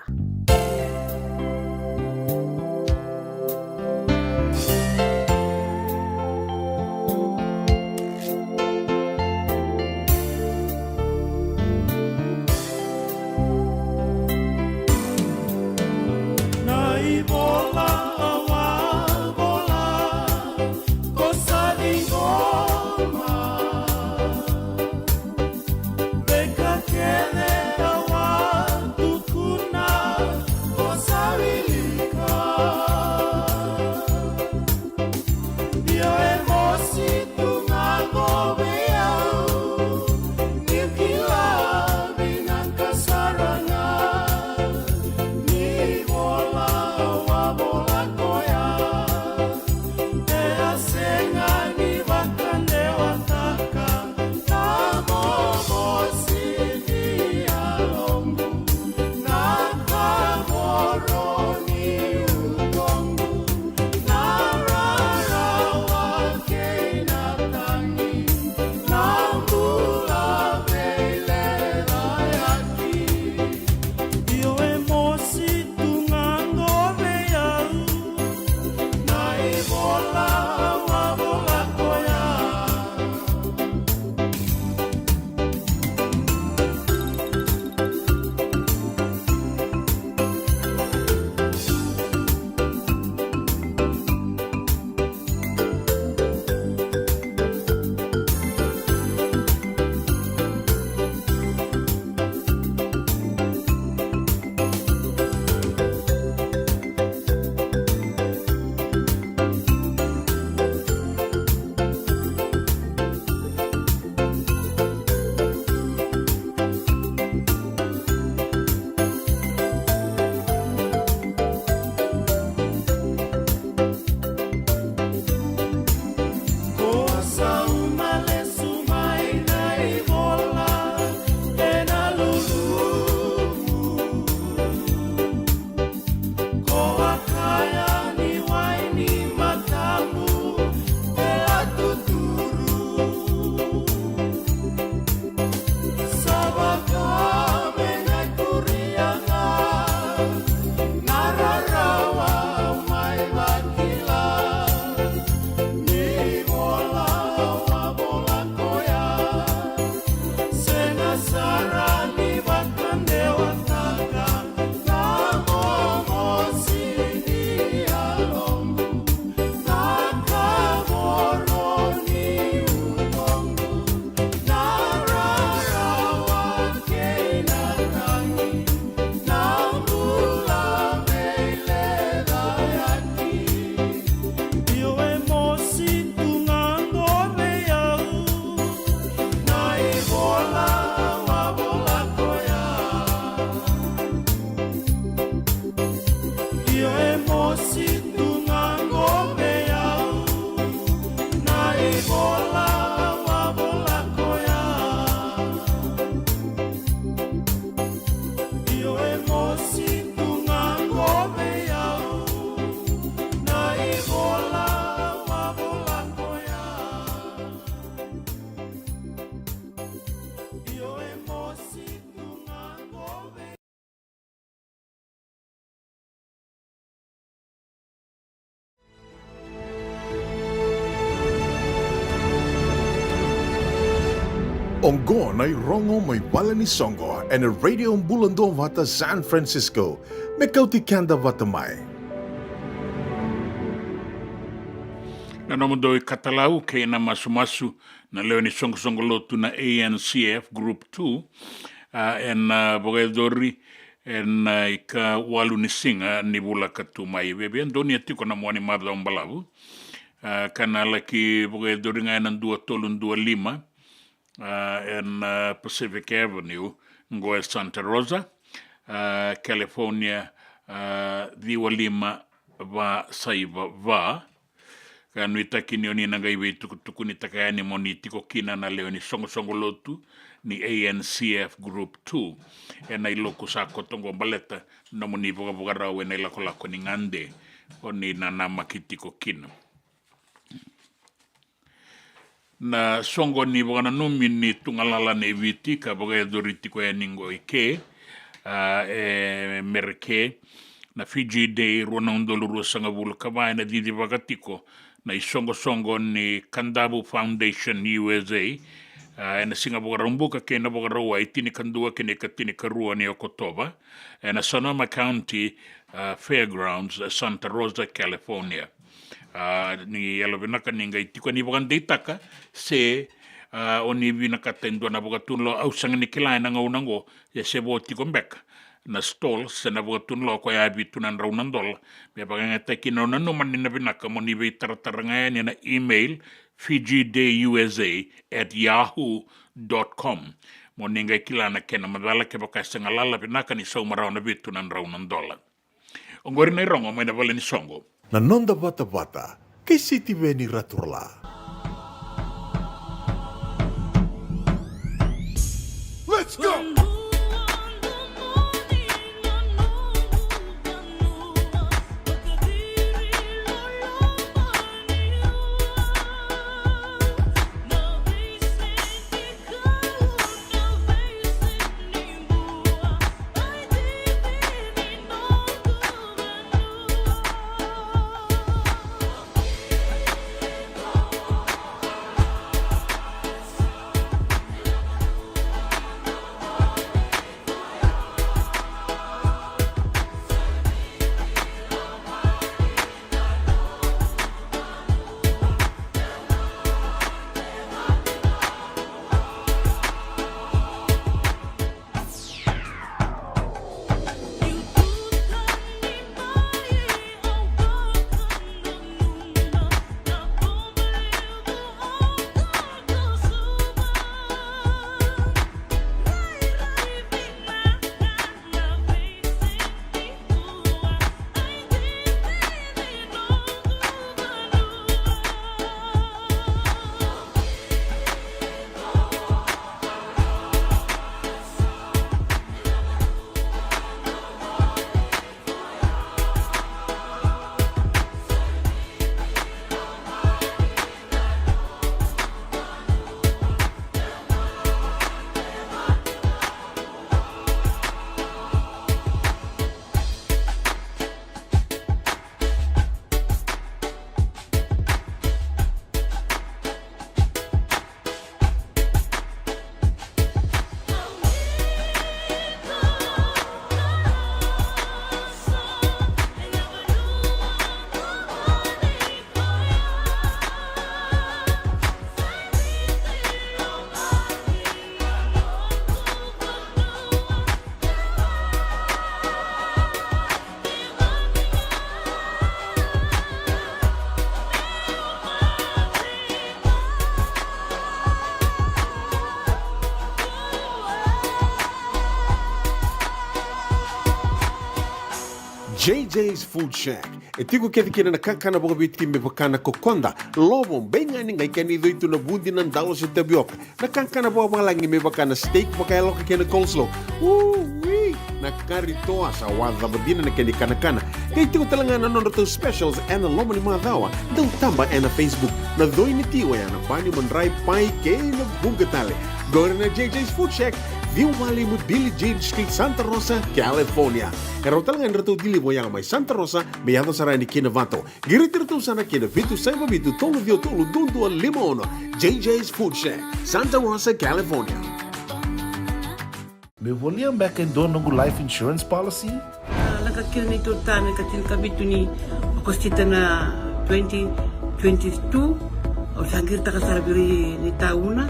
Beka kene awa tukuna Ongo na rongo may bala ni Songo and a radio Bula Duavata, San Francisco. Me Kauti Keda Vata mai. Na nomodo i katalau ke na masu na leo ni songo lotu na ANCF Group 2 en bogadori en ika walu ni singa ni bula katu mai bebe ndoni atiko na mwani madla umbalavu kana laki bogadori nga enan 225 en Pacific Avenue ngoe Santa Rosa California Viwa Lima va saiva va kanu itakini oni nangai we tuku ni takayani moni tiko kina na leo ni songo lotu ni ANCF Group 2 ena iloko sa kotongo baleta na moni boga rawe na ilako ni ngande oni na nama kitiko kina na songo ni boga na numi ni tungalala ne viti ka boga doriti ko eningo ike merke na Fiji Day rona undoluru sanga bulu kama na didi bagatiko na isongo ni Kandabu Foundation USA na Singapore rumbuka ke na boga rawa itini kandua ke ne katini karua ni Okotoba na Sonoma County Fairgrounds Santa Rosa California ni yalo vinaka ninga itiko ni boga nditaka se oni vinaka tendua na boga tunlo au sanga ni kilai na ngaunango ya sebo tiko mbeka na stall sena botun lo ko ya bitunan raunan dol be baganga tekino na no man na binaka mo ni be tartaranga ni na email fijidayusa@yahoo.com mo ninga kilana kena madala ke baka sengalala binaka ni so marau na bitunan raunan dol ongori na rongo mo na vale ni songo na nonda vata ke siti veni raturla. Let's go! JJ's Food Shack. E tiku kedi kina na kakana boka biti me bakana kokonda. Lobo benga ni ngai kani doitu na bundi na ndalo se tabioka. Na kakana boka malangi me bakana steak baka eloka kena coleslaw. Woo-wee! Na kari toa sa wadha badina na keni kana-kana. Kaya tiku talanga na nono specials and the lomo ni madawa. Dau tamba na Facebook. Na doi ni tiwa ya na pani mandrai pai kaya na bungatale. Go na JJ's Food Shack. Viu Valley mo Billy Jane Street, Santa Rosa, California. Karo talaga nrito dili mo yang may Santa Rosa, may yato sarani kina Vata. Giritirito sana kina Vitu Saiba Vitu Tolo Dio Tolo Dundu Limono. JJ's Food Shack, Santa Rosa, California. Me volia back in dono ng life insurance policy? Nakakira nito tani katil kabitu ni okostita na 2022 o sangirta kasarabiri ni tauna.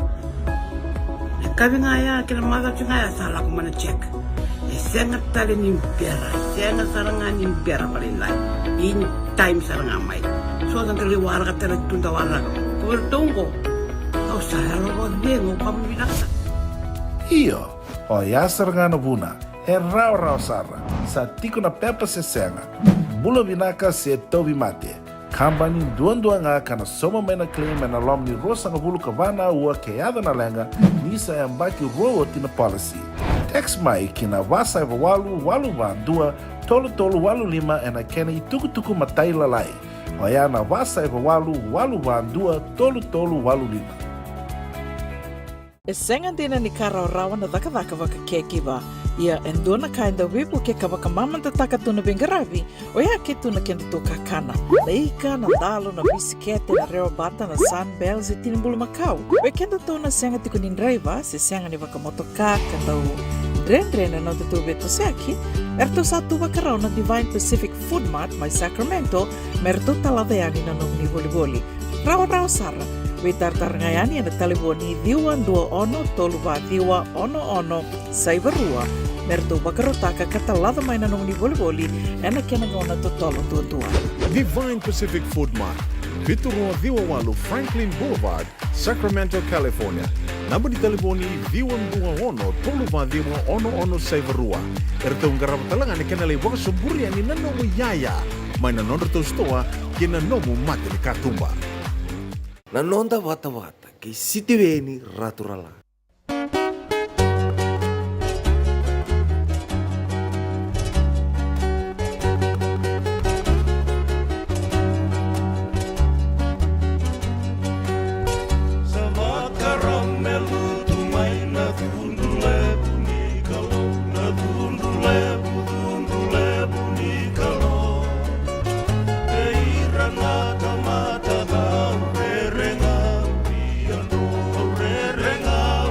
Kami nga ya, kinamaga nga ya, sala ko mana check. Sengat tali nimpera, sengat sarangan nimpera palinlay. In time sarangan may. So, ang kaliwara ka talaga tundawara ka. Kuwertong ko. Au sahara ko dengo, pamibinaksa. Iyo, o yasar nga na buna, raw sara, sa tiko na pepa se senga, bula binaka se tobi mate. Kambani duan nga kana soma may na claim na lom ni rosa nga bulu kavana ua kayada na lenga nisa yang baki rowo tina policy. Text mai kina wasa eva walu dua tolu walu lima ena kena ituku matai lalai. Oya na wasa eva walu dua tolu walu lima. E senga dina ni kara rawa na daka waka kekiwa. Ia endona kainda wipu ke kawaka mamanta taka tuna bengaravi o ia ke tuna kenda to kakana. Leika na dalo na bisikete na reo bata na sunbells e tinimbulu makau. O kenda to na senga tiko ni driver se senga ni waka motoka kanda u drena na tutu beto seaki. Erto satu wakarao na Divine Pacific Food Mart mai Sacramento merto taladeani na nung ni boli. Rawa sara. Witartar ngayani na taliboni diwan 21 saivarua. Merto bakarotaka katalada may nanong ni boli ena kenangona totolo tua. Divine Pacific Food Mart, Viturua Viwawalu Franklin Boulevard, Sacramento, California. Namba di taliboni Viwan 21 saivarua. Erto ngarap talangan kenali waka suburi ani nanomu yaya. May nanonda to stoa kinanomu mate ni katumba. Nanonda Vata kay sitiweni raturala. Renga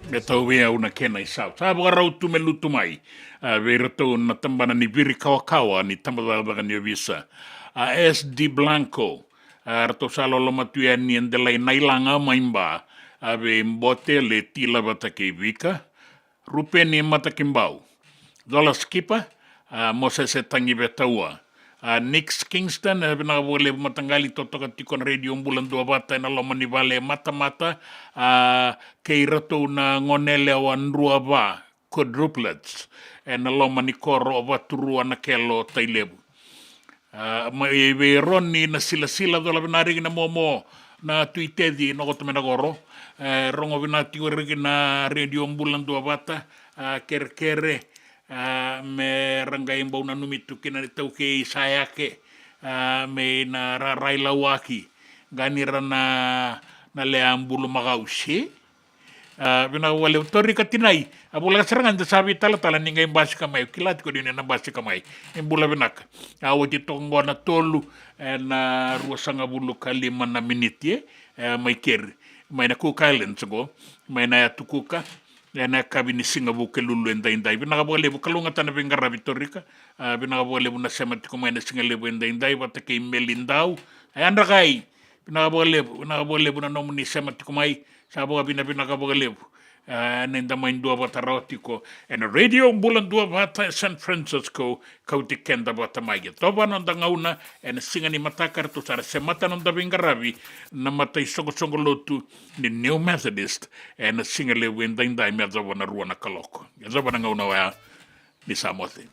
Me tau wea una kena I sau. Sa waka rautu me lutu mai. Vera tau na tambana ni viri kawa ni tamadalaga ni visa. SD Blanco. Rato sa loloma tuia ni endelai nailanga maimba. Ave mbote le tila Vata ke vika. Rupe ni mata kimbau. Dola skipa. Mose se tangi vetaua. Nix Kingston, na wole matangali totoka tikon radio Bula Duavata na loma ni vale mata kei rato na ngonele o nruava quadruplets na loma ni koro o vaturua na kelo tailebu. Mai ve roni na sila dola vinarigi na momo na tuitedi no gotomena goro. Rongo vinati origi na radio Bula Duavata kere me rangai mbau na numitu kina ni tau ke Isayake me na Raila Waki ganira na lea mbulu magausi bina wale utori katinai abula serangan de sabi tala ningai basi kamai kilati ko dine na basi kamai embula binaka awoti tongo na tolu na ruasanga bulu kalima na miniti mai ker mai na Cook Islands go mai na tukuka na kabini singabu ke lulu endai bina bole bu kalunga tana bengara vitorika bina bole bu na semati ko mai na singalebu endai Vata ke melindau ayandra kai bina bole bu na nomuni semati ko mai sabo bina bole bu nenda mai Duavata rautiko and radio Bula Duavata San Francisco Kauti Keda Vata mai toba no dangauna and singani matakar to sara semata no bengaravi na mata songo lotu ni New Methodist and singale wendai me zawana ruana kaloko zawana ngauna wa ni samote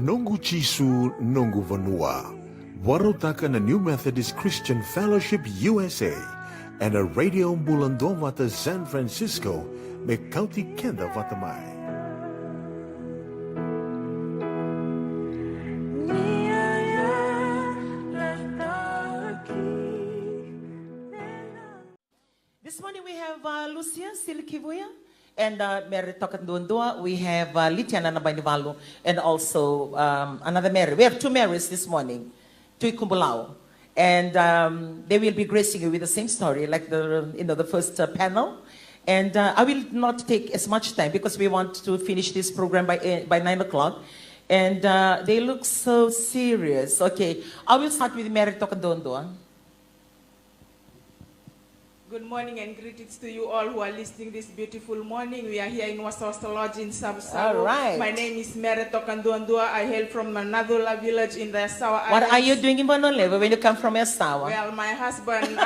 Nongu Chisu Nongu Vanua. Warotaka na New Methodist Christian Fellowship USA. and a Radio Bula Duavata San Francisco me Kauti Keda Vata mai. This morning we have Lucia Silikivuya and Mary Tokandundua. We have Litiana Nabainivalu and also another Mary. We have two Marys this morning, Tui Kumbulau. And they will be gracing you with the same story like the first panel. And I will not take as much time because we want to finish this program by 9 o'clock. And they look so serious. Okay, I will start with Mary Tokandundua. Good morning and greetings to you all who are listening this beautiful morning. We are here in Wasawasta Lodge in Sabu-Sabu. All right. My name is Mary Tokandundua. I hail from Manadula village in the Sawa Islands. What are you doing in Bonoleva when you come from Sawa? Well, my husband,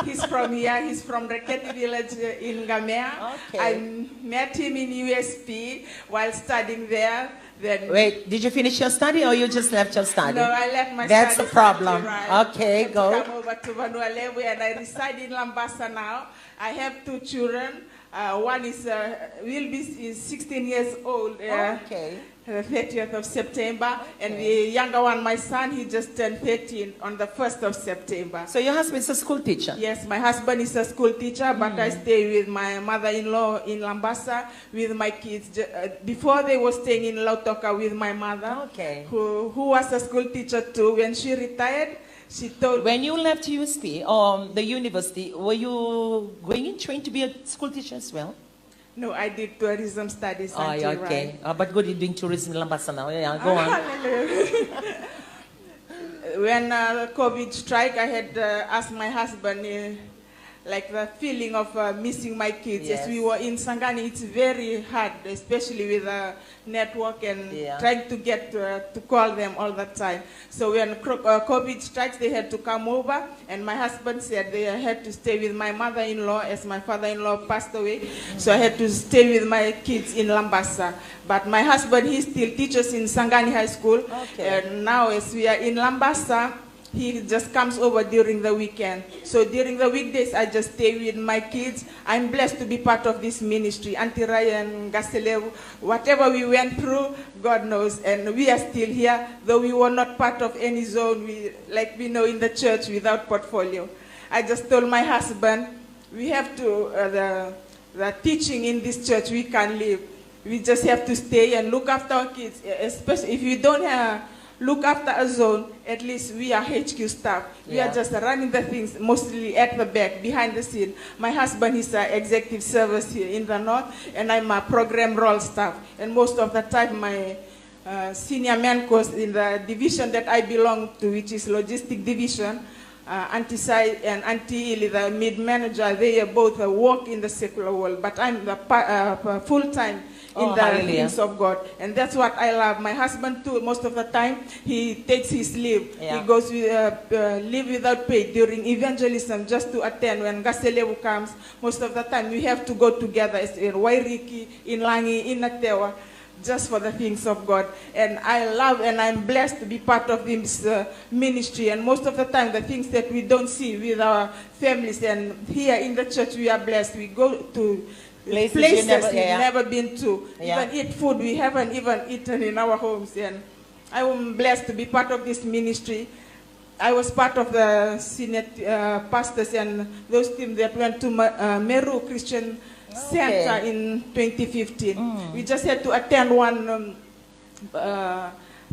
he's from here. He's from Reketi village in Gamea. Okay. I met him in USP while studying there. Then wait, did you finish your study or you just left your study? No, I left my That's study. the problem. Right. Okay, go. I come over to Vanuatu and I reside in Lambasa now. I have two children. One is is 16 years old. Okay. The 30th of September, and the younger one, my son, he just turned 13 on the 1st of September. So your husband is a school teacher? Yes, my husband is a school teacher, but I stay with my mother-in-law in Lambasa with my kids. Before they were staying in Lautoka with my mother, who was a school teacher too. When she retired, she told... When you left USP, the university, were you going in trained to be a school teacher as well? No, I did tourism studies. Oh, yeah, okay. But good, you're doing tourism in Lambasa now. Yeah, go on. When COVID struck, I had asked my husband, like the feeling of missing my kids. Yes. As we were in Sangani, it's very hard, especially with the network and trying to get to call them all the time. So when COVID strikes, they had to come over, and my husband said they had to stay with my mother-in-law as my father-in-law passed away. So I had to stay with my kids in Lambasa. But my husband, he still teaches in Sangani High School. Okay. And now as we are in Lambasa, he just comes over during the weekend. So during the weekdays, I just stay with my kids. I'm blessed to be part of this ministry. Auntie Ryan, Gaselew, whatever we went through, God knows. And we are still here, though we were not part of any zone, like we know in the church, without portfolio. I just told my husband, we have to, the teaching in this church, we can't leave. We just have to stay and look after our kids, especially if you don't have look after a zone, at least we are HQ staff. We are just running the things mostly at the back, behind the scene. My husband is an executive service here in the north, and I'm a program role staff. And most of the time, my senior man course in the division that I belong to, which is logistic division, Auntie Sai and Auntie Ili, the mid-manager, they both work in the secular world, but I'm the full-time in the things of God. And that's what I love. My husband too, most of the time, he takes his leave. He goes leave without pay during evangelism just to attend. When Gaselewu comes, most of the time we have to go together in Wairiki, in Langi, in Natewa, just for the things of God. And I love and I'm blessed to be part of this ministry. And most of the time, the things that we don't see with our families, and here in the church, we are blessed. We go to places we've never been to. Even eat food we haven't even eaten in our homes. And I am blessed to be part of this ministry. I was part of the Senate pastors and those teams that went to Meru Christian Center in 2015. We just had to attend one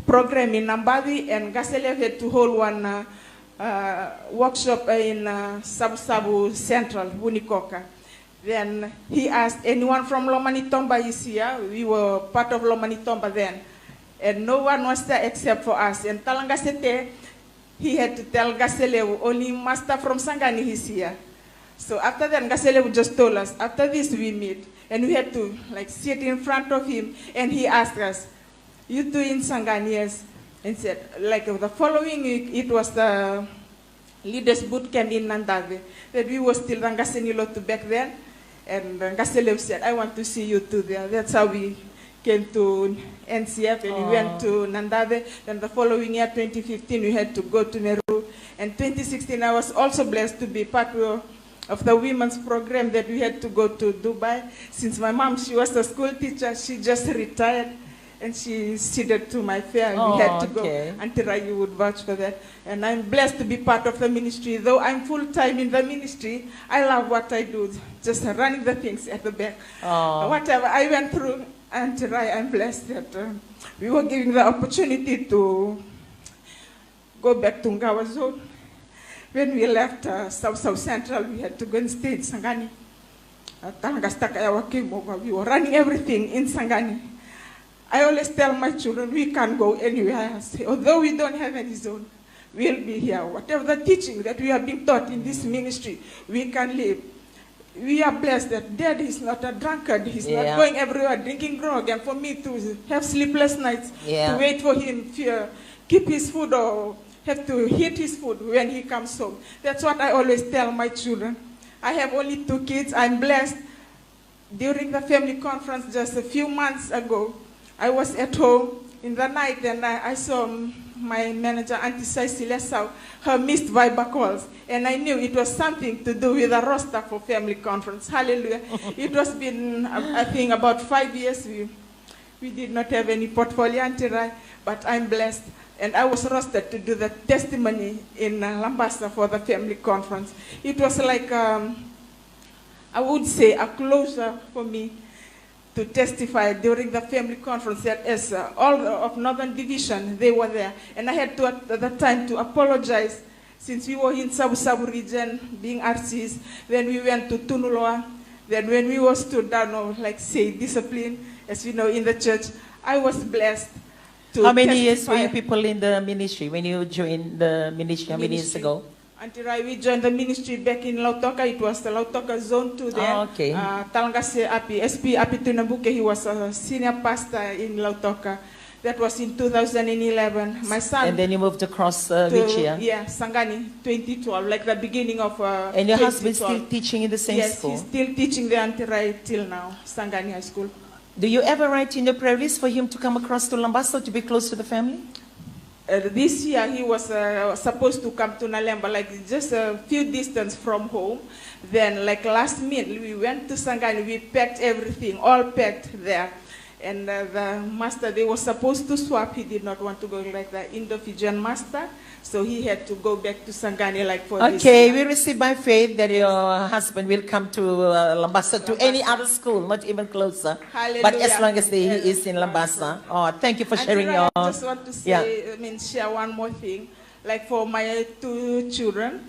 program in Nambadi, and Gaselev had to hold one workshop in Sabu Central, Bunikoka. Then he asked, anyone from Lomanitomba is here? We were part of Lomanitomba then. And no one was there except for us. And Talangasete, he had to tell Gaselewu, only master from Sangani is here. So after that, Gaselewu just told us, after this we meet. And we had to sit in front of him. And he asked us, you two in Sangani? Yes. And said, the following week, it was the leaders boot camp in Nandave, that we were still Rangasenilo to back then. And Gaselew said, I want to see you two there. That's how we came to NCF, and we went to Nandave. Then the following year, 2015, we had to go to Meru. And 2016, I was also blessed to be part of the women's program that we had to go to Dubai. Since my mom, she was a school teacher, she just retired. And she ceded to my fare. We had to go until you would vouch for that. And I'm blessed to be part of the ministry. Though I'm full-time in the ministry, I love what I do, just running the things at the back. Whatever I went through, until I'm blessed that we were given the opportunity to go back to Ngawa Zone. When we left South Central, we had to go and stay in Sangani. We were running everything in Sangani. I always tell my children, we can't go anywhere. I say, although we don't have any zone, we'll be here. Whatever the teaching that we are being taught in this ministry, we can live. We are blessed that Dad is not a drunkard. He's not going everywhere drinking grog. And for me to have sleepless nights, to wait for him, to keep his food or have to heat his food when he comes home. That's what I always tell my children. I have only 2 kids. I'm blessed. During the family conference just a few months ago, I was at home in the night and I saw my manager, Auntie Cecilia Sau, her missed Viber calls. And I knew it was something to do with the roster for family conference. Hallelujah. It was been, I think, about 5 years. We did not have any portfolio until but I'm blessed. And I was rostered to do the testimony in Lambasa for the family conference. It was like, I would say, a closure for me to testify during the family conference that as all of Northern Division, they were there. And I had to, at that time, to apologize since we were in Sabu region, being RCs. Then we went to Tunuloa. Then when we were stood down, or like say, discipline, as we know in the church, I was blessed to How many years were you people in the ministry when you joined the ministry? How many years ago? Until we joined the ministry back in Lautoka, it was the Lautoka Zone 2 there. Talangase Api, SP Api Tunabuke, he was a senior pastor in Lautoka. That was in 2011. My son. And then you moved across which year? Yeah, Sangani, 2012, like the beginning of And your husband still teaching in the same school? Yes, he's still teaching there until till now, Sangani High School. Do you ever write in your prayer list for him to come across to Lambasto to be close to the family? This year he was supposed to come to Nalemba, like just a few distance from home. Then like last minute, we went to Sangani, we packed everything, all packed there. And the master, they were supposed to swap. He did not want to go like the Indo-Fijian master. So he had to go back to Sangani like for this. Okay, we receive by faith that your husband will come to Lambasa, to any other school, not even closer. Hallelujah. But as long as he is in Lambasa. Oh, thank you for sharing your... I just want to say, share one more thing. Like for my 2 children,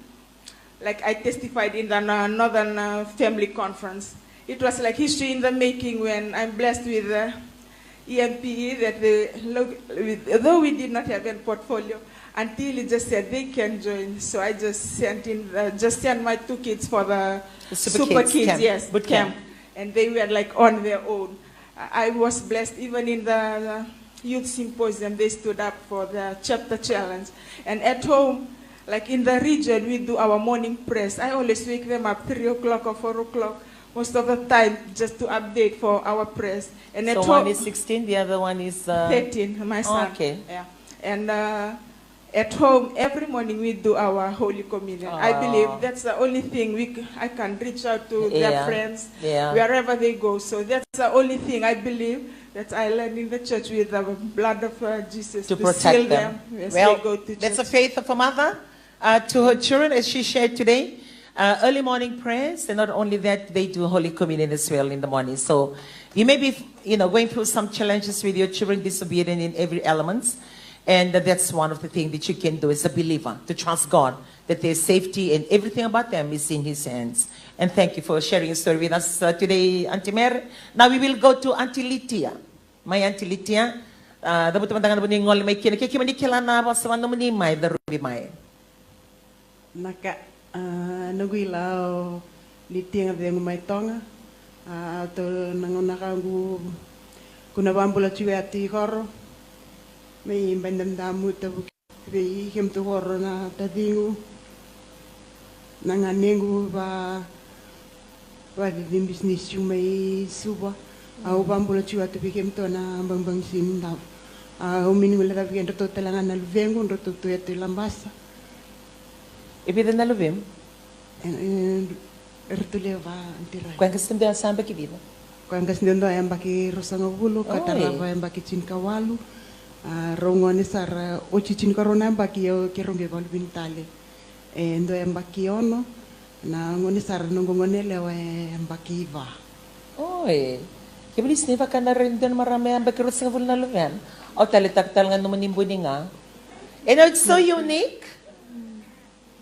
like I testified in the Northern Family Conference. It was like history in the making when I'm blessed with EMPE that though we did not have a portfolio, until he just said they can join. So I just sent my 2 kids for the Super Kids camp. Yes, Boot camp. And they were like on their own. I was blessed even in the youth symposium, they stood up for the chapter challenge. And at home, like in the region, we do our morning prayers. I always wake them up 3 o'clock or 4 o'clock, most of the time, just to update for our prayers. And at so home, one is 16, the other one is... 13, my son. Okay. Yeah. And at home, every morning we do our Holy Communion. I believe that's the only thing I can reach out to their friends, wherever they go. So that's the only thing I believe that I learned in the church with the blood of Jesus to protect them as well, they go to church. That's the faith of a mother to her children, as she shared today. Early morning prayers, and not only that, they do Holy Communion as well in the morning. So you may be, going through some challenges with your children, disobedient in every element. And that's one of the things that you can do as a believer, to trust God, that their safety and everything about them is in His hands. And thank you for sharing your story with us today, Auntie Mer. Now we will go to Auntie Litia. My Auntie Litia, dapat teman-teman po ngol may kina kiki mani kila na ba sa mani may darubi may. Naka naguilaw Litia ng may tonga. To nangunakagu kunabambula tuati koro. May bandamdamu tabu kay him to horror na tadingu nanganengu ba din business yung may suba au bambula chua to bikem to na bangbang sim na umini wala bigen to talangan na vengo to to Lambasa Ibida na luvim? Ertuleva antirai. Kung kastinda samba ki vida? Kung kastinda ay ambaki rosangavulu, katalava ay ambaki chinkawalu, rongone sara ochi chinkarona ambaki yo kirunge valu bintale. Endo ay ambaki ono, na ngone sara nongone lewa ay ambaki iva. Oy, kibilis ni baka na rin din marami ambaki rosangavulu na luvian. O talitaktal nga naman nimbuni nga. And it's so unique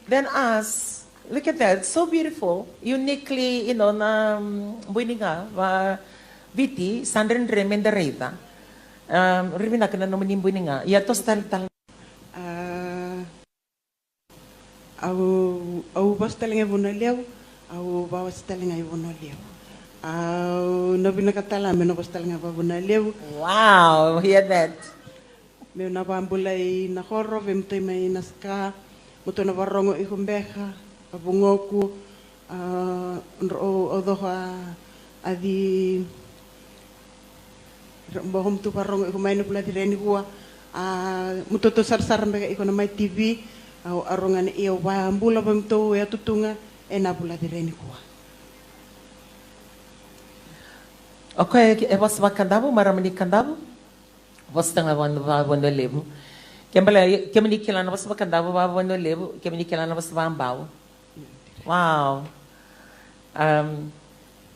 than us. Look at that, it's so beautiful. Uniquely, na buininga, viti, sandren remenda reita. Rivina ka na naman yung buininga. Yatos tal. Au bas talinga bunaliaw, au bawas talinga bunaliaw. Au nabi nakatala, may nabas talinga bunaliaw. Wow, hear that. May nabambulay na koro, vimtoy may naska, muto na barongo ikumbeha. Pabungoku odoha adi bohom tu parong kumain pula direni kuwa mutoto sar mbeka iko na mai TV au arongan iyo wa mbula bamto ya tutunga ena pula direni kuwa. Okay, was makandabu maramani kandabu was tanga wano lebu kembala kemini kilana was makandabu wano lebu kemini kilana was bambao. Wow.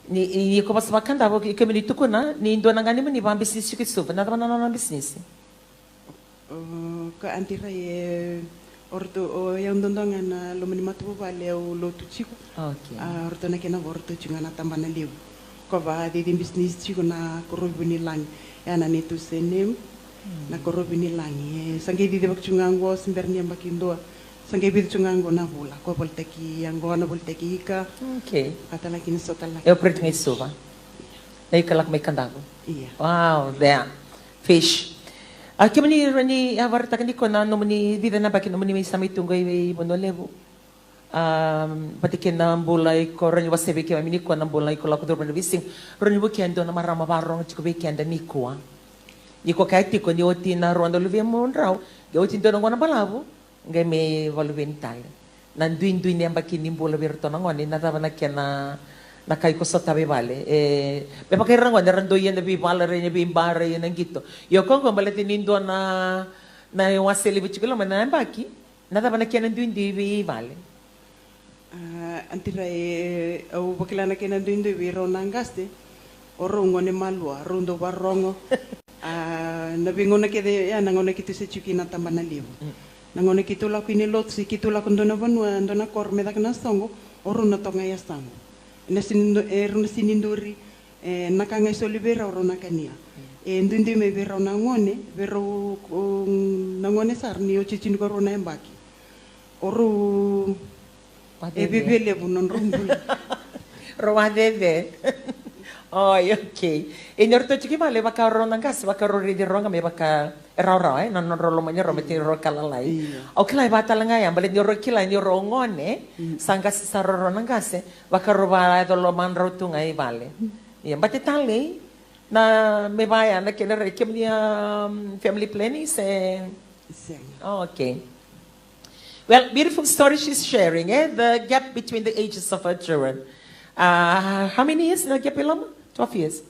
Ni ko mas makanda bo kemini tuko na ni ndo nangani mo ni bang business ko suva na naman na business. Ka antira orto o yang dondongan na lumani matu vale o lotu chico. Okay. Orto na kena orto chunga na tambana liu. Ko ba di business chico na korobini lang. Yana ni tu senem na korobini lang. Sangi di bak chunga ngo simberni ambakindo. Sangai bidu chungango na bula, ko bolteki yang na bolteki ika. Okay. Kata lagi ni sota lagi. Eu preto isso va. Daí kalak may kandago. Iya. Wow, there. Fish. Kaya ni awarta kan ko na no ni vida na bakin no ni may samay tunggay bonolevo. Patikin na bulay ko ron wasabi kaya mini ko na bulay ko lako dorban bising. Ron weekend na marama barong chiko weekend ni ko. Iko kaya tiko ni oti na ron do luvia mo raw. Oti do na balavo. Ngay may waluwin tayo. Nanduin-duin niya bakin bola birto na ngoni na tama na kaya na kay ko sa tabi bale. May pakirang ngoni randoyan na bibala rin niya bimbara yun ang gito. Yung kong balatin nindo na yung wasili bichiko lang na baki na tama na kaya nanduin di bibale. Antira au bakila na kaya nanduin di biro nang gaste. Oro ngoni malwa, rundo barongo. Nabingo na kaya yan, nangon na kito sa chuki na tama na libo. Nangone kitula kinilot si kitula kundona vanua ndona korme dak na songo oruna tonga ya sango na sininduri nakanga solibera oruna kania ndundi me vera nangone vero nangone sarni ochichin ko rona embaki oru bibele bunon rumbul roadede. Oh, okay. Inorto chiki male baka rona gas baka rori di ronga me baka raw non rolo manya rometi ro kalalai. Okay, bata langa yan balik ro kila ni rongone sangga saro rona gas baka roba do lo man ro tunga i vale. Yan bate tali na me baya na kena rekem ni family planning se. Oh, okay. Well, beautiful story she's sharing, the gap between the ages of her children. How many years na gap ilama? 12 years.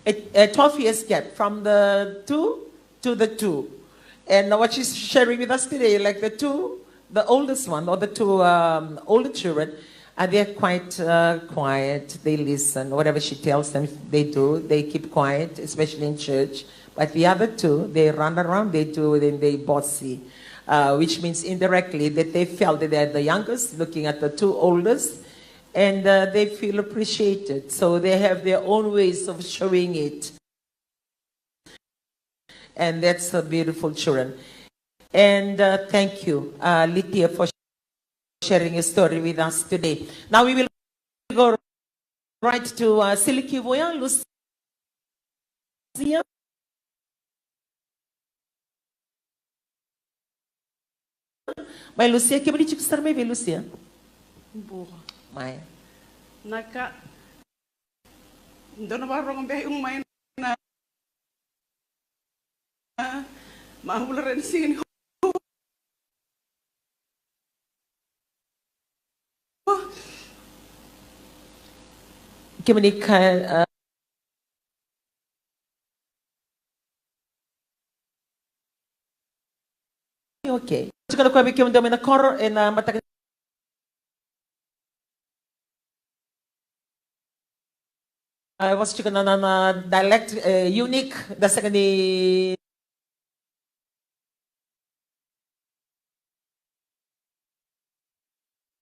12 years gap from the 2 to the 2. And what she's sharing with us today, like the oldest one, or the two older children, they're quite quiet. They listen. Whatever she tells them, they do. They keep quiet, especially in church. But the other two, they run around, they do, and they bossy. Which means indirectly that they felt that they're the youngest, looking at the two oldest, and they feel appreciated. So they have their own ways of showing it. And that's the beautiful children. And thank you, Litia, for sharing a story with us today. Now we will go right to Siliki Voya, Lucia. May Lucia, que bonito que estar me ver, Lucia. Boa. May. Naka. Doon na ba rong be yung may na mahula rin singin ko. Okay. Siguro ko bikin mo na koro na matagal. I was chicken na dialect unique the second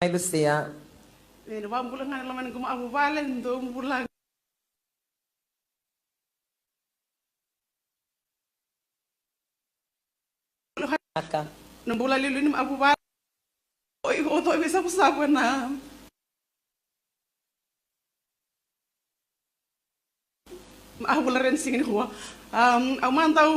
Lucia. Wang bulan nga naman gumaabo balen do bulan. Nang bulan lilo ni maaabo balen. Oy, oto bisa pusaban na. Maaabo la rin singin ko. Ang mantaw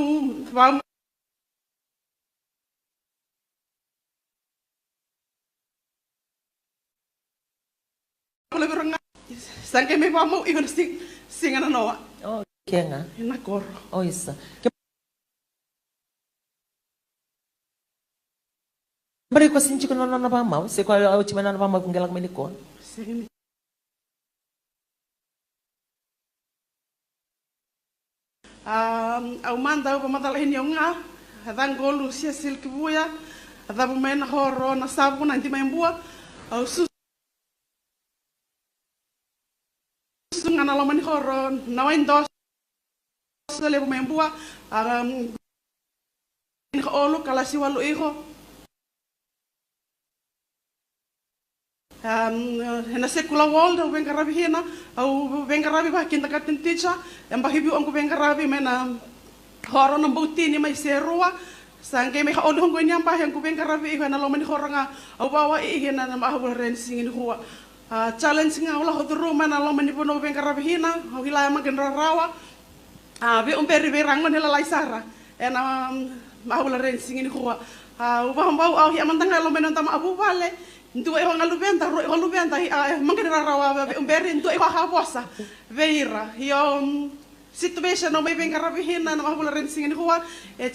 Sangke may pamo iyon singan ano. Oh, kaya nga. Nakor. Oh, isa. Bari ko sinchi ko na pamaw. Se ko au chima na pamaw kung galak manikon. Sige. Au manda pamatalahin yung nga. Hadang golu siya silki buya. Hadang may nahoro na sabo na hindi may buwa. Au nga nalaman ni Horon, nawain dos sa lebo may buwa, olo kalasi walo iho. Nasa kula waldo beng karabi hina, au beng karabi ba kinta katin teacher, yang bahibi ang beng karabi mena Horon ang buti ni may serua. Sangke may olo ang ganyan pa yang beng karabi iho nalaman ni Horon nga, au bawa ihin na mahabol rin singin huwa. Challenge nga wala hodro man alam man ipo no ben karabihina hilaya man rawa be umperi be rangon hila laisara ena mahula ren singin ko ubah bau au hi amantang alam men tama abu vale ndu e ngalubenta ro ngalubenta man rawa be umperi ndu e ha posa veira yo situation no may ben karabihina na mahula ren singin ko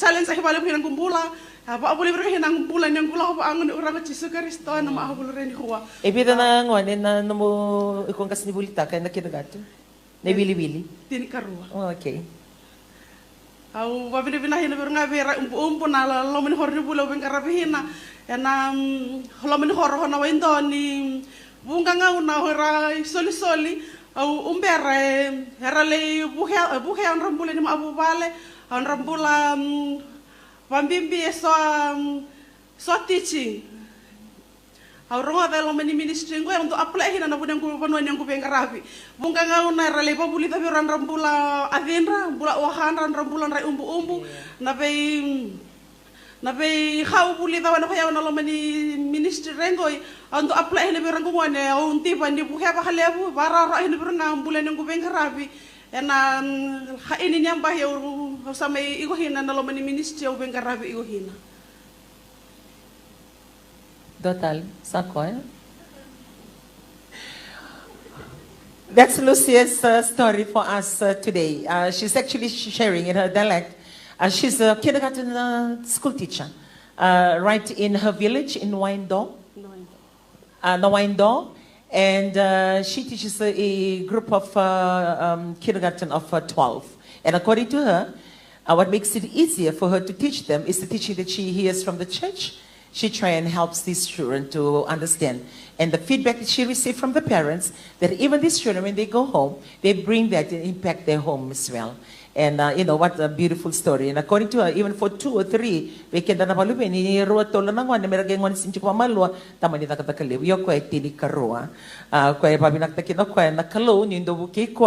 challenge sa hibalo hinang kumbula apa boleh berkah nang bulan yang kulah apa angon orang Yesus Kristus na mahabol rin huwa. Ebida na ngwan na namo ikong kas ni bulita kay nakidagato. Na bili-bili. Tini karua. Oh, okay. Au wabina-binahin na nga vera umpo na lomin hor ni bulaw ben karabihina. Na lomin hor na wendo ni bunga nga una hora soli-soli au umbere herale buhe ang rambulan ni maabu bale ang rambulan Pambimbi so teaching. Aurong ada lo mani ministry ngo untuk apply hina na budang ko panuan yang ko bengkarabi. Bunga ngau na rale pa buli tabi ran rambula avenra, bula wahan ran rambulan rai umbu-umbu. Na be khau buli tabi na kaya na lo mani ministry rengoy untuk apply hina berang ko ne unti pandi buhe pa halebu bara ra hina berang ambulan yang ko bengkarabi. Ena ini nyambah ya sama igo hina na lo mani ministry o bengkarabi igo hina. Total, sako. That's Lucia's story for us today. She's actually sharing in her dialect. She's a kindergarten school teacher, right in her village in Waindo. And she teaches a group of kindergarten of 12. And according to her, what makes it easier for her to teach them is the teaching that she hears from the church. She tries and helps these children to understand. And the feedback that she receives from the parents, that even these children, when they go home, they bring that and impact their home as well. And you know, what a beautiful story. And according to her, even for 2 or 3, we can napalubi ni ruwa tola nang wan meragay ngon sinchi ko malwa tama ni nakatakalim yo ko tini karua ko e pabinak takino ko na kalo ni ndo buki ko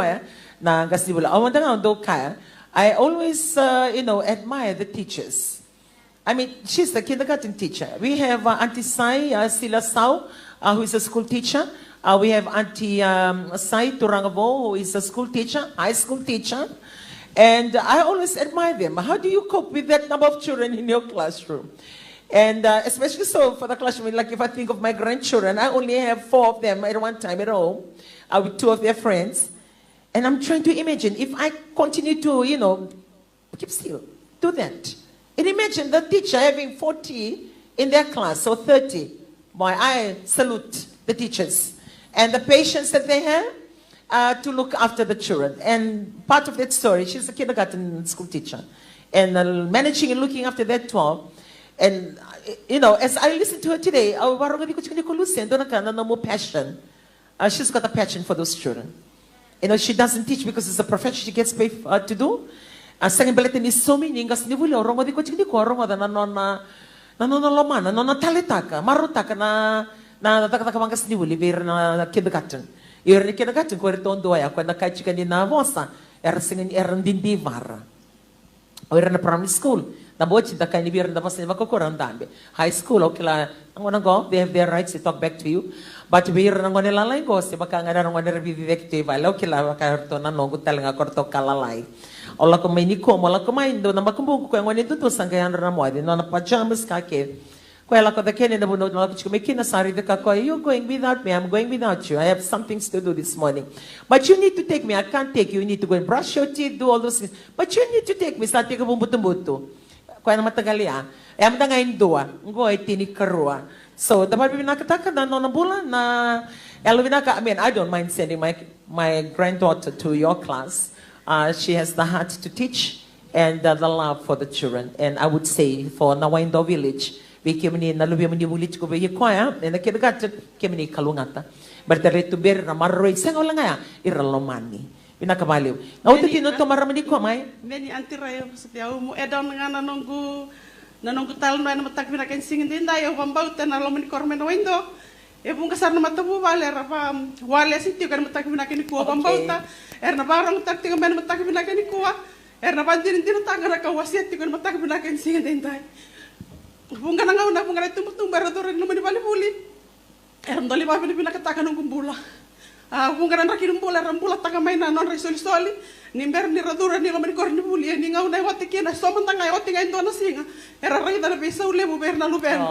na gasibula awanda nga ndo kaya. I always you know, admire the teachers. I mean, she's a kindergarten teacher. We have Auntie Sai Sila Sau, who is a school teacher. We have Auntie Sai Turangavo, who is a school teacher, high school teacher. And I always admire them. How do you cope with that number of children in your classroom? And especially so for the classroom, like if I think of my grandchildren, I only have 4 of them at one time at home, with 2 of their friends. And I'm trying to imagine if I continue to, you know, keep still, do that. And imagine the teacher having 40 in their class, or 30. Boy, I salute the teachers. And the patience that they have, to look after the children. And part of that story, she's a kindergarten school teacher. And managing and looking after that 12. And, as I listened to her today, more passion. She's got a passion for those children. She doesn't teach because it's a profession she gets paid to do. Second ballet ni so many ngas ni wuli orongo di ko chini ko orongo da na lomana na talitaka marutaka na taka mangas ni wuli bir na kindergarten. Ni kindergarten ko retondo ya ko na kai chika ni na vosa singing dindi vara. Na primary school. Na bochi da kai ni bir na vosa ni makokoran dambe. High school okila ngona go they have their rights to talk back to you. But bir na ngone lalai go se baka ngada ngone revivective alo kila ka to na no gutal nga korto kalalai. Ola ko may niko mo la ko may do na makumbuko ko ngone tuto sangay na mo adi no na pajamas ka ke. Ko ela ko da kene na buno na ko may kinasari de ka ko you going without me, I'm going without you. I have some things to do this morning. But you need to take me. I can't take you. You need to go and brush your teeth, do all those things. But you need to take me. Sa tiga bumbuto-buto. Ko na matagali am da ngayon doa. Ngo ay tinikarua. So, dapat binakataka na no Bula na I mean, I don't mind sending my granddaughter to your class. She has the heart to teach and the love for the children. And I would say for Nawaindo village, we came in Nalubi village ko be kwaya and the kindergarten came in Kalungata. But the rate to bear Ramaroi Sangolanga iralomani. Binakabaliw. Now the tino to maramani ko may. Many antirayo sa tiyaw mo edon nga nanonggu talon na matak binakin singin din tayo pambauta na lomani kormen window. Ebung kasar na matabu wale rapa wale sinti kan matak binakin kuwa pambauta. Na barang tak tinga men matak binakin kuwa. Na bandin din tanga na kawasiat kan matak binakin singin din tayo. Bunga na ngauna bunga na tumutong baradorin lumani bali-buli. Ndali ba binakatakan ng kumbula. Bunga na rakin bulla rambula taka may na non resoli nimber ni radura ni lomani korni buli ni ngauna wati kina somanta ngai wati ngai ndona singa era raida na pesa ule bu berna luben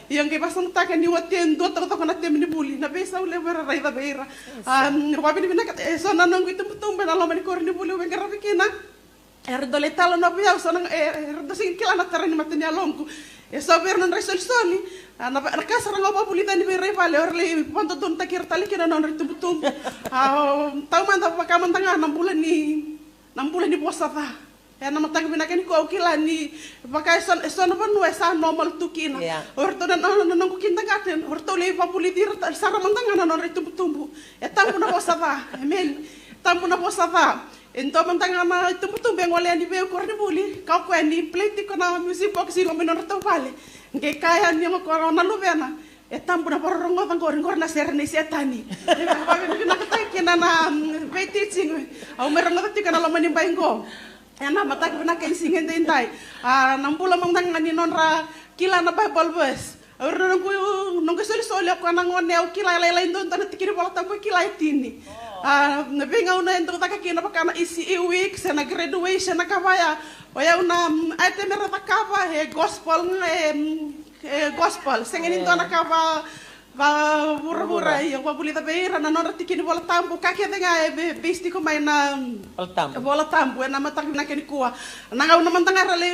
yang ke pasang taka ni wati ndo taka taka na temni buli na pesa ule era raida beira wabi ni binakat so na nang itu betung bena lomani korni buli wen gara kina era dole talo no biau so nang era dosing kila na terani matenya lomku so berna resoli na kasar nga pa pulita ni Bere Vale orle panto ton takir tali kina non ritum tau manta pakamantanga 6 bulan ni puasa ta na matag binakan ko ukila ni pakai son pa no esa normal tukina orto na non kukinta gaten orto le pa pulitir sara mantanga non ritum tampo na puasa ta amen tampo na puasa ta ento mantanga na tumbe ngole ni be korni buli kau ko ni plate ko na music box lo menor to vale nge kaya ni mo corona luvena tampo na porongo tang kor na serni setani ba na katai kina na be teaching au merongo tati kana lo mani baingo na mata ko na ken singen dai nampula mangtang ni nonra kila na bible verse ora nunggu soli ko na ngone au kila lain don tan tikiri bola tampo kila itini na benga una ento taka kina pakana isi week na graduation na kavaya oya una itemera takava gospel gospel sengeni to na kava va burra yo va bulita beira na non tikini bola tampo kake tenga besti ko mai na bola tampo na mata na keni kuwa na nga una mantanga le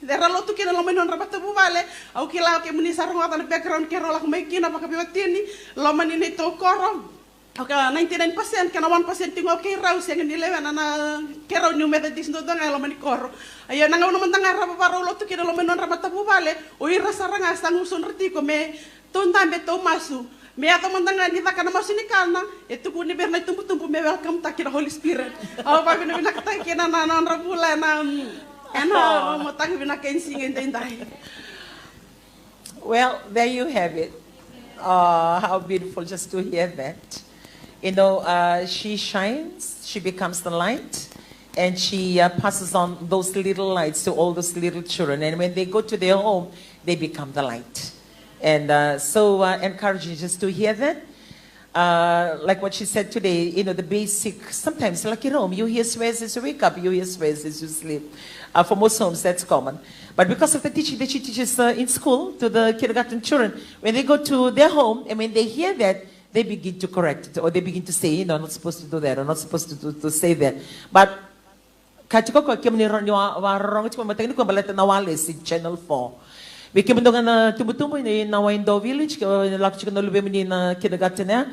era lo tu kina lo menon rabata bu vale au kila ke muni sarong ata background ke rola ko mai kina pakabiwatini lo manini to koro. Okay, 99% kana 1% tingo kay raw siya ni lewa na kero new methodist do nga lo manikoro. Ayo nanga naman tanga ra pa lo to kina lo menon ra matabu vale. O ira saranga sang usun rti ko me tonda be to masu. Me ato man tanga ni kana masinikana etu ko ni berna tumpu me welcome ta kina Holy Spirit. Aw pa bina nakata kina na non ra bula na mo tang bina kensing endai. Well, there you have it. How beautiful just to hear that. She shines, she becomes the light, and she passes on those little lights to all those little children. And when they go to their home, they become the light. And so encouraging just to hear that. Like what she said today, the basic, sometimes like at home, you hear swears as you wake up, you hear swears as you sleep. For most homes, that's common. But because of the teaching that she teaches in school to the kindergarten children, when they go to their home, and when they hear that, they begin to correct it, or they begin to say, not supposed to do that, or not supposed to say that. But katiko kemni warong chiko matengni ko baleta nawale si Channel 4. We came to na tumbutumbo in Nawaindo village, lak chiko no lube ni na kindergarten na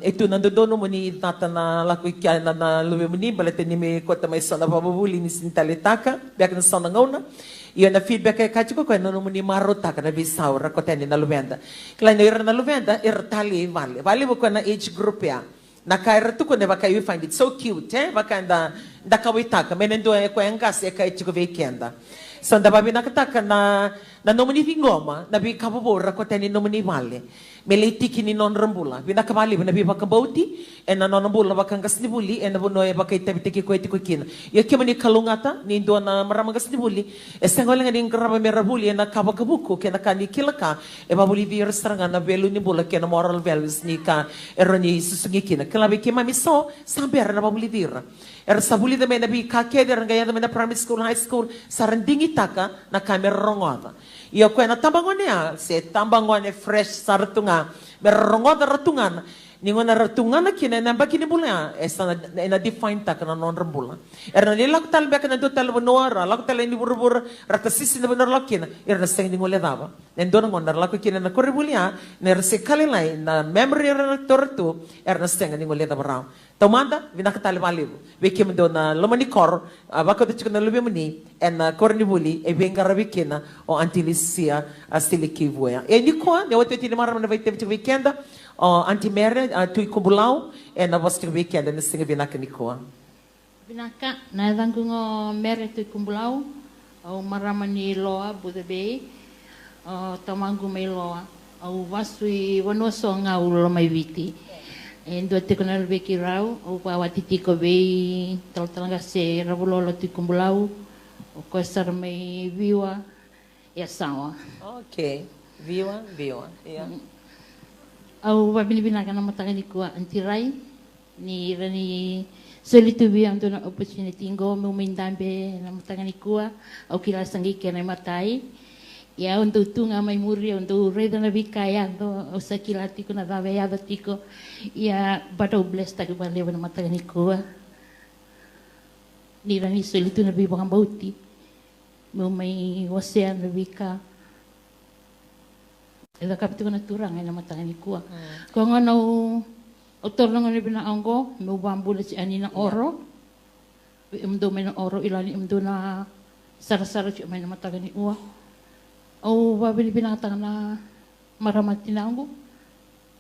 Ito nandoon mo ni Vata na lakoy kaya na luwi mo ni balete ni me kota may sana babuli ni sintalitaka biak na sana ngona iyo na feedback kay kachiko ko no mo ni marota ka na bisaw ra kota ni na luvenda kala ni na luvenda tali vale mo ko na age group ya na kaira tu ko ne baka you find it so cute baka da kawitaka menendo ko engas e kay chiko weekenda so da babi nakataka na no mo ni vingoma na bi kabobora kota ni no mo ni vale melitiki ni non rambula bina kamali bina biba kabauti en na non rambula bakang gasnibuli en na bonoy bakay tabitiki ko etiko kin yakima ni kalungata ni do na maramang gasnibuli estengol nga ning graba merabuli na kabakabuko kena kani kilaka e babuli vi restaurant na velu ni bula kena moral values ni ka eroni susungi kin kalabi kima miso samber na babuli vir sabuli da na bi ka keder nga yada na primary school high school sarandingi taka na kamera rongota iyo ko na tambangonia se tambangone fresh sartunga merrongoda ratungan ningon na ratungan na kina namba kini bula esa na define ta kana non rambula erna ni lak talbe kana do tal bonora lak tal ni burbur ratasis ni bonor lakina erna seng ni ngole daba nendo ngon na lak kina na korrebulia ner se kalilai na memory tortu erna seng ni ngole daba Tomanda, vinakatali malibu. Vikim do na lomani kor, bako de chikona lubi muni, en korni buli, e venga rabikina, o antilisia, astili kivuya. E nikoa, ne wote tini mara na vai temti weekenda, o antimere, tui kumbulau, e na vosti weekenda, ne singa vinaka nikoa. Vinaka, na dangungo mere tui kumbulau, o maramani loa, budebe, o tamangu mai loa, o wasui wanoso ngau lomai viti. Endo te kona beki rau o pa watiti ko be talanga se rabulolo ti kumbulau o ko sar mai viwa ya sawa. Okay, viwa ya. Au wa binibina kana matanga ni ko antirai ni rani solitu bi am dona opportunity ngo mo mindambe na matanga ni ko au kila sangi kena matai. Ya untuk tunga mai muri untuk reda na bikaya do sakila tiko na dave ya tiko ya bado bless ta ke bale na mata ni ko ni rani solitu na bi bang bauti mo mai ocean na bika ela kapito na turang na mata ni ko ko ngono otor na ngani bina anggo mo bambu si ani na oro imdo mai na oro ilani imdo na sara-sara mai na mata ni uwa o babili binatang na maramati na ako.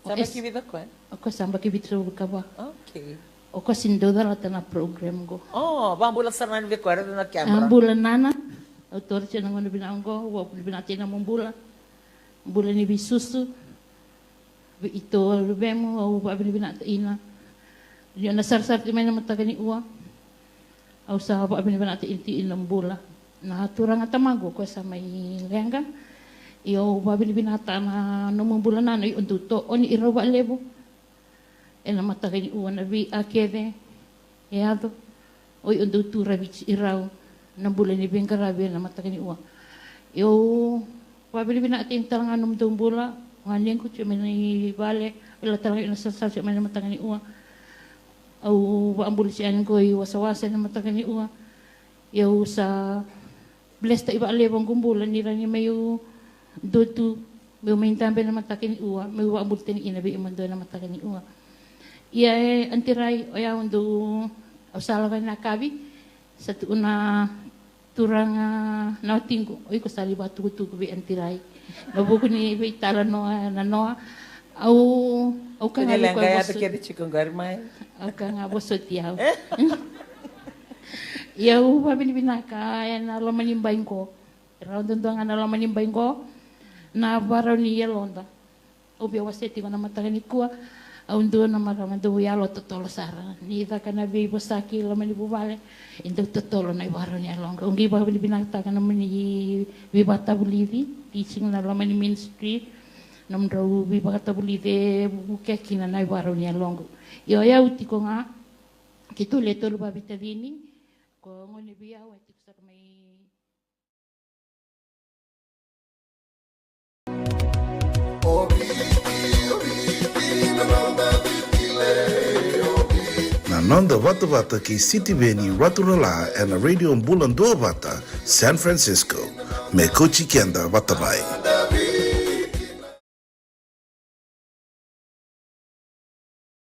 Samba kibida ko Ako samba kibida ka ba? Okay. O kasindo dala na program ko. Oh, bambulan sa nan vi kwara na camera. Bulan nana. Autor siya nang binang ko, wa binati na mong bulan. Bulan ni bisusu. Ito lubemo o babili binata ina. Diyan nasarsar ti may na mataga ni uwa. Au sa babili binata inti ilang bula. Na turang at tamago ko sa may lenga. Iyo babili binata na numang bulanan ay unduto o ni irawa lebo. E na matagay ni uwan na bi akede. Eado. O unduto rabich iraw. Nang bulan ni Bengarabi na matagay ni uwan. Iyo babili binata yung talangan numdong bula. Ngayon ko siya may bale. Ila talaga yung nasasal siya may na matagay ni uwan. Au baambul siya ko yung wasawasa na matagay ni uwan. Iyo sa bless ta iba alebang gumbulan nila ni mayo dotu may maintambe na matakin ni uwa may uwa ambulten inabi imando na matakin ni uwa iya antiray o yaon do ausalagan na kabi sa tuuna turang nautingko oy ko sali batu bi antiray mabuko ni itala no na no au kan ali ko boso kaya chikong garmay au kan boso tiaw ya upa binibinaka ya na lo manimbain ko raw doon nga na lo manimbain ko na baraw ni yelonda ubi waseti ko na matagani ko aun do na maraman do yalo totolo sara ni da kana bi bosaki lo mani bubale indo totolo na baraw ni alonga ungi ba binibinaka kana mani Vata bulivi teaching na lo mani ministry nam raw Vata bulive bukeki na baraw ni alonga yo ya uti ko nga kitu leto lo babitadini ko ngoni biya wa tik sar may Nanda Vata Vata ki City Veni Raturala and a radio Bula Duavata, San Francisco. Me Keda Vata Mai.